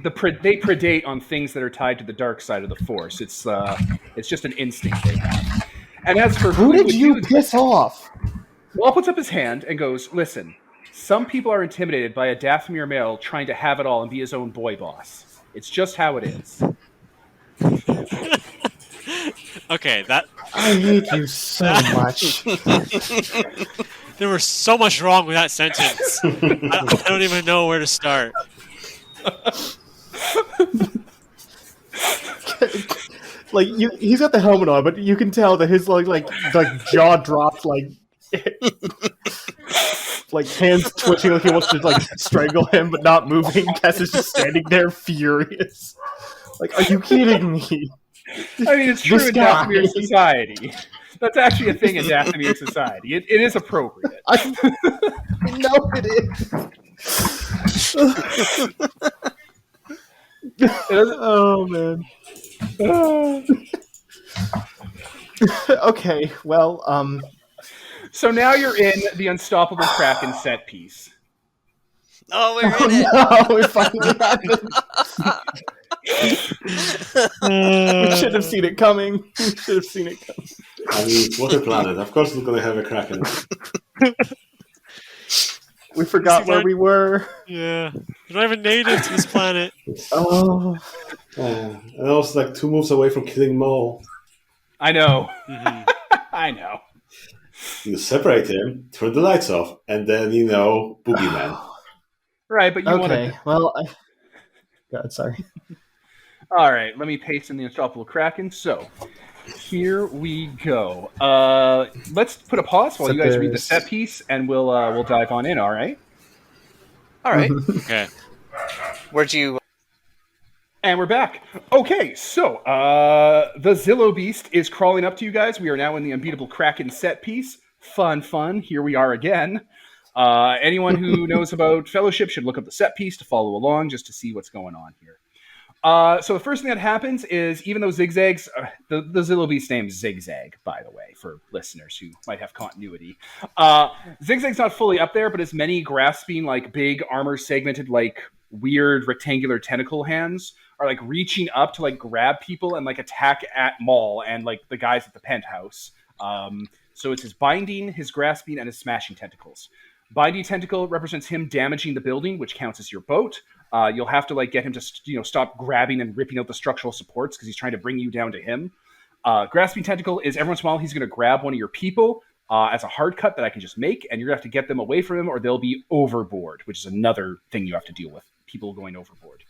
predate on things that are tied to the dark side of the Force. It's just an instinct they have. And as for Who did would you do- piss off? Maul puts up his hand and goes, "Listen, some people are intimidated by a Dathomir male trying to have it all and be his own boy boss. It's just how it is." Okay, that I hate you so much. there was so much wrong with that sentence. I don't even know where to start. Like he's got the helmet on, but you can tell that his like jaw dropped, like hands twitching, like he wants to like strangle him, but not moving. Cass is just standing there furious. Like, are you kidding me? I mean, it's true This in guy. Dathomir society. That's actually a thing in Dathomir society. It is appropriate. I know it is. Oh man. Okay, well, So now you're in the Unstoppable Kraken set piece. Oh, we're in it. no, it finally happened. We should have seen it coming. I mean, what a planet. Of course it's going to have a Kraken. We forgot where we were. Yeah. You're not even native to this planet. Oh. And I was like 2 moves away from killing Maul. I know. Mhm. I know. You separate him, turn the lights off, and then, boogeyman. Right, but you want Okay, to... well, God, sorry. All right, let me paste in the Unstoppable Kraken. So, here we go. Let's put a pause while you guys read the set piece, and we'll dive on in. All right. All right. Okay. Where'd you? And we're back. Okay, so the Zillow Beast is crawling up to you guys. We are now in the Unbeatable Kraken set piece. Fun. Here we are again. Anyone who knows about Fellowship should look up the set piece to follow along just to see what's going on here. So the first thing that happens is, even though Zigzag's... the Zillow Beast's name is Zigzag, by the way, for listeners who might have continuity. Zigzag's not fully up there, but his many grasping, like, big armor-segmented, like, weird rectangular tentacle hands are, like, reaching up to, like, grab people and, like, attack at Maul and, like, the guys at the penthouse. So it's his binding, his grasping, and his smashing tentacles. Binding tentacle represents him damaging the building, which counts as your boat. You'll have to get him to stop grabbing and ripping out the structural supports because he's trying to bring you down to him. Grasping tentacle is every once in a while he's going to grab one of your people as a hard cut that I can just make, and you're going to have to get them away from him or they'll be overboard, which is another thing you have to deal with, people going overboard.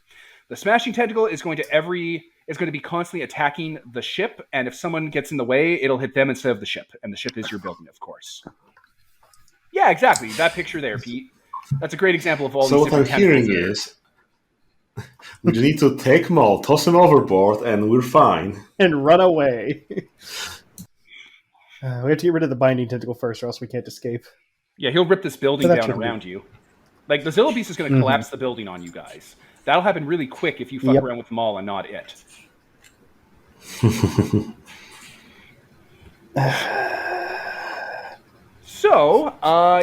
The smashing tentacle is going to be constantly attacking the ship, and if someone gets in the way, it'll hit them instead of the ship, and the ship is your building, of course. Yeah, exactly. That picture there, Pete. That's a great example of all So these what I'm different hearing tentacles. is, we need to take Maul, toss him overboard, and we're fine. And run away. We have to get rid of the binding tentacle first, or else we can't escape. Yeah, he'll rip this building So that down shouldn't around you. Like, the Zillow Beast is going to collapse the building on you guys. That'll happen really quick if you fuck around with Maul and not it. So,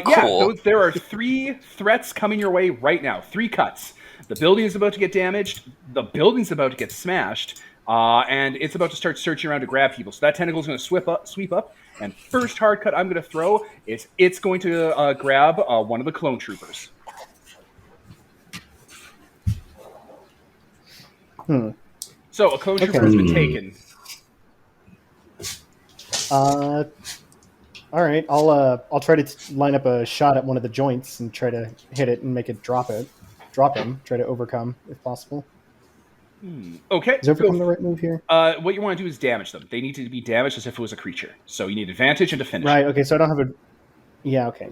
Cool. there are 3 threats coming your way right now. 3 cuts. The building is about to get damaged. The building's about to get smashed. And it's about to start searching around to grab people. So that tentacle is going to sweep up. And first hard cut I'm going to throw is it's going to grab one of the clone troopers. So a clone trooper has been taken. All right, I'll try to line up a shot at one of the joints and try to hit it and make it drop him. Try to overcome if possible. Okay. Is overcome the right move here? What you want to do is damage them. They need to be damaged as if it was a creature. So you need advantage and to finish. Right. Okay. So I don't have a. Yeah. Okay.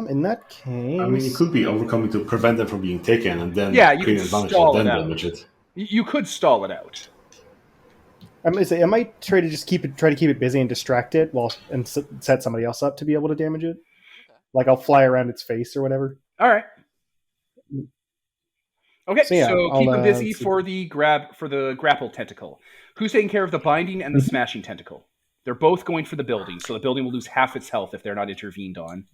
In that case, I mean, it could be overcoming to prevent them from being taken, and then Yeah, you create can advantage stall and it then out. damage it. You could stall it out. I'm gonna say I might try to keep it busy and distract it and set somebody else up to be able to damage it. Like I'll fly around its face or whatever. All right. Okay, So, yeah, so I'll, keep them busy let's see. for the grapple tentacle. Who's taking care of the binding and the smashing tentacle? They're both going for the building, so the building will lose half its health if they're not intervened on.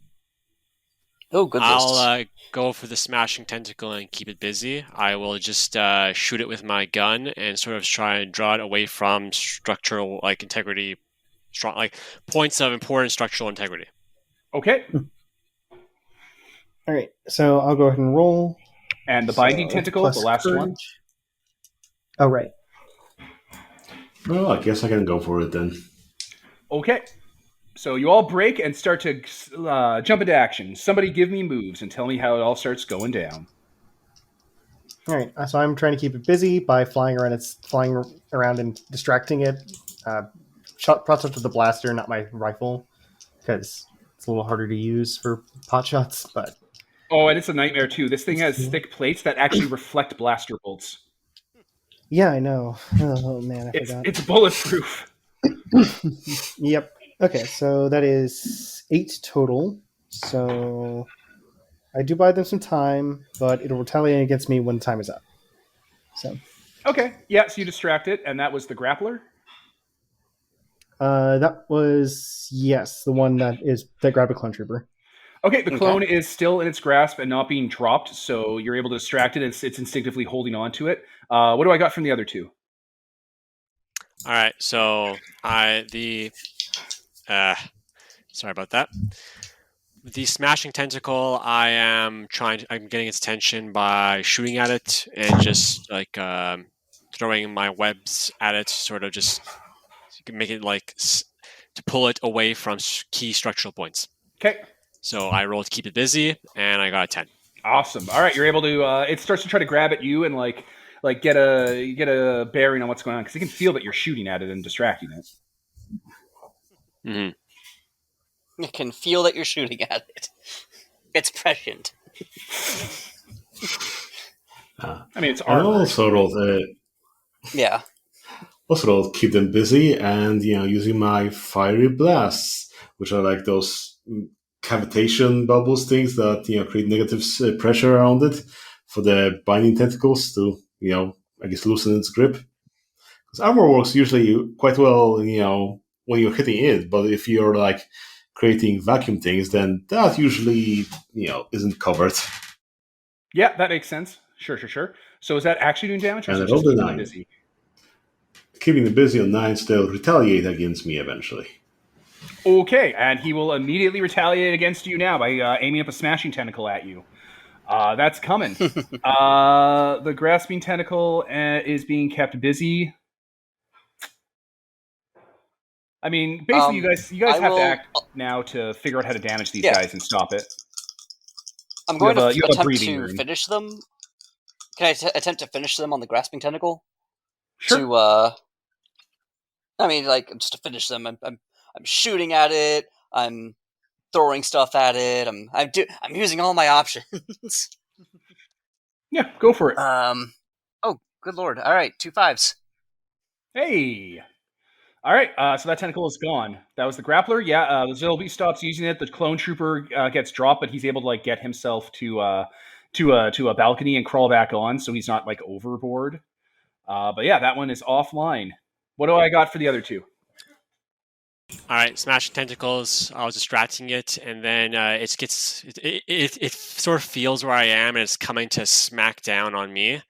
Oh, goodness. I'll go for the smashing tentacle and keep it busy. I will just shoot it with my gun and sort of try and draw it away from structural integrity, points of important structural integrity. Okay, All right. So I'll go ahead and roll. and the binding So, tentacle, plus the last one. courage. Oh right. Well, I guess I can go for it then. Okay, so you all break and start to jump into action. Somebody give me moves and tell me how it all starts going down. All right. So I'm trying to keep it busy by flying around and distracting it. Process with the blaster, not my rifle, because it's a little harder to use for pot shots. But Oh, and it's a nightmare too. This thing has thick plates that actually reflect blaster bolts. yeah, I know. Oh man, I forgot. It's bulletproof. Yep. Okay, so that is 8 total. So I do buy them some time, but it'll retaliate against me when time is up. So Okay, yeah, so you distract it, and that was the grappler? that was, yes, the one that grabbed a clone trooper. Okay, the Okay. clone is still in its grasp and not being dropped, so you're able to distract it. It's instinctively holding on to it. What do I got from the other two? All right, so sorry about that. The smashing tentacle, I'm getting its attention by shooting at it and just like throwing my webs at it, sort of just make it like to pull it away from key structural points. Okay. So I rolled to keep it busy, and I got a 10. Awesome. All right, you're able to. It starts to try to grab at you and like get a bearing on what's going on because it can feel that you're shooting at it and distracting it. Mm-hmm. You can feel that you're shooting at it. It's prescient. I mean, it's And armor. also rolled, Yeah. keep them busy, and using my fiery blasts, which are like those cavitation bubbles things that create negative pressure around it for the binding tentacles to I guess loosen its grip. Because armor works usually quite well, when you're hitting it, but if you're like creating vacuum things, then that usually isn't covered. Yeah, that makes sense. Sure. So is that actually doing damage, or is And it I rolled just a keeping 9. it busy? Keeping them busy on 9s, they'll retaliate against me eventually. Okay, and he will immediately retaliate against you now by aiming up a smashing tentacle at you. That's coming. The grasping tentacle is being kept busy. I mean, basically, you guys have to act now to figure out how to damage these guys and stop it. I'm going to you have a attempt breathing to room. finish them. Can I attempt to finish them on the grasping tentacle? Sure. I mean, like, just to finish them. I'm shooting at it. I'm throwing stuff at it. I'm using all my options. Yeah, go for it. Oh, good lord! All right, 2 5s. Hey. All right, so that tentacle is gone. That was the grappler. Yeah, the Zilby stops using it. The clone trooper gets dropped, but he's able to like get himself to a balcony and crawl back on, so he's not like overboard. But yeah, that one is offline. What do I got for the other two? All right, smashing tentacles. I was distracting it, and then it sort of feels where I am, and it's coming to smack down on me.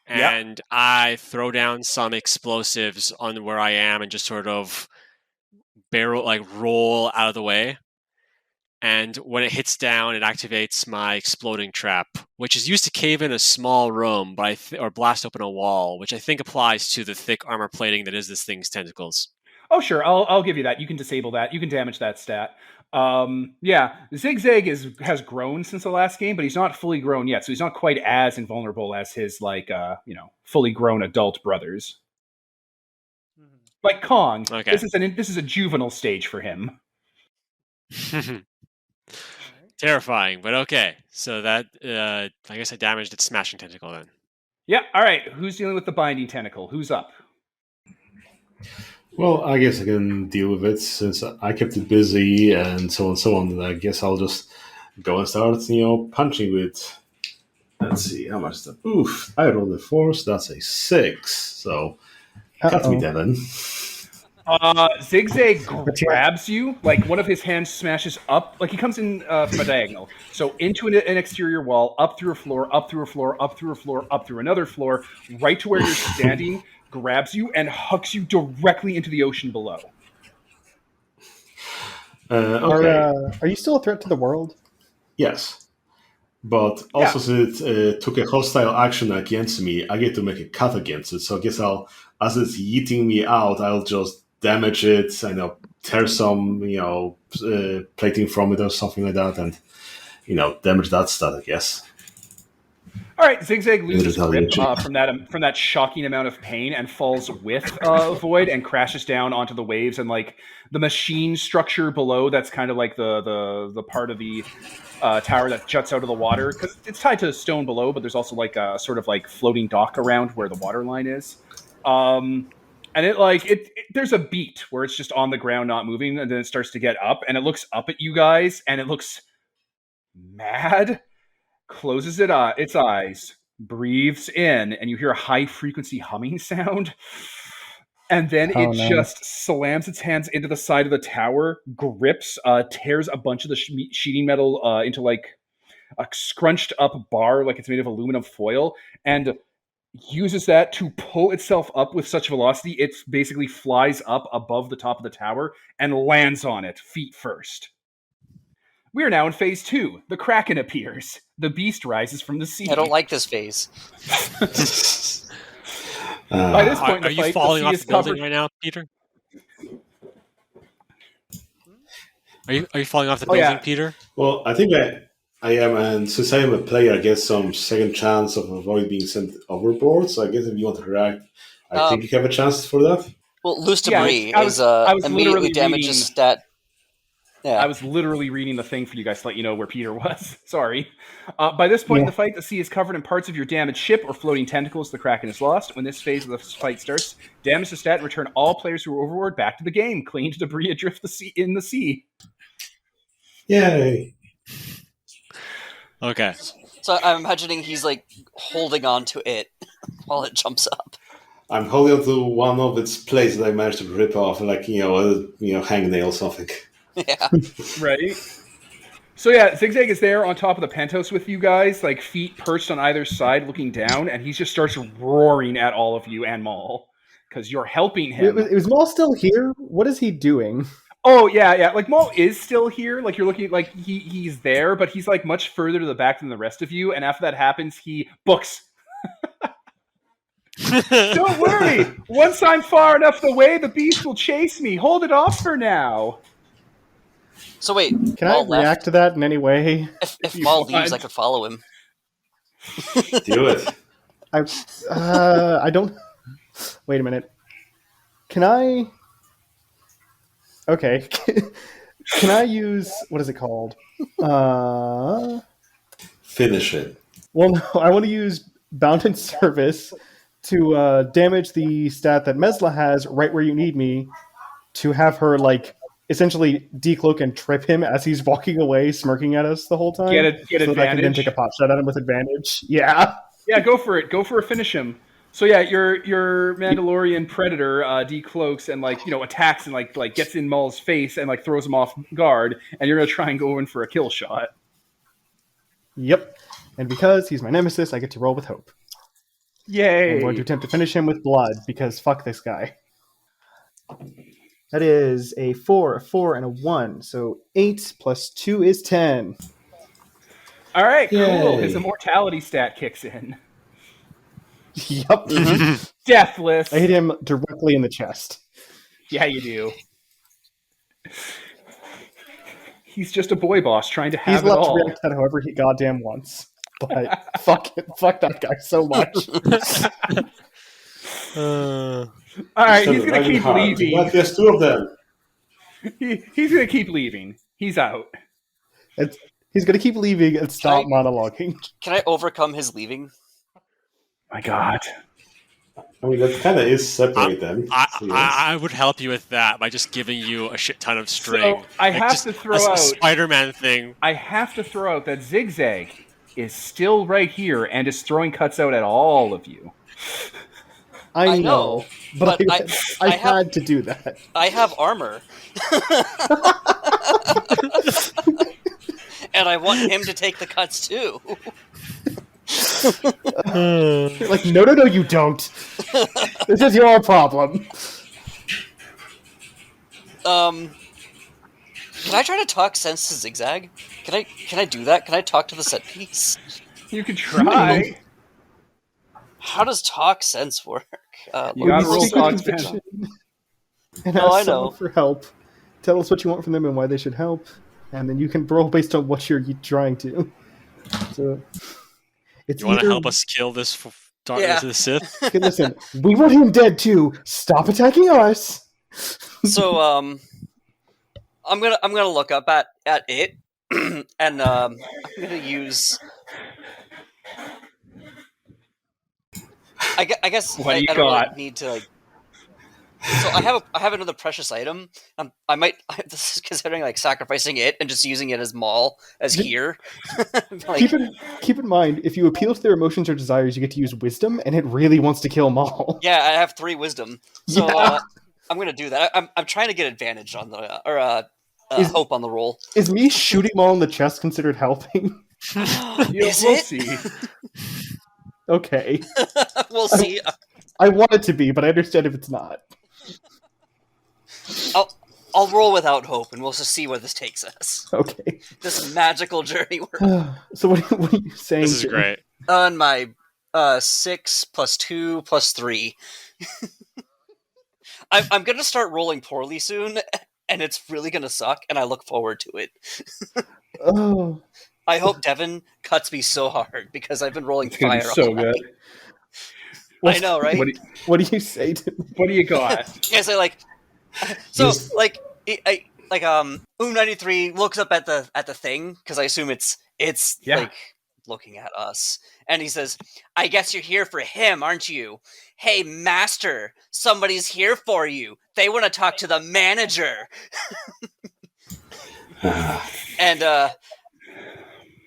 And I throw down some explosives on where I am, and just sort of roll out of the way. And when it hits down, it activates my exploding trap, which is used to cave in a small room, or blast open a wall, which I think applies to the thick armor plating that is this thing's tentacles. Oh, sure. I'll give you that. You can disable that. You can damage that stat. Yeah, Zigzag has grown since the last game, but he's not fully grown yet, so he's not quite as invulnerable as his fully grown adult brothers. Like Kong. Okay. This is a juvenile stage for him. Terrifying, but okay. So that I guess I damaged its smashing tentacle then. Yeah. All right. Who's dealing with the binding tentacle? Who's up? Well, I guess I can deal with it since I kept it busy and so on and so on. And I guess I'll just go and start, punching with. Let's see, how much is that? Oof, I rolled a 4, so that's a 6. So, cut me, Devin. Zigzag grabs you, like one of his hands smashes up, like he comes in from a diagonal. So into an exterior wall, up through a floor, up through a floor, up through a floor, up through another floor, right to where you're standing, grabs you, and hucks you directly into the ocean below. Okay. Are you still a threat to the world? Yes. But also, since it took a hostile action against me, I get to make a cut against it. So I guess as it's yeeting me out, I'll just damage it, tear some, plating from it or something like that, and, damage that stat, I guess. All right, Zigzag loses grip from that shocking amount of pain and falls with Void and crashes down onto the waves and like the machine structure below. That's kind of like the part of the tower that juts out of the water because it's tied to stone below, but there's also like a sort of like floating dock around where the water line is. And there's a beat where it's just on the ground, not moving, and then it starts to get up, and it looks up at you guys, and it looks mad. Closes its eyes, breathes in, and you hear a high frequency humming sound. And then Oh, it no. just slams its hands into the side of the tower, grips, tears a bunch of the sheeting metal into like a scrunched up bar, like it's made of aluminum foil, and uses that to pull itself up with such velocity it basically flies up above the top of the tower and lands on it, feet first. We are now in phase 2. The Kraken appears. The beast rises from the sea. I don't like this phase. By this point in the Are you fight, falling the sea off is the building covered. right now, Peter? Are you falling off the Oh, building, yeah. Peter? Well, I think I am, and since I am a player, I get some second chance of avoid being sent overboard. So I guess if you want to react, I think you have a chance for that. Well, loose Yeah, debris I was immediately literally damages reading- stat. Yeah. I was literally reading the thing for you guys to let you know where Peter was. Sorry. By this point in the fight, the sea is covered in parts of your damaged ship or floating tentacles. The Kraken is lost. When this phase of the fight starts, damage the stat and return all players who are overboard back to the game. Clean debris adrift in the sea. Yay! Okay. So I'm imagining he's like holding on to it while it jumps up. I'm holding on to one of its plates that I managed to rip off, like hangnail or something. Yeah. Right. So yeah, Zigzag is there on top of the penthouse with you guys, like feet perched on either side, looking down, and he just starts roaring at all of you and Maul because you're helping him. Is Maul still here? What is he doing? Oh yeah. Like Maul is still here. Like you're looking, like he's there, but he's like much further to the back than the rest of you. And after that happens, he books. Don't worry. Once I'm far enough away, the beast will chase me. Hold it off for now. So wait, Can I Maul left? react to that in any way? If you Maul want. leaves, I could follow him. Do it. I don't. Wait a minute. Can I? Okay. Can I use what is it called? Finish it. Well, no. I want to use Bound in Service to damage the stat that Mesla has right where you need me to have her like essentially decloak and trip him as he's walking away, smirking at us the whole time. Get so that I can then advantage. take a pot shot at him with advantage. Yeah. Yeah, go for it. Go for a finish him. So yeah, your Mandalorian predator decloaks and attacks and like gets in Maul's face and like throws him off guard, and you're gonna try and go in for a kill shot. Yep. And because he's my nemesis, I get to roll with hope. Yay! I'm going to attempt to finish him with blood because fuck this guy. That is a 4, a 4, and a 1. So 8 plus 2 is 10. All right, cool. Yay. His immortality stat kicks in. Yup. Deathless. I hit him directly in the chest. Yeah, you do. He's just a boy boss trying to He's have it allowed to all. react to that however he goddamn wants. But fuck that guy so much. All right, So he's gonna driving keep hard. leaving. But there's two of them. He's gonna keep leaving. He's out. He's going to keep leaving and stop I- monologuing. Can I overcome his leaving? My God. I mean, that kind of is separate them. So, yes. I would help you with that by just giving you a shit ton of string. So I have just to throw a out. Spider-Man thing. I have to throw out that Zigzag is still right here and is throwing cuts out at all of you. I know, know, but but I I have- had to do that. I have armor. And I want him to take the cuts too. Like, no, you don't. This is your problem. Can I try to talk sense to Zigzag? Can I do that? Can I talk to the set piece? You could try. How does talk sense work? You gotta roll Speak with talk sense. conviction and Oh, ask I someone know. for help. Tell us what you want from them and why they should help, and then you can roll based on what you're trying to. So, it's You want to either- help us kill this Darkness Yeah. of the Sith? Okay, listen, we want him dead too. Stop attacking us. So I'm gonna look up at it, and I'm gonna use. I guess What do you I don't really got? need to like. So I have another precious item. I might this is considering like sacrificing it and just using it as Maul as here. Like, Keep in mind, if you appeal to their emotions or desires, you get to use wisdom, and it really wants to kill Maul. yeah, I have 3 wisdom, so Yeah. I'm gonna do that. I'm trying to get advantage on the hope on the roll. Is me shooting Maul in the chest considered helping? Is we'll it? see. Okay. We'll see. I want it to be, but I understand if it's not. I'll roll without hope, and we'll just see where this takes us. Okay. This magical journey. So what are you saying? This is Jim? great. On my 6 plus 2 plus 3. I'm gonna start rolling poorly soon, and it's really gonna suck, and I look forward to it. Oh. I hope Devin cuts me so hard because I've been rolling It's gonna fire be so all night. good. I know, right? What do What do you say to me? what do you got? Yeah, so like, so Yes. like, like 93 looks up at the thing because I assume it's Yeah. like looking at us, and he says, "I guess you're here for him, aren't you? Hey, master, somebody's here for you. They want to talk to the manager." And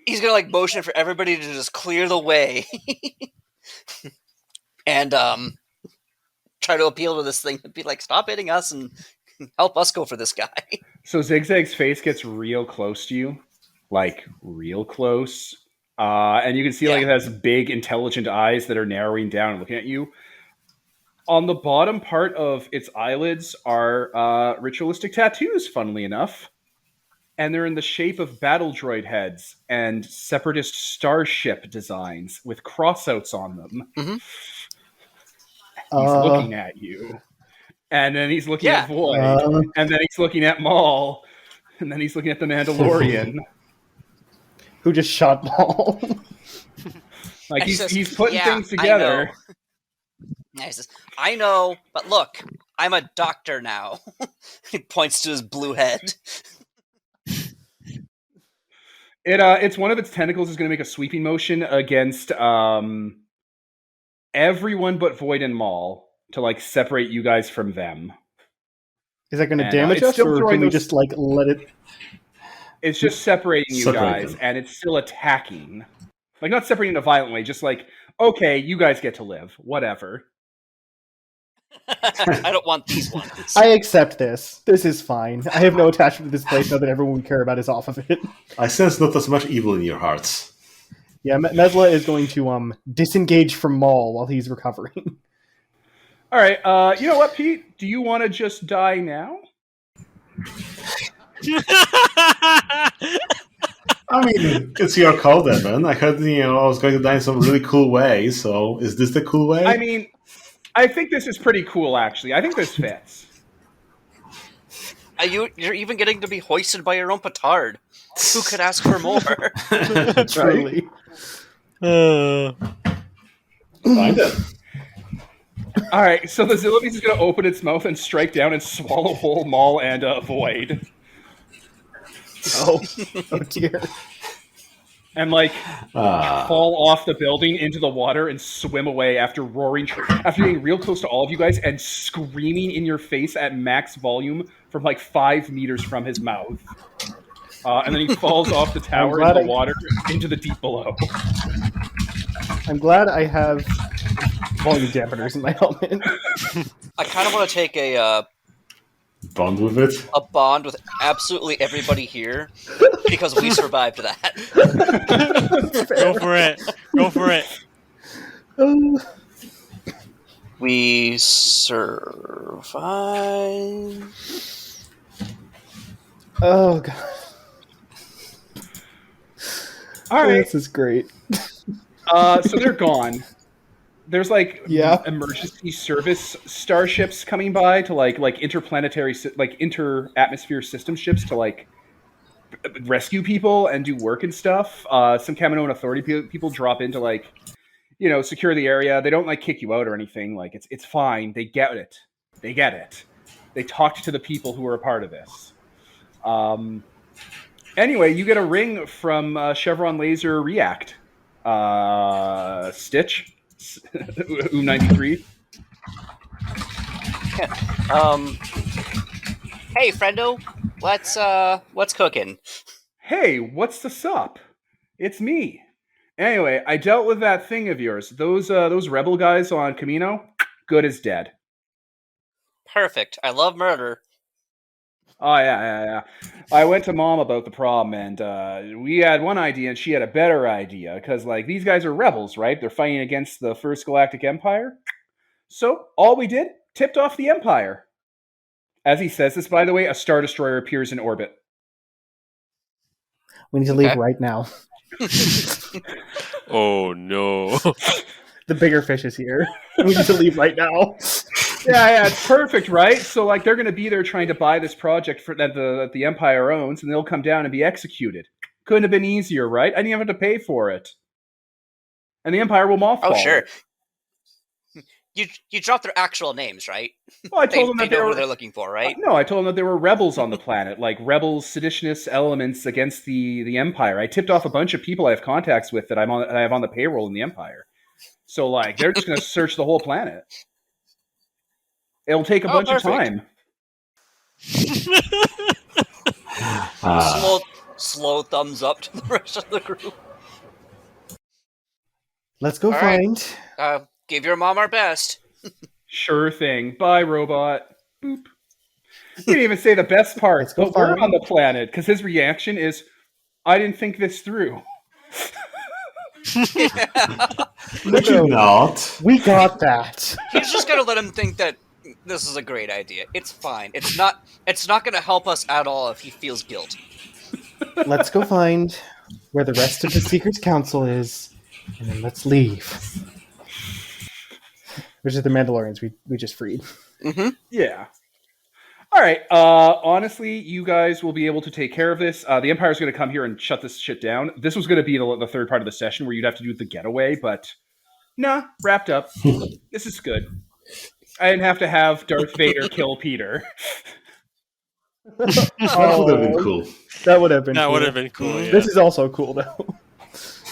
he's gonna like motion for everybody to just clear the way, and try to appeal to this thing and be like, "Stop hitting us and help us go for this guy." So Zigzag's face gets real close to you, like real close, and you can see like it has big, intelligent eyes that are narrowing down and looking at you. On the bottom part of its eyelids are ritualistic tattoos, funnily enough, and they're in the shape of battle droid heads and separatist starship designs with crossouts on them. Mhm. He's looking at you. And then he's looking at Void. And then he's looking at Maul. And then he's looking at the Mandalorian. Who just shot Maul? Like And he says, he's putting "Yeah, things together. And he says, "I know, but look, I'm a doctor now." He points to his blue head. It's one of its tentacles is going to make a sweeping motion against everyone but Void and Maul to like separate you guys from them. Is that going to And, damage it's us, still or throwing can we those- just like let it? It's just separating you Separate guys, them. and it's still attacking. Like not separating in a violent way, just like, okay, you guys get to live, whatever. I don't want these ones. I accept this. This is fine. I have no attachment to this place now that everyone we care about is off of it. I sense not as much evil in your hearts. Yeah, Mesla is going to disengage from Maul while he's recovering. All right, you know what, Pete? Do you want to just die now? I mean, it's your call, Devin. I heard, I was going to die in some really cool way, so is this the cool way? I mean, I think this is pretty cool, actually. I think this fits. You're even getting to be hoisted by your own petard. Who could ask for more? Truly. Find it. All right, so the Zillibees is going to open its mouth and strike down and swallow whole Maul and Void. Oh dear. And like fall off the building into the water and swim away after roaring, after getting real close to all of you guys and screaming in your face at max volume from like 5 meters from his mouth. And then he falls off the tower into the water into the deep below. I'm glad I have volume dampeners in my helmet. I kind of want to take a Bond with it. bond with absolutely everybody here because we survived that. Go for it. Go for it. We survived. Oh god. All right, This is great. so they're gone. There's like emergency service starships coming by to like interplanetary, like inter-atmosphere system ships to like rescue people and do work and stuff. Some Kamino and Authority people drop in to like, secure the area. They don't like kick you out or anything. Like it's fine. They get it. They get it. They talked to the people who were a part of this. Anyway, you get a ring from Chevron Laser React. Stitch. 93. Hey, friendo, what's cooking? Hey, what's the sup? It's me. Anyway, I dealt with that thing of yours. Those rebel guys on Kamino, good as dead. Perfect. I love murder. Oh yeah. I went to Mom about the problem, and we had one idea, and she had a better idea. Because like these guys are rebels, right? They're fighting against the First Galactic Empire. So all we did, tipped off the Empire. As he says this, by the way, a Star Destroyer appears in orbit. We need to leave right now. Oh no. The bigger fish is here. We need to leave right now. Yeah, it's perfect, right? So like they're going to be there trying to buy this project that the Empire owns, and they'll come down and be executed. Couldn't have been easier, right? I didn't even have to pay for it, and the Empire will mothball. Oh, sure. it. You dropped their actual names, right? Well, I told them they that they know were. who they're looking for, right? No, I told them that there were rebels on the planet, like rebels, seditionists, elements against the Empire. I tipped off a bunch of people I have contacts with that I have on the payroll in the Empire. So like they're just going to search the whole planet. It'll take a bunch of time. Slow thumbs up to the rest of the group. Let's go All right. find. Give your mom our best. Sure thing. Bye, robot. Boop. He didn't even say the best part. Let's go But we're find- on the planet, because his reaction is, I didn't think this through. Did you not? We got that. He's just gonna let him think that this is a great idea. It's fine. It's not gonna help us at all if he feels guilt. Let's go find where the rest of the Secret Council is, and then let's leave. Which is the Mandalorians we just freed. Mm-hmm. Yeah. All right. Honestly, you guys will be able to take care of this. The Empire's going to come here and shut this shit down. This was going to be the third part of the session where you'd have to do the getaway, but nah, wrapped up. This is good. I didn't have to have Darth Vader kill Peter. That would have been cool. That would have been That cool. would have been cool. Yeah. This is also cool, though.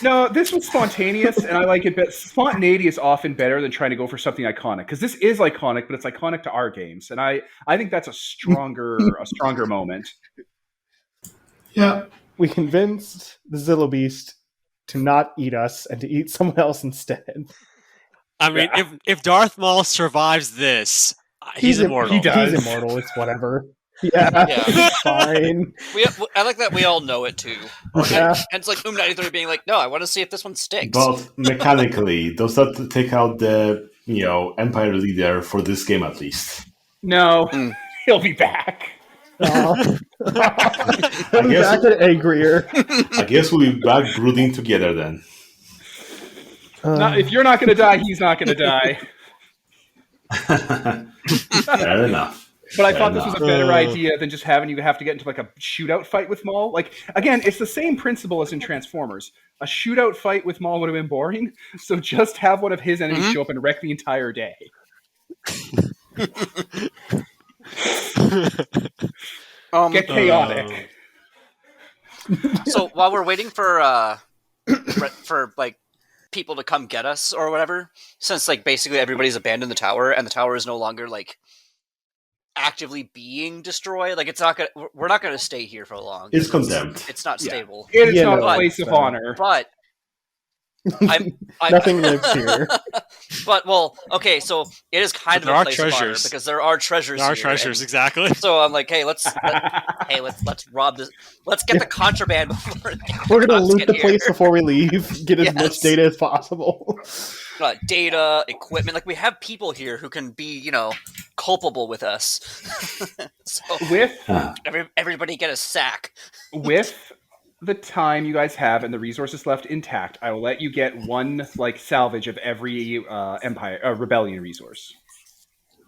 No, this was spontaneous, and I like it. But spontaneity is often better than trying to go for something iconic, because this is iconic, but it's iconic to our games, and I think that's a stronger moment. Yeah. We convinced the Zillo Beast to not eat us and to eat someone else instead. I mean, Yeah. if Darth Maul survives this, he's immortal. He does. He's immortal. It's whatever. Yeah, Yeah. it's fine. I like that we all know it too. Yeah. And it's like 93 being like, no, I want to see if this one sticks. But mechanically, does that take out the Empire leader for this game at least? No, he'll be back. He'll be guess- back and angrier. I guess we'll be back brooding together then. If you're not going to die, he's not going to die. Fair enough. But I Fair thought this was a enough. better idea than just having you have to get into like a shootout fight with Maul. Like, again, it's the same principle as in Transformers. A shootout fight with Maul would have been boring, so just have one of his enemies show up and wreck the entire day. Get chaotic. So while we're waiting for like people to come get us or whatever, since like basically everybody's abandoned the tower and the tower is no longer like actively being destroyed, like we're not gonna stay here for long. It's condemned. It's not Yeah. stable. It is Yeah, not no, a place of so- honor. But I'm Nothing lives here. But well, okay, so it is kind But of there a are place of honor treasures. because there are treasures. There are here, treasures, and exactly. so I'm like, hey, let's rob this. Let's get the contraband before We're gonna cops loot get the here. place before we leave. Get as much Yes. data as possible. Data, equipment. Like we have people here who can be, culpable with us. So With everybody get a sack. with the time you guys have and the resources left intact, I will let you get one like salvage of every rebellion resource,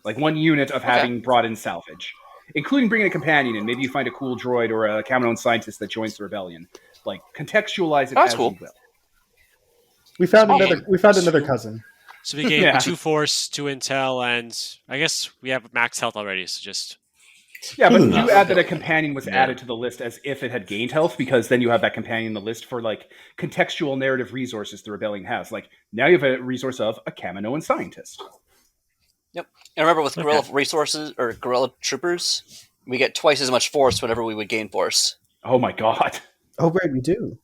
like one unit of having brought in salvage, including bringing a companion in. Maybe you find a cool droid or a Kamino scientist that joins the rebellion. Like contextualize it That's as cool. you will. We found Awesome. another cousin. So we gave Yeah. 2 force, 2 intel, and I guess we have max health already. So just Yeah, but Good you enough. add that a companion was Yeah. added to the list as if it had gained health, because then you have that companion in the list for like contextual narrative resources the rebellion has. Like now you have a resource of a Kaminoan scientist. Yep. And remember, with guerrilla Okay. resources or guerrilla troopers, we get twice as much force whenever we would gain force. Oh my god. Oh, right, we do.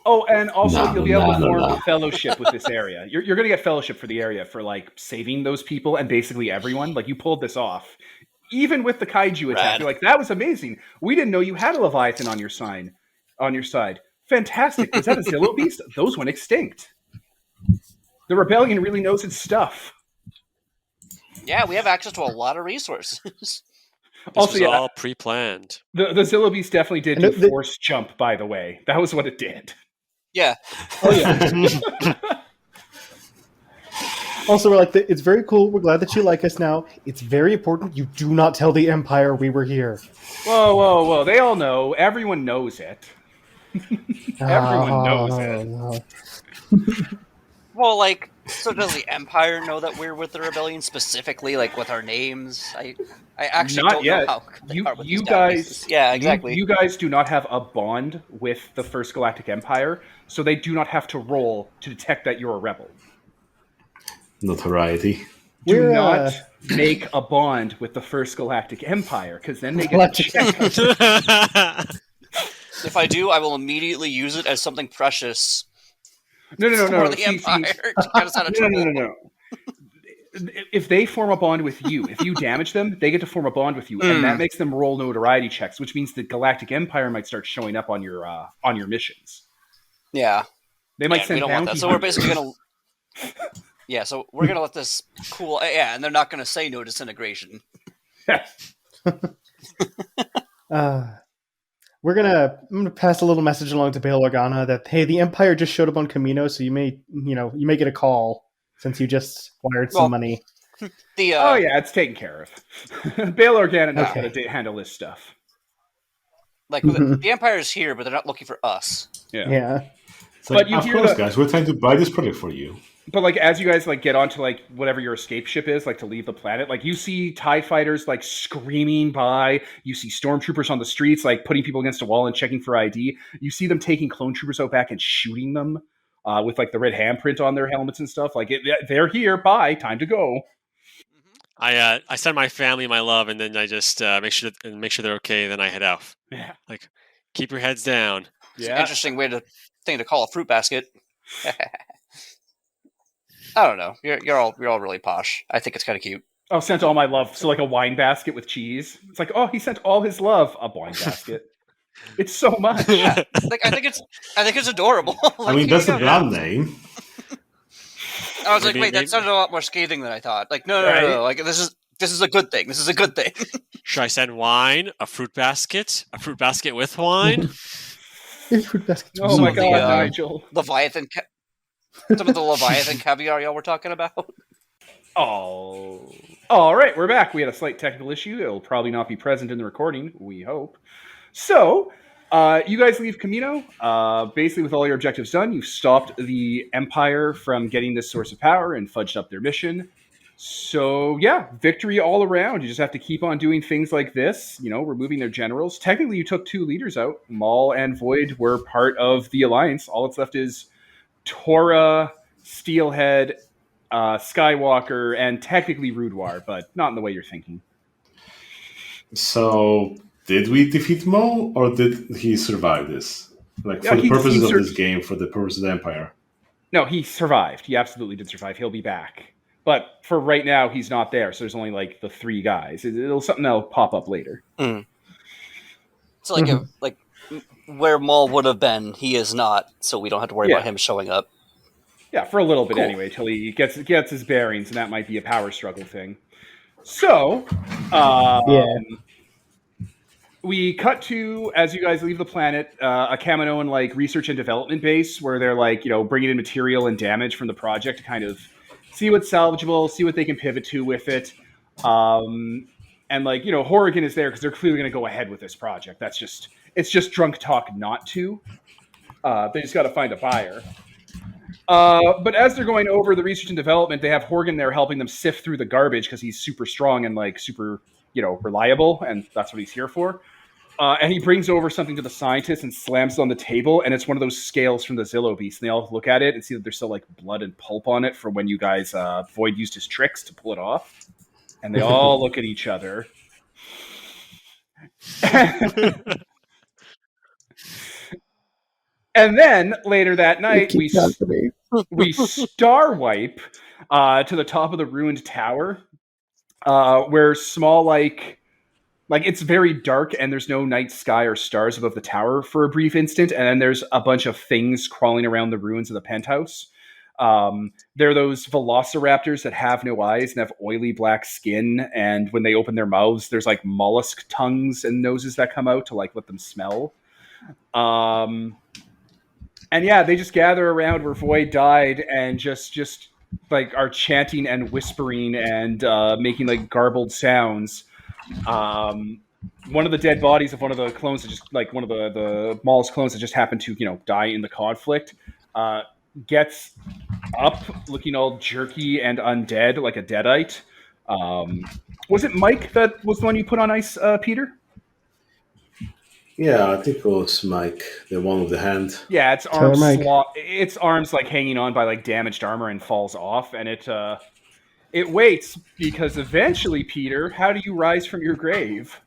Oh, and also No, you'll be able to no, form no. fellowship with this area. You're going to get fellowship for the area for like saving those people and basically everyone. Like you pulled this off, even with the kaiju attack. Rad. You're like, that was amazing. We didn't know you had a leviathan on your sign, on your side. Fantastic. Was that a Zillow beast? Those went extinct. The rebellion really knows its stuff. Yeah, we have access to a lot of resources. This Also, was yeah, all pre-planned. the Zillow beast definitely did And do the- force jump. By the way, that was what it did. Yeah. Oh yeah. Also, we're like, it's very cool. We're glad that you like us now. It's very important you do not tell the Empire we were here. Whoa, whoa, whoa! They all know. Everyone knows it. Everyone knows it. No. Well, like, so does the Empire know that we're with the rebellion specifically, like with our names? I actually Not don't yet. know how they You- are with you these guys- databases. Yeah, exactly. You guys do not have a bond with the First Galactic Empire, so they do not have to roll to detect that you're a rebel. Notoriety. Do We're, not make a bond with the First Galactic Empire, because then they get Galactic checked. If I do, I will immediately use it as something precious No. for the See, Empire to get us out of trouble. no. If they form a bond with you, if you damage them, they get to form a bond with you, and that makes them roll notoriety checks, which means the Galactic Empire might start showing up on your missions. Yeah. They might Yeah, send we don't want bounty that. So we're hunters. basically gonna. Yeah, so we're gonna let this cool. Yeah, and they're not gonna say no disintegration. I'm gonna pass a little message along to Bail Organa that hey, the Empire just showed up on Kamino, so you may get a call since you just wired some Well, money. The Oh yeah, it's taken care of. Bail Organa knows Okay. how to handle this stuff. like the Empire is here, but they're not looking for us. Yeah. It's like, But you of hear course, the- guys, we're trying to buy this project for you. But like as you guys like get onto like whatever your escape ship is, like to leave the planet, like you see TIE fighters like screaming by, you see stormtroopers on the streets like putting people against a wall and checking for ID. You see them taking clone troopers out back and shooting them with like the red handprint on their helmets and stuff. Like they're here, bye, time to go. I send my family my love, and then I just make sure they're okay. Then I head out. Yeah. Like, keep your heads down. It's an interesting thing to call a fruit basket. I don't know. You're all really posh. I think it's kind of cute. Oh, sent all my love. So like a wine basket with cheese. It's like, oh, he sent all his love. A wine basket. It's so much. Yeah, like I think it's adorable. I Like, mean, that's here the you go. brand name. I was like, Maybe- wait, that maybe- sounded a lot more scathing than I thought. Like, no. Right. Like this is a good thing. This is a good thing. Should I send wine, a fruit basket with wine? Fruit basket. Oh Some my of the, god, Nigel. Leviathan. Some of the Leviathan caviar y'all were talking about. Oh. All right, we're back. We had a slight technical issue. It'll probably not be present in the recording, we hope. So, you guys leave Kamino. Basically, with all your objectives done, you've stopped the Empire from getting this source of power and fudged up their mission. So, yeah, victory all around. You just have to keep on doing things like this, removing their generals. Technically, you took 2 leaders out. Maul and Void were part of the Alliance. All that's left is Tora, Steelhead, Skywalker, and technically Rudwar, but not in the way you're thinking. So, did we defeat Maul, or did he survive this? Like, Yeah, for the he purposes of sur- this game, for the purpose of the Empire. No, he survived. He absolutely did survive. He'll be back. But for right now, he's not there, so there's only like the 3 guys. It'll something that'll pop up later. So like where Maul would have been, he is not. So we don't have to worry Yeah. about him showing up. Yeah, for a little bit Cool. anyway, till he gets his bearings, and that might be a power struggle thing. So, we cut to, as you guys leave the planet, a Kaminoan like research and development base where they're like, bringing in material and damage from the project to kind of see what's salvageable, see what they can pivot to with it. And like, Horrigan is there because they're clearly going to go ahead with this project. It's just drunk talk not to. They just got to find a buyer. But as they're going over the research and development, they have Horgan there helping them sift through the garbage because he's super strong and like super, reliable, and that's what he's here for. And he brings over something to the scientists and slams it on the table, and it's one of those scales from the Zillow Beast. And they all look at it and see that there's still like blood and pulp on it from when you guys Void used his tricks to pull it off. And they all look at each other. And then later that night, we star wipe to the top of the ruined tower, where small like it's very dark and there's no night sky or stars above the tower for a brief instant, and then there's a bunch of things crawling around the ruins of the penthouse. They're those velociraptors that have no eyes and have oily black skin, and when they open their mouths, there's like mollusk tongues and noses that come out to like let them smell. And yeah, they just gather around where Void died and just like are chanting and whispering and making like garbled sounds. One of the dead bodies of one of the clones, that just like one of the Maul's clones that just happened to die in the conflict, gets up looking all jerky and undead like a deadite. Was it Mike that was the one you put on ice, Peter? Yeah, I think it was Mike, the one with the hand. Yeah, its arms its arms like hanging on by like damaged armor and falls off, and it waits because eventually, Peter, how do you rise from your grave?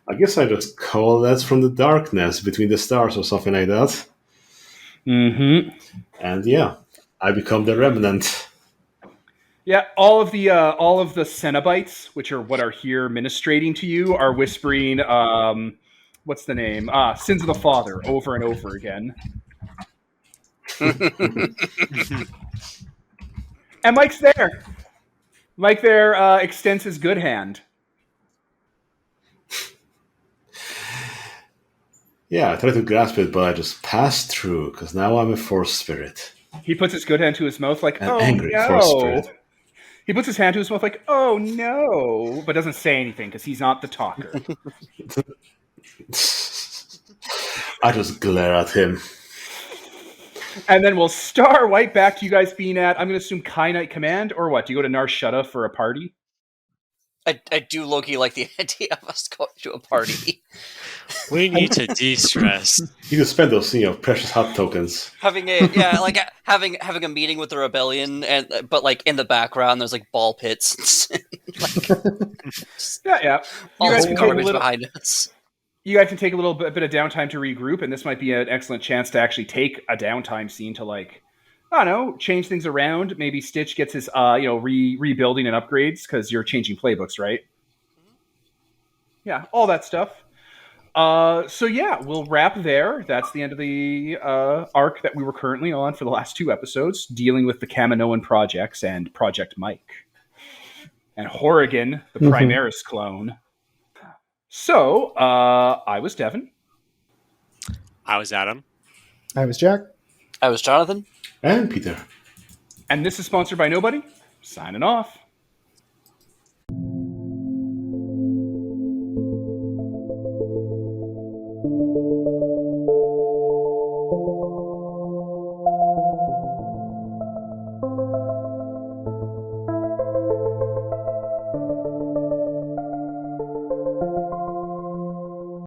I guess I just call that from the darkness between the stars or something like that. Mm-hmm. And yeah, I become the remnant. Yeah, all of the Cenobites, which are what are here ministrating to you, are whispering, what's the name? Sins of the Father, over and over again. And Mike's there. Mike there extends his good hand. Yeah, I try to grasp it, but I just pass through, because now I'm a force spirit. He puts his good hand to his mouth like, An oh angry no. force spirit. He puts his hand to his mouth like, oh no, but doesn't say anything because he's not the talker. I just glare at him. And then we'll star right back to you guys being at, I'm going to assume Kyanite Command, or what? Do you go to Nar Shutta for a party? I do low-key like the idea of us going to a party. We need to de-stress. You can spend those, precious hot tokens. having a meeting with the rebellion, but like in the background, there's like ball pits. Yeah. All this garbage behind us. You guys can take a little bit of downtime to regroup, and this might be an excellent chance to actually take a downtime scene to like, I don't know, change things around. Maybe Stitch gets his, rebuilding and upgrades because you're changing playbooks, right? Yeah, all that stuff. So yeah, we'll wrap there. That's the end of the arc that we were currently on for the last 2 episodes, dealing with the Kaminoan projects and Project Mike. And Horrigan, the Primaris clone. So, I was Devin. I was Adam. I was Jack. I was Jonathan. And Peter. And this is sponsored by Nobody. Signing off.